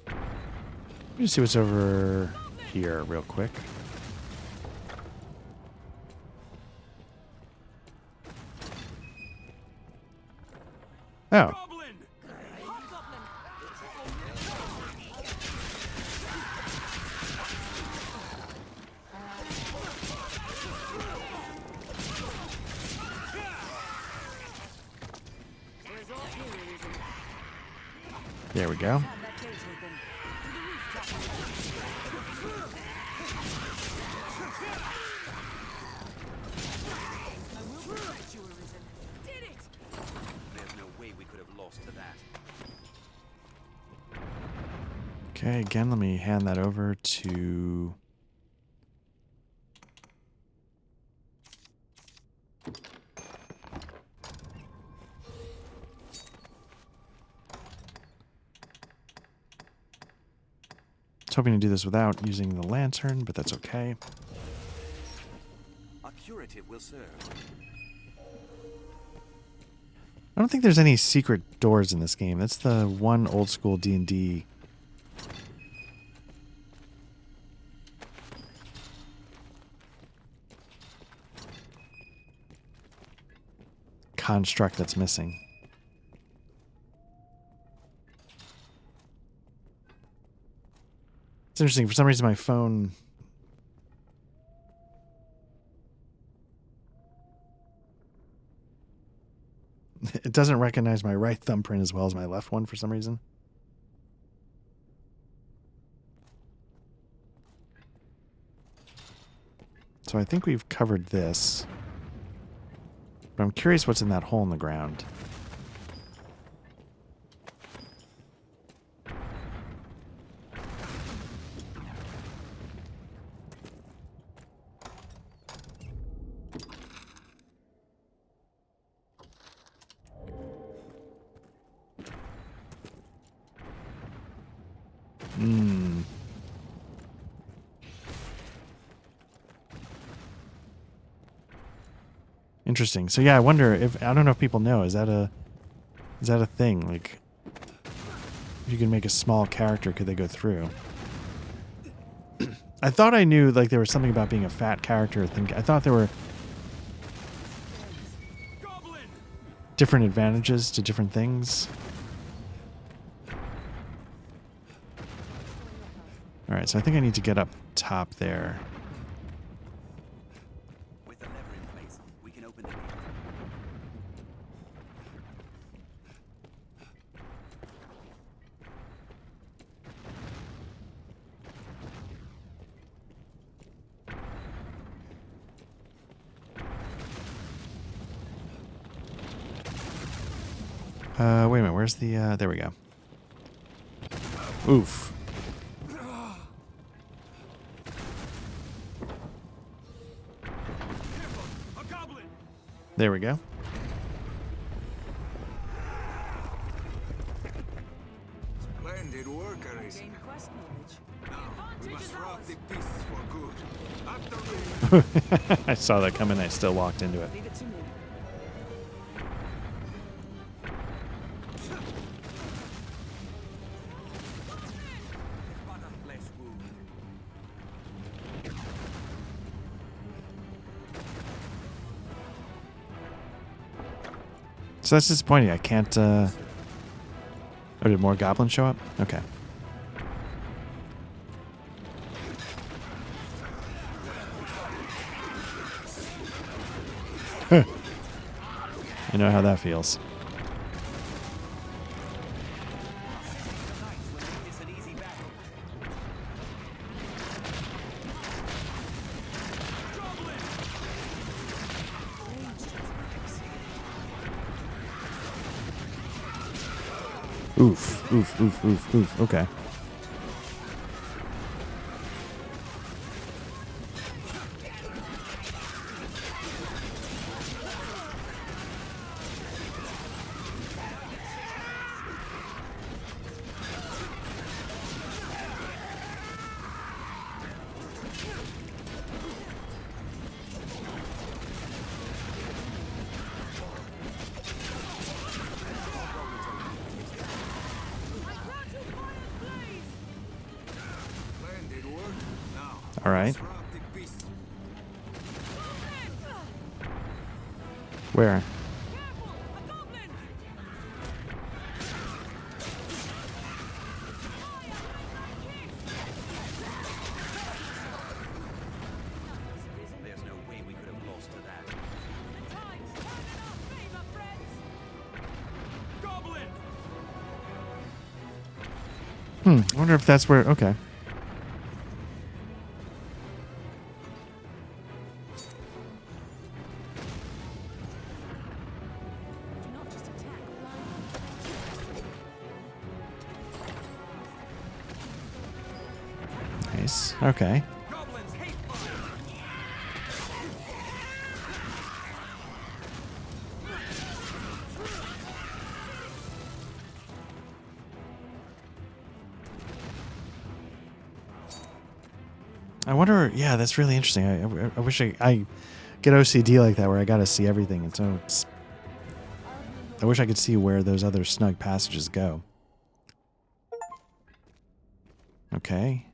Speaker 1: Let me see what's over here real quick. Oh. There we go.
Speaker 7: There's no way we could have lost to that.
Speaker 1: Okay, again, let me hand that over to... I was hoping to do this without using the lantern, but that's okay.
Speaker 7: A curative will serve.
Speaker 1: I don't think there's any secret doors in this game. That's the one old school D&D construct that's missing. It's interesting. For some reason, my phone... It doesn't recognize my right thumbprint as well as my left one for some reason. So I think we've covered this. But I'm curious what's in that hole in the ground. Interesting. So yeah, I wonder if, I don't know if people know, is that a thing? Like, if you can make a small character, could they go through? I thought I knew, like, there was something about being a fat character. I thought there were different advantages to different things. All right, so I think I need to get up top there.
Speaker 7: With the lever in place, we can open the gate.
Speaker 1: Wait a minute, where's the, there we go. Oof. There we go.
Speaker 8: Splendid work, Arisen. Now, we must rock the pieces for good. After
Speaker 1: I saw that coming, I still walked into it.
Speaker 4: Leave it to me.
Speaker 1: So that's disappointing. I can't, oh, did more goblins show up? Okay. You know how that feels. Oof, oof, oof, oof, oof. Okay. All right. Where?
Speaker 7: There's no way we could have lost to that.
Speaker 1: I wonder if that's where. Okay. Nice. Okay. I wonder. Yeah, that's really interesting. I wish I get OCD like that where I gotta see everything, and so I wish I could see where those other snug passages go. Okay.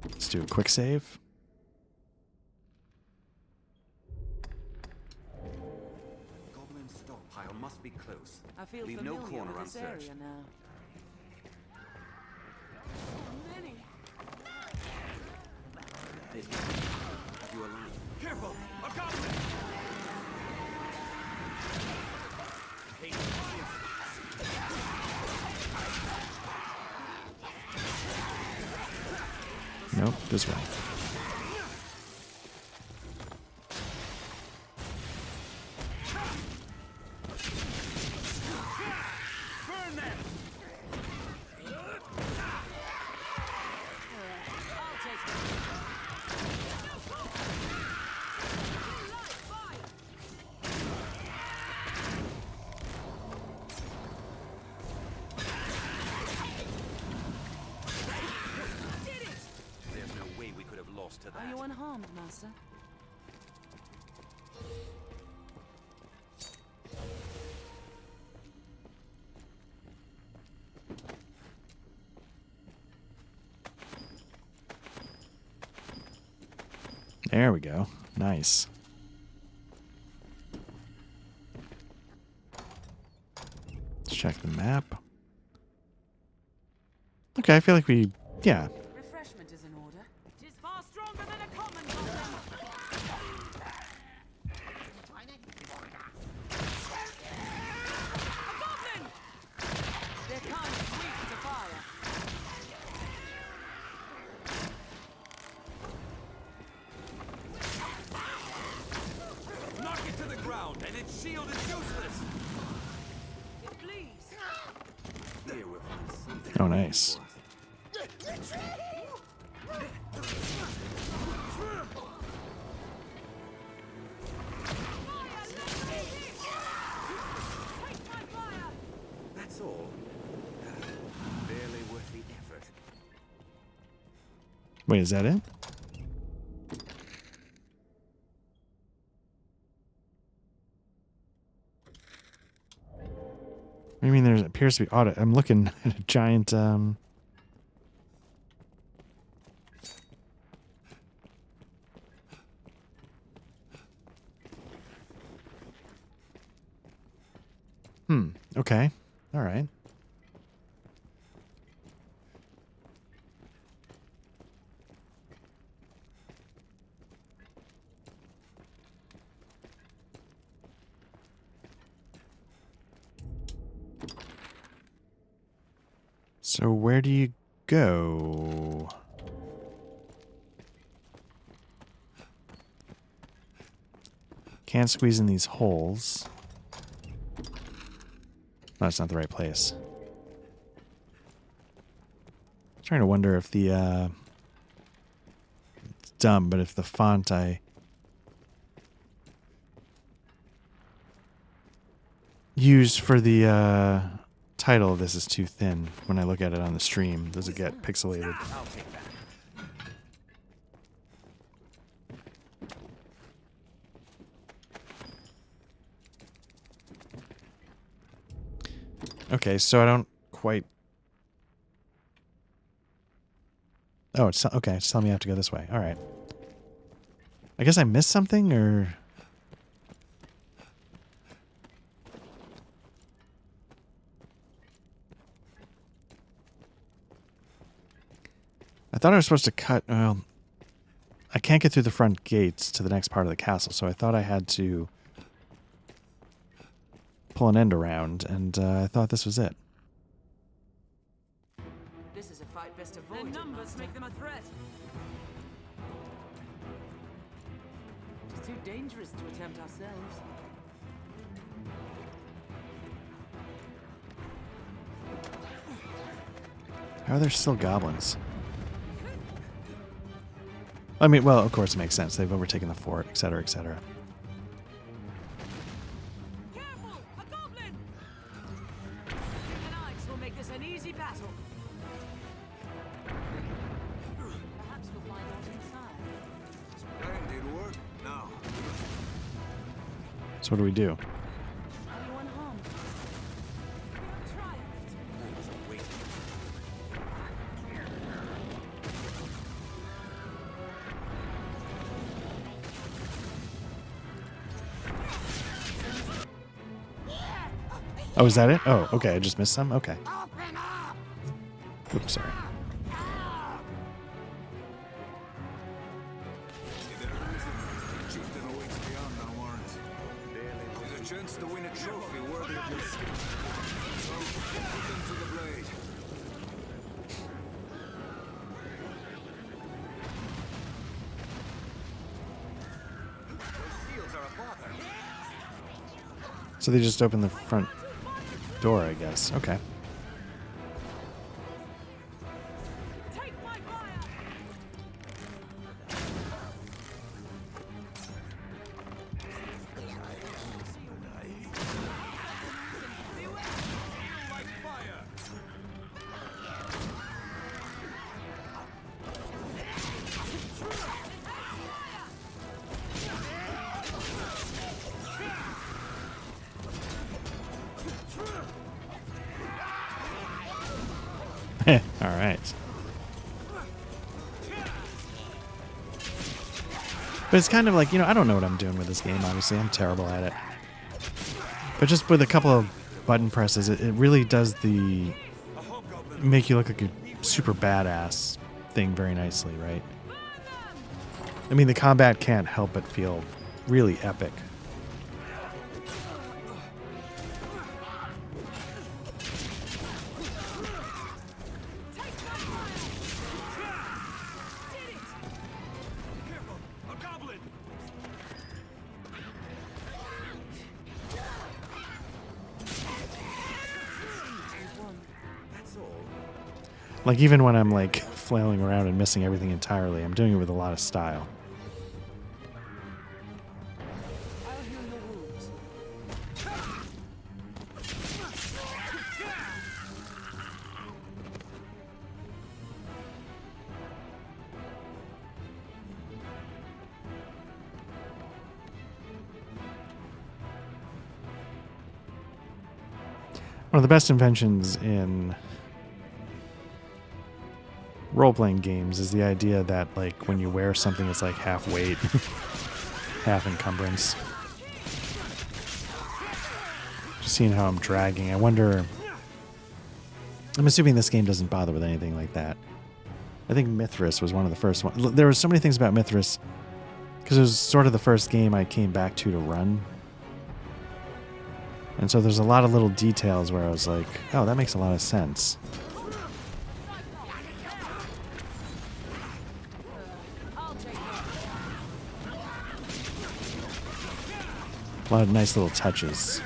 Speaker 1: Let's do a quick save.
Speaker 7: Goblin stockpile must be close.
Speaker 4: I feel
Speaker 7: Leave no
Speaker 4: familiar
Speaker 7: corner
Speaker 4: with this
Speaker 7: unsearched.
Speaker 4: area now. Many.
Speaker 7: Have you alive?
Speaker 6: Careful! A goblin!
Speaker 1: Nope, this way.
Speaker 6: Burn them!
Speaker 7: There's no way we could have lost to that.
Speaker 4: Are you unharmed, Master?
Speaker 1: There we go. Nice. Let's check the map. Okay, I feel like we, yeah.
Speaker 4: Refreshment is in order. It is far stronger than a common goblin. A goblin! Their kind is weak to fire.
Speaker 6: Knock it to the ground, and its shield is useless!
Speaker 4: It bleeds.
Speaker 7: Here we'll find something.
Speaker 1: Oh, nice.
Speaker 7: That's all. Barely worth the effort.
Speaker 1: Wait, is that it? I mean, there appears to be audit. I'm looking at a giant. Okay. All right. So where do you go? Can't squeeze in these holes. No, it's not the right place. I'm trying to wonder if the it's dumb, but if the font I used for the title of this is too thin when I look at it on the stream. Does it get pixelated?
Speaker 7: I'll take that.
Speaker 1: Okay, so I don't quite... Oh, it's okay. It's telling me I have to go this way. All right. I guess I missed something, or... I thought I was supposed to cut... Well, I can't get through the front gates to the next part of the castle, so I thought I had to pull an end around, and I thought this was it.
Speaker 4: This is a fight best avoided. Their numbers make them a threat. It's too dangerous to attempt ourselves.
Speaker 1: How are there still goblins? I mean, well, of course it makes sense. They've overtaken the fort, etc., etc.
Speaker 4: Careful! A goblin! The knights will make this an easy battle. Perhaps we'll find out inside.
Speaker 8: Splendid work. Now.
Speaker 1: So what do we do?
Speaker 4: Are you unharmed? We have triumphed.
Speaker 7: That was a waste.
Speaker 1: Oh, is that it? Oh, okay. I just missed some? Okay. Oops, sorry.
Speaker 8: Chieftain awaits beyond on warrant. There's a chance to win a trophy worthy of your skill. So, put them to the blade. Those shields are a bother.
Speaker 1: So they just opened the front door, I guess. Okay.
Speaker 4: Take my fire!
Speaker 6: Like fire!
Speaker 1: All right. But it's kind of like, I don't know what I'm doing with this game, obviously. I'm terrible at it. But just with a couple of button presses, it really does make you look like a super badass thing very nicely, right? I mean, the combat can't help but feel really epic. Like, even when I'm, like, flailing around and missing everything entirely, I'm doing it with a lot of style.
Speaker 4: I'll heal your wounds.
Speaker 1: One of the best inventions in role-playing games is the idea that, like, when you wear something, it's like half weight, half encumbrance. Just seeing how I'm dragging. I wonder... I'm assuming this game doesn't bother with anything like that. I think Mithras was one of the first ones. There were so many things about Mithras, because it was sort of the first game I came back to run. And so there's a lot of little details where I was like, oh, that makes a lot of sense. A lot of nice little touches.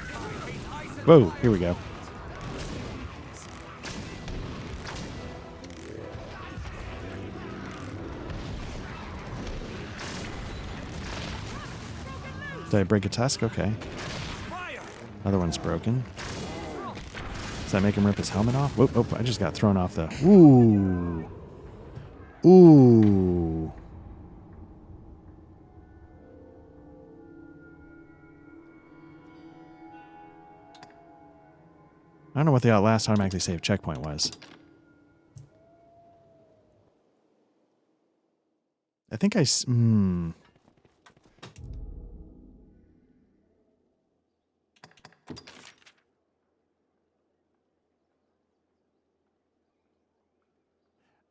Speaker 1: Whoa, here we go. Did I break a tusk? Okay. Another one's broken. Does that make him rip his helmet off? Whoop, whoop, I just got thrown off the... Ooh. Ooh. I don't know what the last automatically saved checkpoint was. I think I'm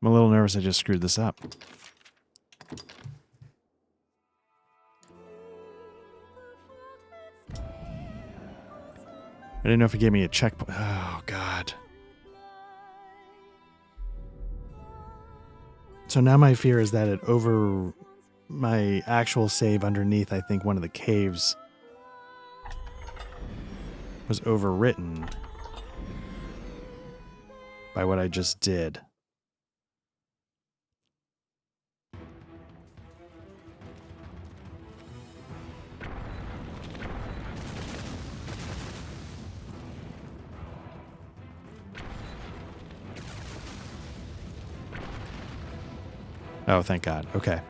Speaker 1: a little nervous I just screwed this up. I didn't know if it gave me a checkpoint. Oh, God. So now my fear is that my actual save underneath, I think one of the caves was overwritten by what I just did. Oh, thank God. Okay.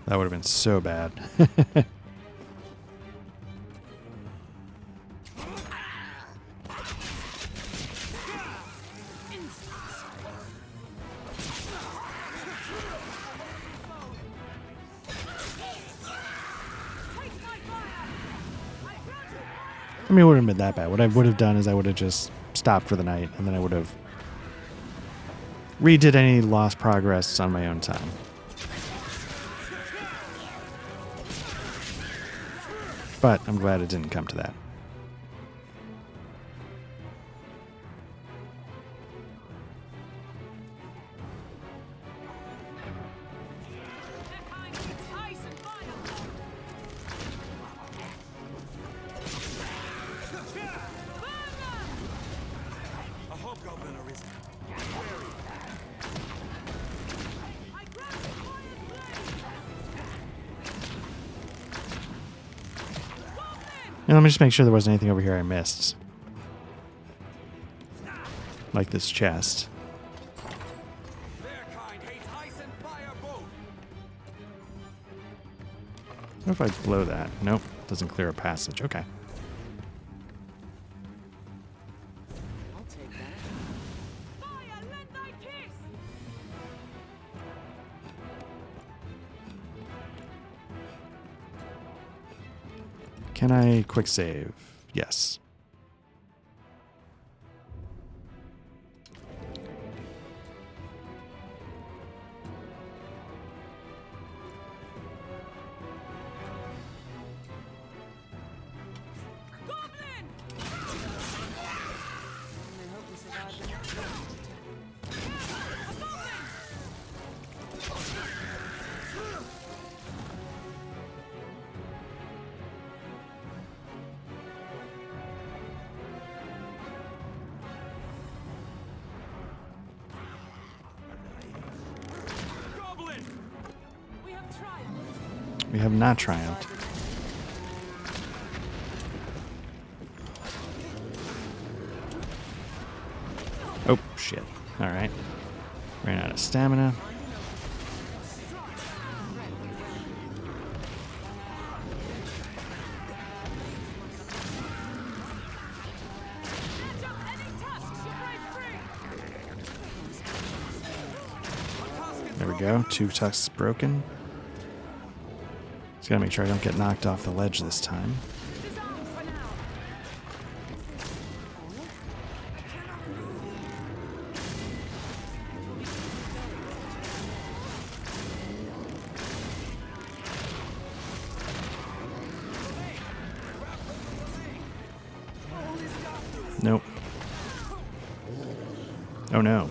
Speaker 1: That would have been so bad. I mean, it wouldn't have been that bad. What I would have done is I would have just stopped for the night, and then I would have redid any lost progress on my own time. But I'm glad it didn't come to that. And let me just make sure there wasn't anything over here I missed. Like this chest. What if I blow that? Nope, doesn't clear a passage. Okay.
Speaker 4: I'll take that. Fire, lend thy kiss!
Speaker 1: Can I quick save? Yes. We have not triumphed. Oh, shit. Alright. Ran out of stamina. There we go. 2 tusks broken. Just gotta make sure I don't get knocked off the ledge this time. Nope. Oh no.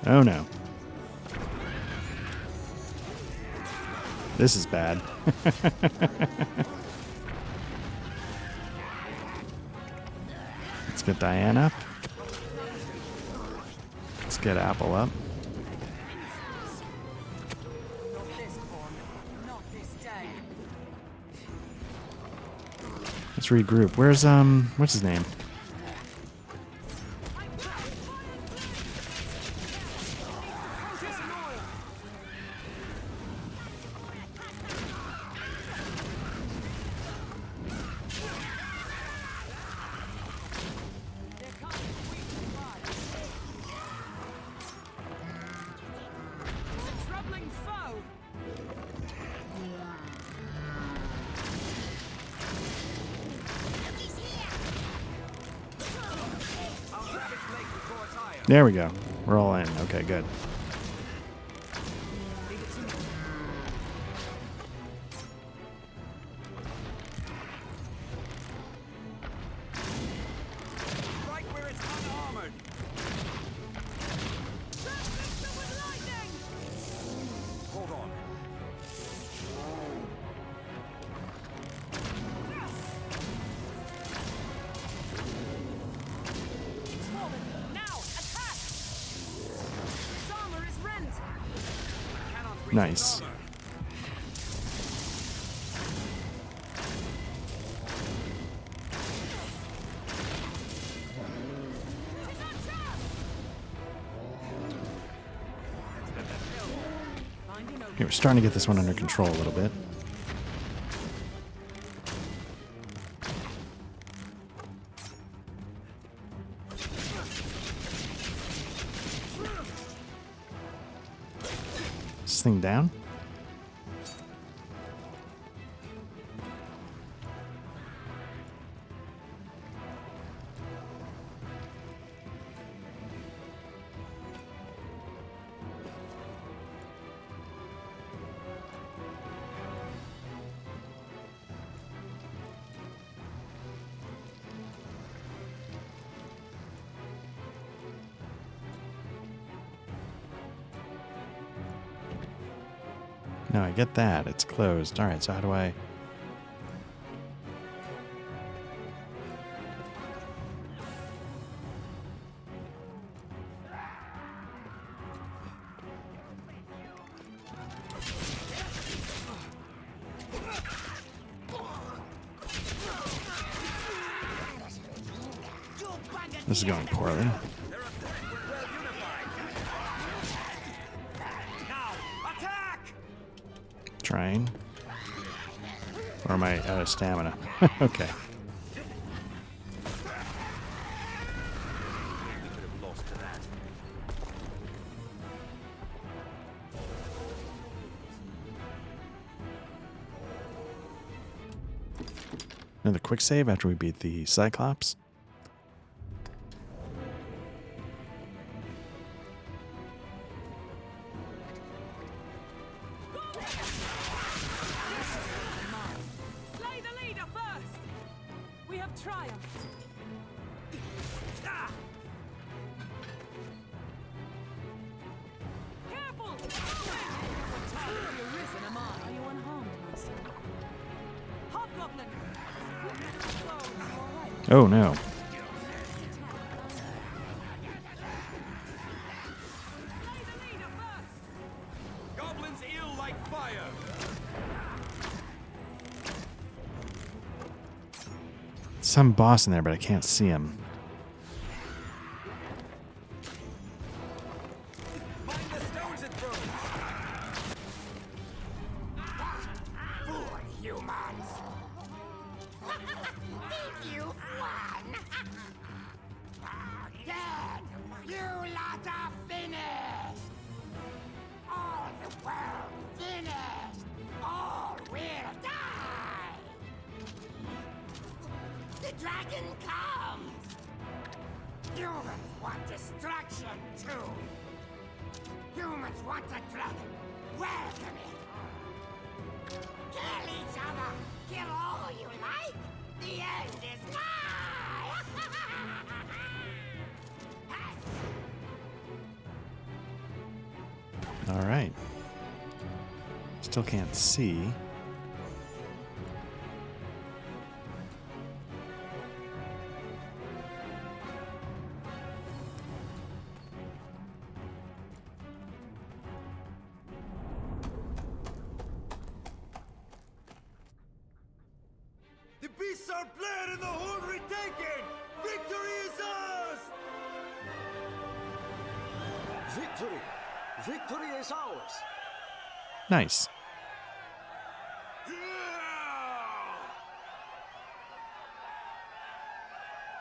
Speaker 1: Oh no. This is bad. Let's get Diane up. Let's get Apple up. Let's regroup. Where's what's his name? There we go. We're all in. Okay, good.
Speaker 6: Right where it's unarmored. Hold on.
Speaker 4: It's fallen. Now, attack! Its armor is rent.
Speaker 6: Cannot reach
Speaker 1: Nice.
Speaker 6: its armor.
Speaker 1: Okay, we're starting to get this one under control a little bit. Is this thing down? No, I get that. It's closed. All right, so how do I... This is going poorly.
Speaker 6: Now, attack!
Speaker 1: Trying. Or am I out of stamina? Okay.
Speaker 7: We could have lost to that.
Speaker 1: Another quick save after we beat the Cyclops.
Speaker 4: Slay the leader first! We have triumphed. Careful! Arisen am I. Are you unharmed, master? Hobgoblin!
Speaker 1: Oh no.
Speaker 6: Goblins ill like fire.
Speaker 1: Some boss in there, but I can't see him.
Speaker 6: Mind the stones it throws.
Speaker 15: Poor humans! Think you won? Dead! You lot are finished! All the world finished! All will die! The dragon comes! Humans want destruction too! Humans want a dragon! Welcome it! Kill each other! Kill all you like! The end is nigh!
Speaker 1: All right. Still can't see.
Speaker 6: The beasts are bled and the horn retaken! Victory is ours!
Speaker 12: Victory! Victory is ours!
Speaker 1: Nice.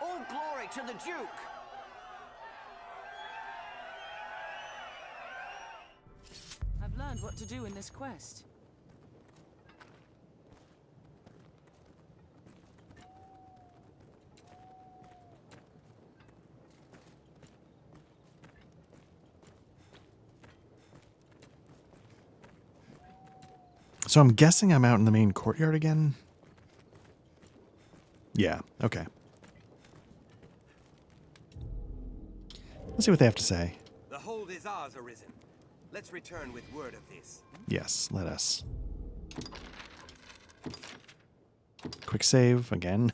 Speaker 12: All glory to the Duke!
Speaker 4: I've learned what to do in this quest.
Speaker 1: So I'm guessing I'm out in the main courtyard again. Yeah, okay. Let's see what they have to say.
Speaker 17: The hold is ours, Arisen. Let's return with word of this.
Speaker 1: Yes, let us. Quick save again.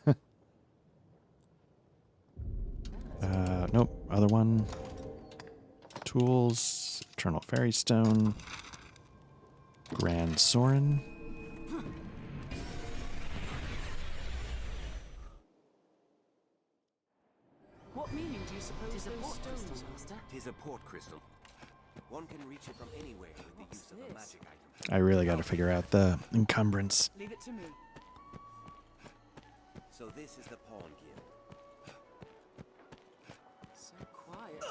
Speaker 1: Nope, other one. Tools, Eternal Fairy Stone, Gran Soren.
Speaker 4: What meaning do you suppose those stones, Master?
Speaker 17: Tis a port crystal. One can reach it from anywhere with the use of a magic item.
Speaker 1: I really got to figure out the encumbrance.
Speaker 4: Leave it to me.
Speaker 17: So this is the pawn gear.
Speaker 4: So quiet.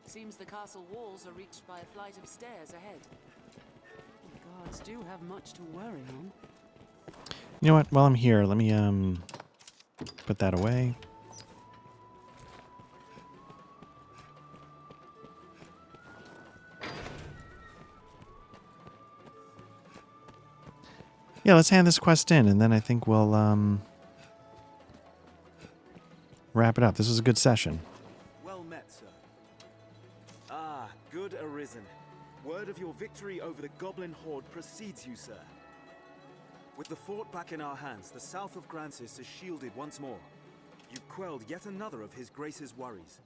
Speaker 4: Seems the castle walls are reached by a flight of stairs ahead. The guards do have much to worry on.
Speaker 1: You know what? While I'm here, let me put that away. Yeah, let's hand this quest in, and then I think we'll wrap it up. This was a good session.
Speaker 8: Well met, sir. Ah, good Arisen. Word of your victory over the goblin horde precedes you, sir. With the fort back in our hands, the south of Grancis is shielded once more. You've quelled yet another of His Grace's worries.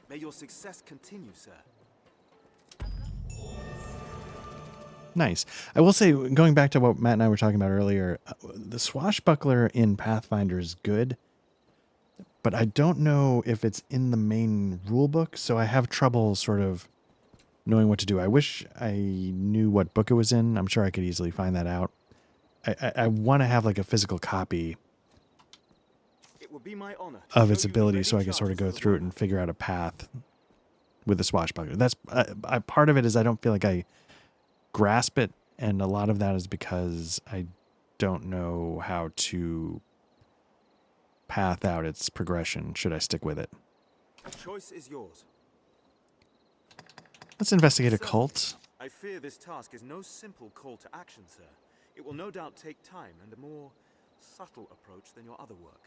Speaker 8: May your success continue, sir.
Speaker 1: Nice. I will say, going back to what Matt and I were talking about earlier, the swashbuckler in Pathfinder is good, but I don't know if it's in the main rulebook, so I have trouble sort of knowing what to do. I wish I knew what book it was in. I'm sure I could easily find that out. I want to have like a physical copy
Speaker 8: It would be my honor
Speaker 1: of its ability so I can sort of go through it and figure out a path with the swashbuckler. That's part of it is I don't feel like I grasp it, and a lot of that is because I don't know how to path out its progression. Should I stick with it?
Speaker 8: Choice is yours.
Speaker 1: Let's investigate a cult.
Speaker 8: I fear this task is no simple call to action, sir. It will no doubt take time and a more subtle approach than your other work.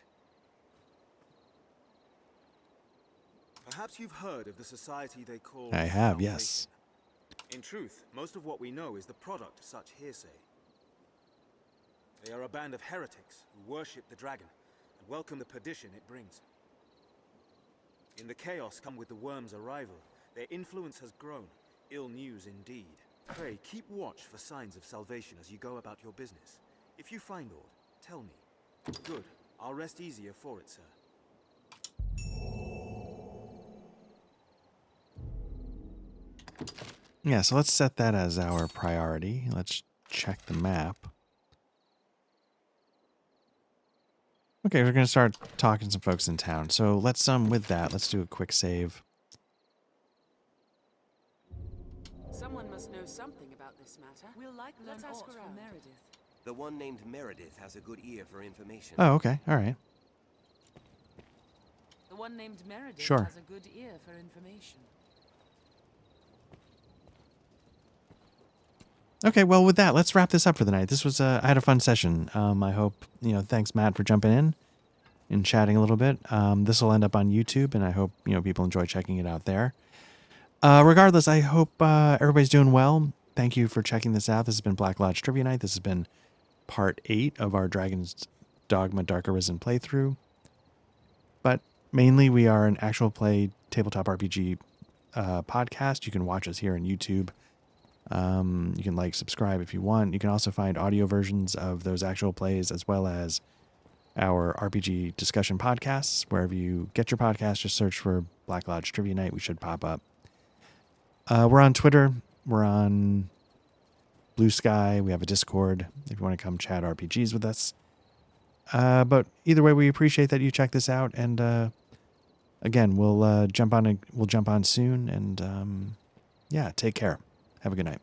Speaker 8: Perhaps you've heard of the society they call
Speaker 1: I have,
Speaker 8: Salvation.
Speaker 1: yes.
Speaker 8: In truth, most of what we know is the product of such hearsay. They are a band of heretics who worship the dragon and welcome the perdition it brings. In the chaos come with the worm's arrival, their influence has grown. Ill news indeed. Pray, keep watch for signs of salvation as you go about your business. If you find aught, tell me. Good. I'll rest easier for it, sir.
Speaker 1: Yeah, so let's set that as our priority. Let's check the map. Okay, we're going to start talking to some folks in town. So let's, with that, let's do a quick save.
Speaker 4: Someone must know something about this matter. We'll likely
Speaker 17: Let's
Speaker 4: learn
Speaker 17: ask
Speaker 4: aught from
Speaker 17: around.
Speaker 4: Meredith.
Speaker 17: The one named Meredith has a good ear for information.
Speaker 1: Oh, okay. All right.
Speaker 4: The one named Meredith
Speaker 1: Sure.
Speaker 4: has a good ear for information.
Speaker 1: Okay, well, with that, let's wrap this up for the night. This was, I had a fun session. I hope, thanks, Matt, for jumping in and chatting a little bit. This will end up on YouTube, and I hope, people enjoy checking it out there. Regardless, I hope everybody's doing well. Thank you for checking this out. This has been Black Lodge Trivia Night. This has been part 8 of our Dragon's Dogma Dark Arisen playthrough. But mainly, we are an actual play tabletop RPG podcast. You can watch us here on YouTube. You can subscribe if you want. You can also find audio versions of those actual plays as well as our RPG discussion podcasts. Wherever you get your podcast, just search for Black Lodge Trivia Night. We should pop up. We're on Twitter. We're on Blue Sky. We have a Discord if you want to come chat RPGs with us. But either way, we appreciate that you check this out. And again, we'll jump on soon. And yeah, take care. Have a good night.